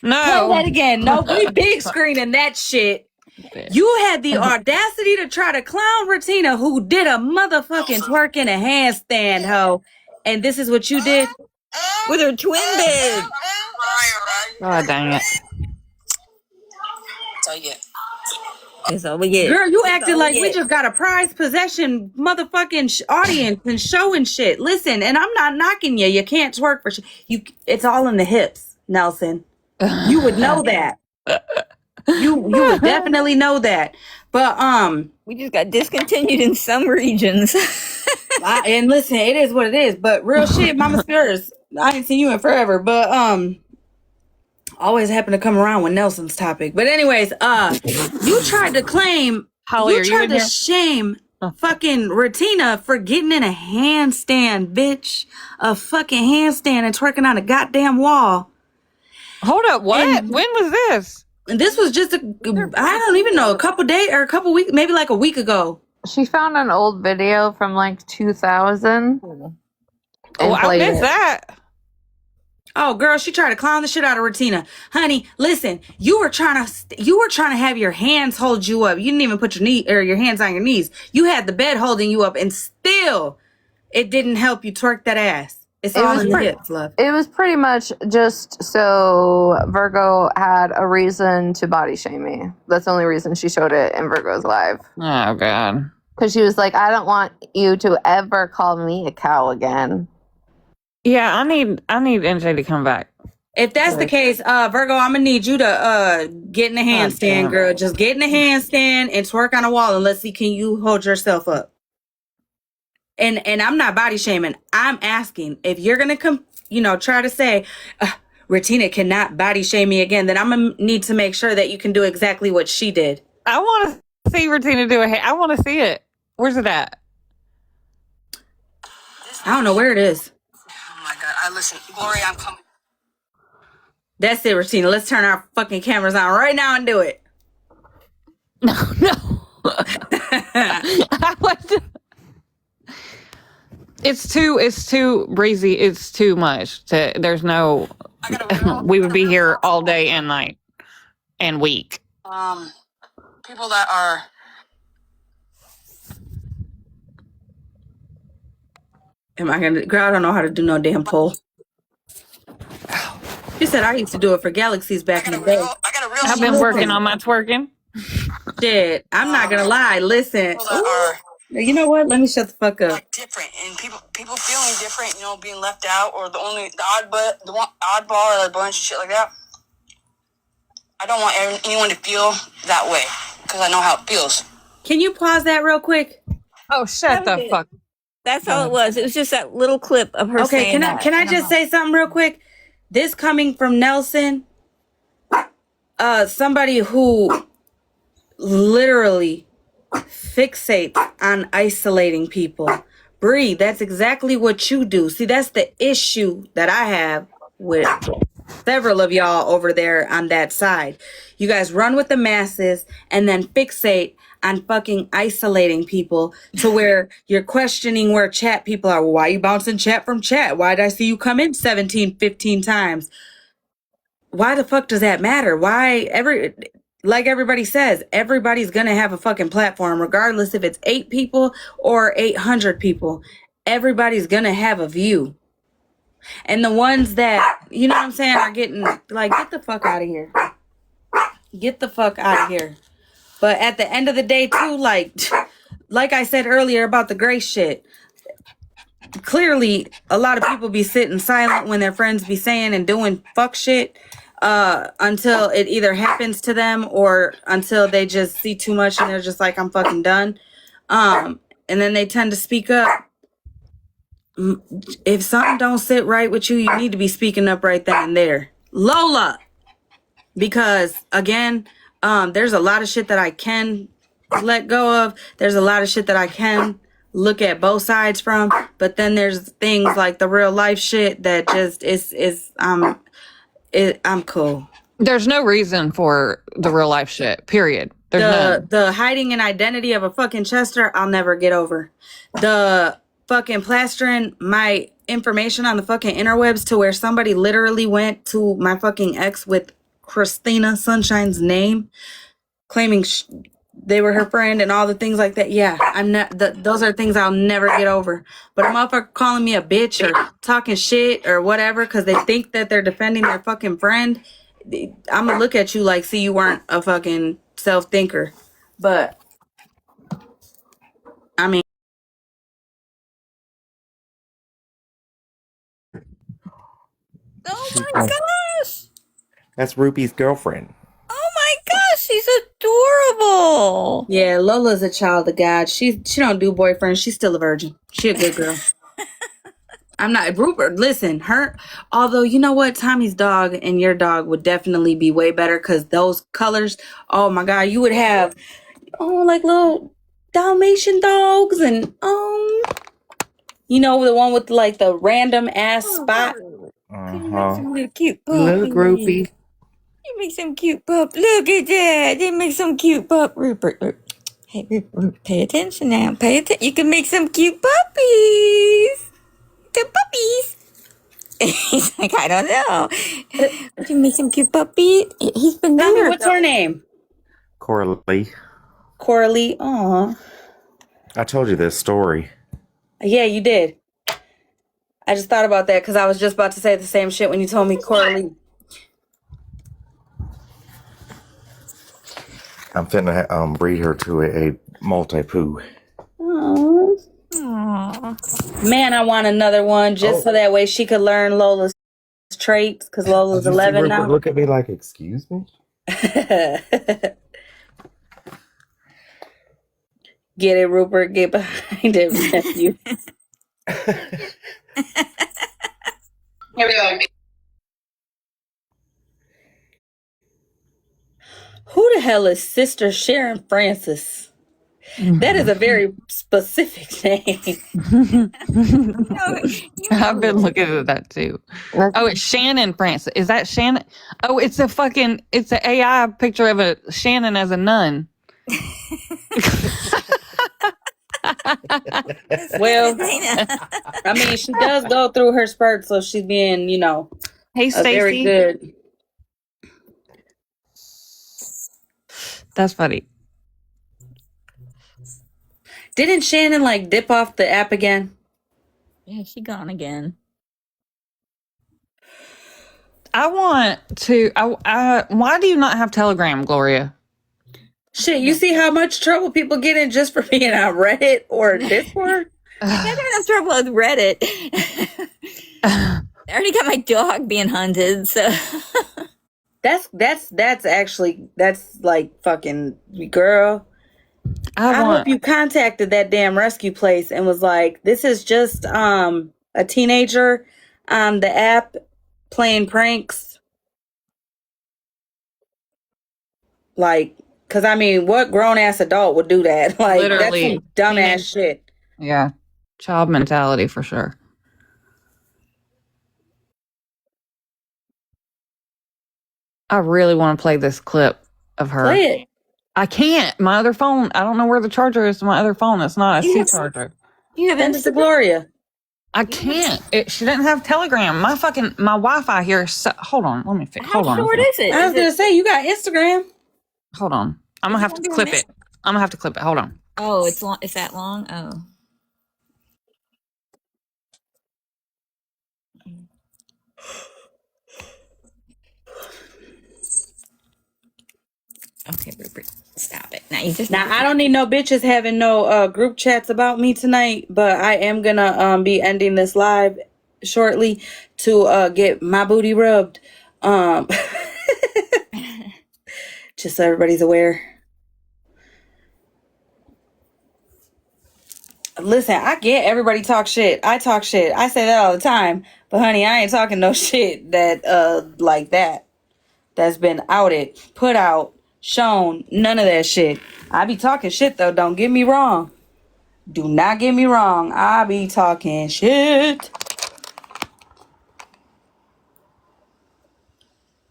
No. Play that again. No, we big screening that shit. You had the audacity to try to clown Retina, who did a motherfucking twerk in a handstand, ho. And this is what you did? With her twin bed. God dang it. Tell you, That's all we get. Girl, you That's acted all like we get. just got a prized possession motherfucking audience and show and shit. Listen, and I'm not knocking you. You can't twerk for shit. It's all in the hips, Nelson. You would know that. You would definitely know that. But we just got discontinued in some regions. and listen, it is what it is. But real shit, Mama Spurs. I ain't seen you in forever. But always happen to come around with Nelson's topic. But anyways, you tried to claim Holly, are you you tried in to here? shame fucking Retina for getting in a handstand, bitch. A fucking handstand and twerking on a goddamn wall. Hold up, what? And when was this? this was just I don't even know, a couple days or a couple weeks, maybe like a week ago. She found an old video from like 2000 and I played missed it. that. Oh, girl, she tried to clown the shit out of Retina. Honey, listen, you were trying to have your hands hold you up. You didn't even put your hands on your knees. You had the bed holding you up, and still, it didn't help you twerk that ass. It's all in the hips, love. It was pretty much just so Virgo had a reason to body shame me. That's the only reason she showed it in Virgo's live. Oh, God. Because she was like, I don't want you to ever call me a cow again. Yeah, I need NJ to come back. If that's the case, Virgo, I'm gonna need you to get in a handstand, girl. Just get in a handstand and twerk on a wall, and let's see, can you hold yourself up? And I'm not body shaming. I'm asking if you're gonna try to say Retina cannot body shame me again, then I'm gonna need to make sure that you can do exactly what she did. I want to see Retina do it. I want to see it. Where's it at? I don't know where it is. Oh my God! Listen, Gloria, I'm coming. That's it, Retina. Let's turn our fucking cameras on right now and do it. No. It's too breezy. It's too much. There's no. We would be here all day and night and week. People that are. Am I gonna? Girl, I don't know how to do no damn poll. She said I used to do it for galaxies back in the day. I've been working on my twerking. Shit, I'm not gonna lie. Listen, you know what? Let me shut the fuck up. Different, and people feeling different, being left out, or the oddball or a bunch of shit like that. I don't want anyone to feel that way because I know how it feels. Can you pause that real quick? Oh, shut the fuck. That's all it was. It was just that little clip of her saying that. Can I just say something real quick? This coming from Nelson, somebody who literally fixates on isolating people. Bree, that's exactly what you do. See, that's the issue that I have with several of y'all over there on that side. You guys run with the masses and then fixate on fucking isolating people to where you're questioning where chat people are. Why are you bouncing chat from chat? Why did I see you come in 17, 15 times? Why the fuck does that matter? Like everybody says, everybody's gonna have a fucking platform, regardless if it's 8 people or 800 people. Everybody's gonna have a view. And the ones that, you know what I'm saying, are getting, like, get the fuck out of here. Get the fuck out of here. But at the end of the day, too, like I said earlier about the Grace shit, clearly a lot of people be sitting silent when their friends be saying and doing fuck shit until it either happens to them or until they just see too much and they're just like, I'm fucking done. And then they tend to speak up. If something don't sit right with you, you need to be speaking up right then and there. Lola! Because, again, there's a lot of shit that I can let go of. There's a lot of shit that I can look at both sides from. But then there's things like the real life shit that just I'm cool. There's no reason for the real life shit, period. There's none. The hiding an identity of a fucking Chester, I'll never get over. The fucking plastering my information on the fucking interwebs to where somebody literally went to my fucking ex with Christina Sunshine's name, claiming they were her friend and all the things like that. Yeah, I'm not. Those are things I'll never get over. But a motherfucker calling me a bitch or talking shit or whatever because they think that they're defending their fucking friend, I'm gonna look at you like, see, you weren't a fucking self-thinker. But I mean, Oh She's my like, gosh. that's Ruby's girlfriend. Oh my gosh, she's adorable. yeah, Lola's a child of God. She don't do boyfriends. She's still a virgin. She a good girl. I'm not Rupert. Listen, her. Although you know what, Tommy's dog and your dog would definitely be way better because those colors. Oh my God, you would have like little Dalmatian dogs and the one with like the random ass spot. Could you make some little cute Look, puppies? Rupee. You make some cute pup. Look at that. They make some cute pup. Rupert. Hey, Rupert, pay attention now. Pay attention. You can make some cute puppies. The puppies. He's like, I don't know. You can make some cute puppies. He's been Tell me, better. what's her name? Coralie. Coralie. Aw. I told you this story. Yeah, you did. I just thought about that because I was just about to say the same shit when you told me Coralie. I'm finna breed her to a multi-poo. Aww. Man, I want another one just so that way she could learn Lola's traits because Lola's Did you see 11 Rupert now. look at me like, excuse me? Get it, Rupert. Get behind it, nephew. Who the hell is Sister Sharon Francis? That is a very specific name. I've been looking at that too. Oh, it's Shannon Francis. Is that Shannon? Oh, it's an AI picture of a Shannon as a nun. Well, I mean, she does go through her spurts, so she's being, Hey, a very Stacy. good. That's funny. Didn't Shannon dip off the app again? Yeah, she gone again. I want to. Why do you not have Telegram, Gloria? Shit, you see how much trouble people get in just for being on Reddit or Discord? I never had trouble with Reddit. I already got my dog being hunted, so That's like fucking girl. I hope you contacted that damn rescue place and was like, this is just a teenager on the app playing pranks. Because I mean, what grown ass adult would do that? Literally, that's some dumbass shit. Yeah, child mentality for sure. I really want to play this clip of her. Play it. I can't. My other phone. I don't know where the charger is to my other phone. It's not a C charger. You have Send it to Gloria. I can't. She didn't have Telegram. My Wi-Fi here. Hold on. Let me fix. Hold on. How short is it? I was gonna say you got Instagram. Hold on. I'm gonna have to clip it. I'm gonna have to clip it. Hold on. Oh, it's long. Is that long? Oh. Okay, Rupert, stop it. Now I don't need no bitches having no group chats about me tonight, but I am gonna be ending this live shortly to get my booty rubbed. Just so everybody's aware. Listen, I get everybody talk shit. I talk shit. I say that all the time. But honey, I ain't talking no shit that like that. That's been outed, put out, shown, none of that shit. I be talking shit though, don't get me wrong. Do not get me wrong. I be talking shit.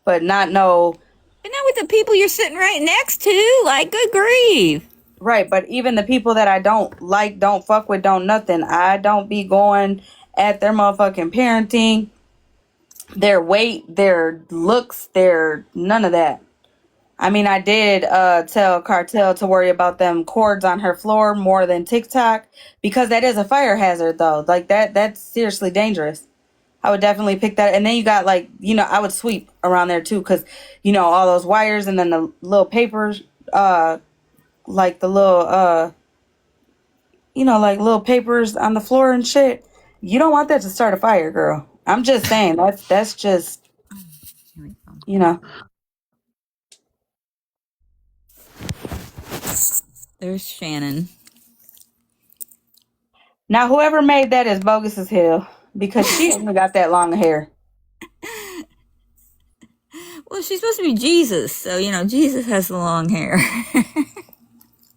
But not no. But not with the people you're sitting right next to. Like, good grief. Right, but even the people that I don't like, don't fuck with, don't nothing. I don't be going at their motherfucking parenting, their weight, their looks, their none of that. I mean, I did tell Cartel to worry about them cords on her floor more than TikTok because that is a fire hazard though. Like that's seriously dangerous. I would definitely pick that. And then you got I would sweep around there too because, all those wires and then the little papers, like the little like little papers on the floor and shit. You don't want that to start a fire, girl. I'm just saying that's just There's Shannon. Now whoever made that is bogus as hell because she ain't got that long hair. Well, she's supposed to be Jesus, so Jesus has the long hair.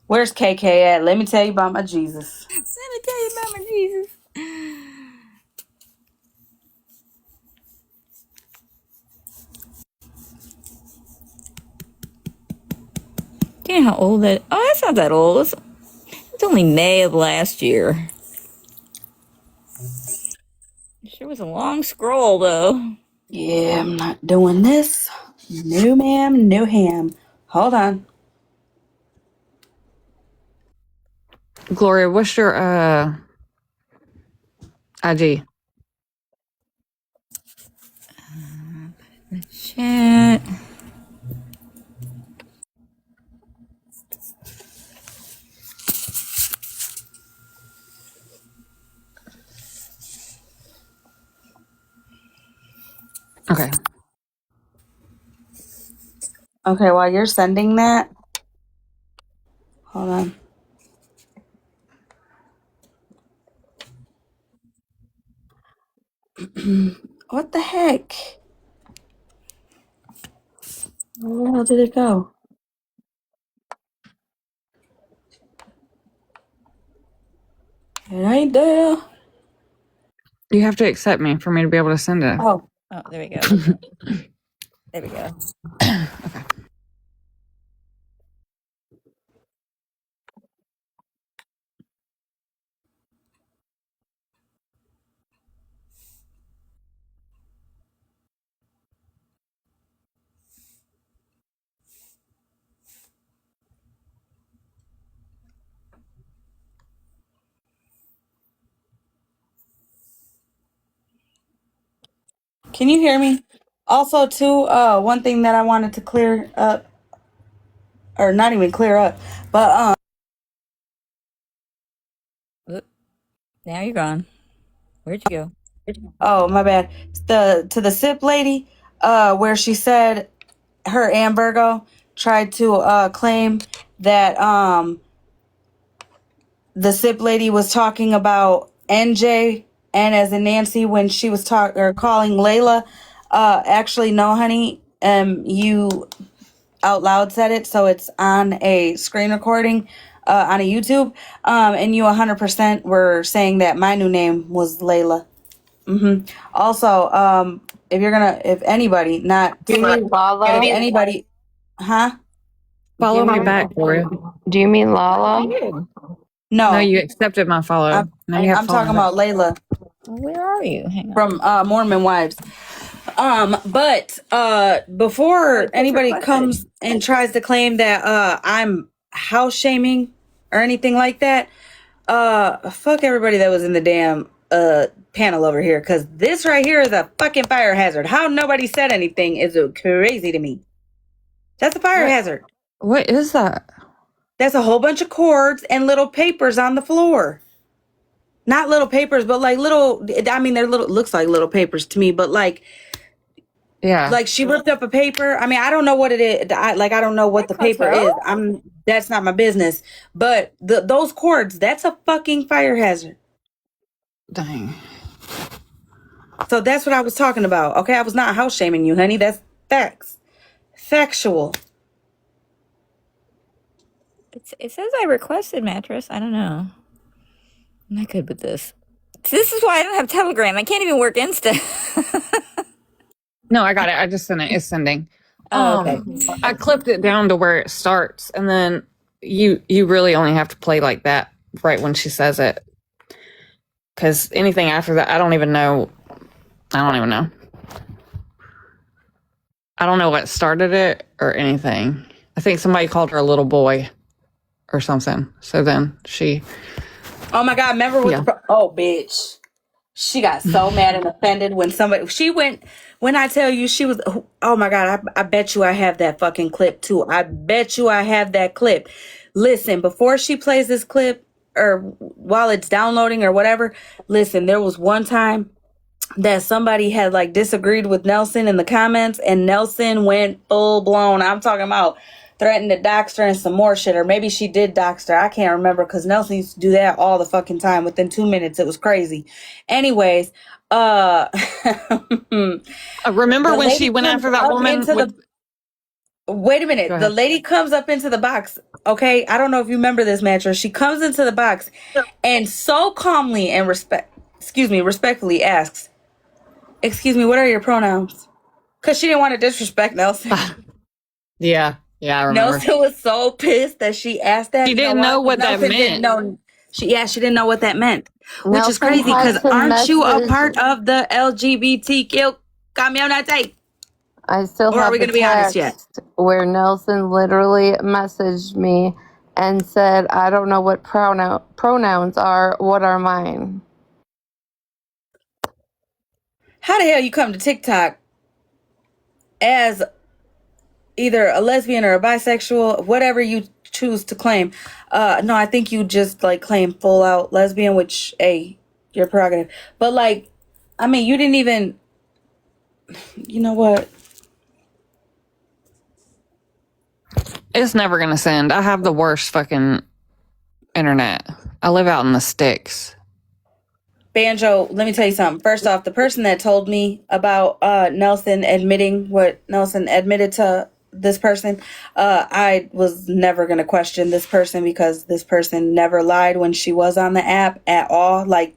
Where's KK at? Let me tell you about my Jesus. Let me tell you about my Jesus. Do you know how old that? Oh, that's not that old. It's only May of last year. It sure was a long scroll, though. Yeah, I'm not doing this. No, ma'am, no ham. Hold on. Gloria, what's your IG? Chat. Okay. Okay, while you're sending that, hold on. What the heck? Where the hell did it go? It ain't there. You have to accept me for me to be able to send it. Oh, there we go. There we go. Okay. can you hear me? Also, too, one thing that I wanted to clear up, or not even clear up, but Oop. Now you're gone. Where'd you go? oh my bad. To the sip lady, where she said her and Virgo tried to claim that the sip lady was talking about NJ and as in Nancy when she was calling Layla. Actually, no, honey. You out loud said it, so it's on a screen recording on a YouTube. And you 100% were saying that my new name was Layla. Also, if anybody, not Do you mean Lala? if anybody, huh? Follow me back, Gloria. Do you mean Lala? No, No, you accepted my follow. Now you have I'm to follow talking me back. about Layla Where are you? Hang on. from Mormon Wives. But before anybody comes and tries to claim that I'm house shaming or anything like that, fuck everybody that was in the damn panel over here, because this right here is a fucking fire hazard. How nobody said anything is crazy to me. That's a fire hazard. What is that? That's a whole bunch of cords and little papers on the floor. Not little papers, but like little, I mean, they're little, looks like little papers to me, but like, Yeah. like she ripped up a paper. I mean, I don't know what it is. I don't know what the paper is. That's not my business. But those cords, that's a fucking fire hazard. Dang. So that's what I was talking about. Okay, I was not house shaming you, honey. That's facts. Factual. It says I requested mattress. I don't know. I'm not good with this. This is why I don't have Telegram. I can't even work Insta. No, I got it. I just sent it. It's sending. Oh, okay. I clipped it down to where it starts, and then you really only have to play like that right when she says it. Because anything after that, I don't even know. I don't know what started it or anything. I think somebody called her a little boy or something. So then she. Oh my God! Remember with oh bitch. She got so mad and offended when I tell you she was, oh my God, I bet you I have that fucking clip too. I bet you I have that clip. Listen, before she plays this clip or while it's downloading or whatever, listen, there was one time that somebody had like disagreed with Nelson in the comments and Nelson went full blown. I'm talking about threatened to dox her and some more shit, or maybe she did dox her. I can't remember because Nelson used to do that all the fucking time. Within 2 minutes, it was crazy. Anyways, remember the when she lady went comes after that up woman into with? Wait a minute. Go The ahead. lady comes up into the box. Okay, I don't know if you remember this, Matcher. She comes into the box and so calmly and respectfully asks, "Excuse me, what are your pronouns?" Because she didn't want to disrespect Nelson. Yeah, I remember. Nelson was so pissed that she asked that. She You know didn't why? know 'Cause what that Nelson didn't meant. know. She didn't know what that meant, which is Nelson crazy. had Because to aren't you a message. part of the LGBTQ community? I still Or are have we the going to be honest yet? text where Nelson literally messaged me and said, I don't know what pronouns are. What are mine? How the hell you come to TikTok as either a lesbian or a bisexual, whatever you choose to claim? No, I think you just like claim full out lesbian, which your prerogative. But like, I mean, you didn't even. You know what? It's never gonna send. I have the worst fucking internet. I live out in the sticks. Banjo, let me tell you something. First off, the person that told me about Nelson admitting what Nelson admitted to this person, I was never going to question this person because this person never lied when she was on the app at all. Like,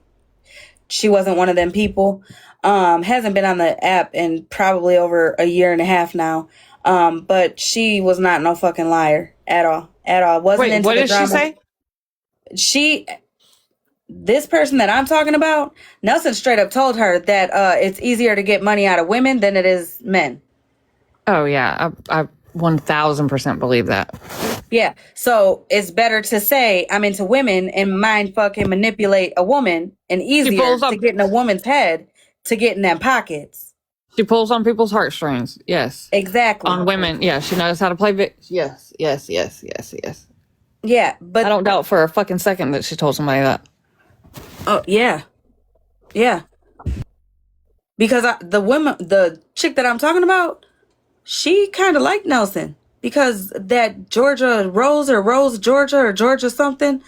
she wasn't one of them people. Hasn't been on the app in probably over a year and a half now. But she was not no fucking liar at all. At all. Wasn't Wait, into what the did drama. This person that I'm talking about, Nelson straight up told her that it's easier to get money out of women than it is men. Oh yeah, I 1000% believe that. Yeah, so it's better to say I'm into women and mind fucking manipulate a woman, and easier to get in a woman's head to get in them pockets. She pulls on people's heartstrings. Yes, exactly. On women, yeah, she knows how to play. Yes. Yeah, but I don't doubt for a fucking second that she told somebody that. Oh yeah. Because the chick that I'm talking about, she kind of liked Nelson because that Georgia Rose or Rose Georgia or Georgia something.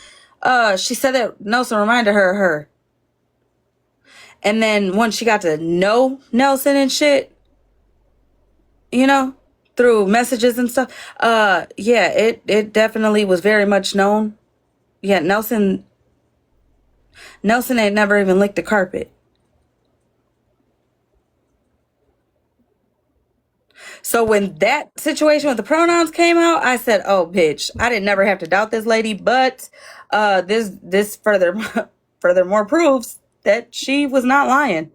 She said that Nelson reminded her of her. And then once she got to know Nelson and shit, through messages and stuff, it definitely was very much known. Yeah, Nelson ain't never even licked the carpet. So when that situation with the pronouns came out, I said, "Oh, bitch! I didn't never have to doubt this lady." But this furthermore proves that she was not lying.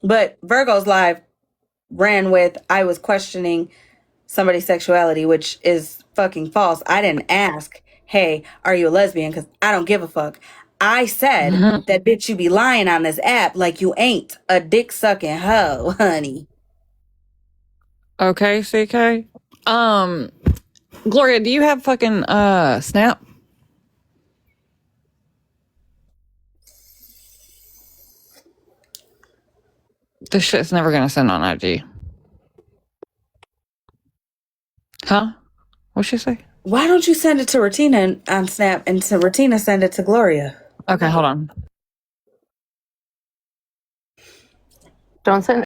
But Virgo's live ran with, "I was questioning somebody's sexuality," which is fucking false. I didn't ask, "Hey, are you a lesbian?" Because I don't give a fuck. I said that bitch, you be lying on this app like you ain't a dick sucking hoe, honey. Okay, CK. Gloria, do you have fucking Snap? This shit's never gonna send on IG. Huh? What'd she say? Why don't you send it to Retina on Snap and to Retina send it to Gloria? Okay, hold on. Don't send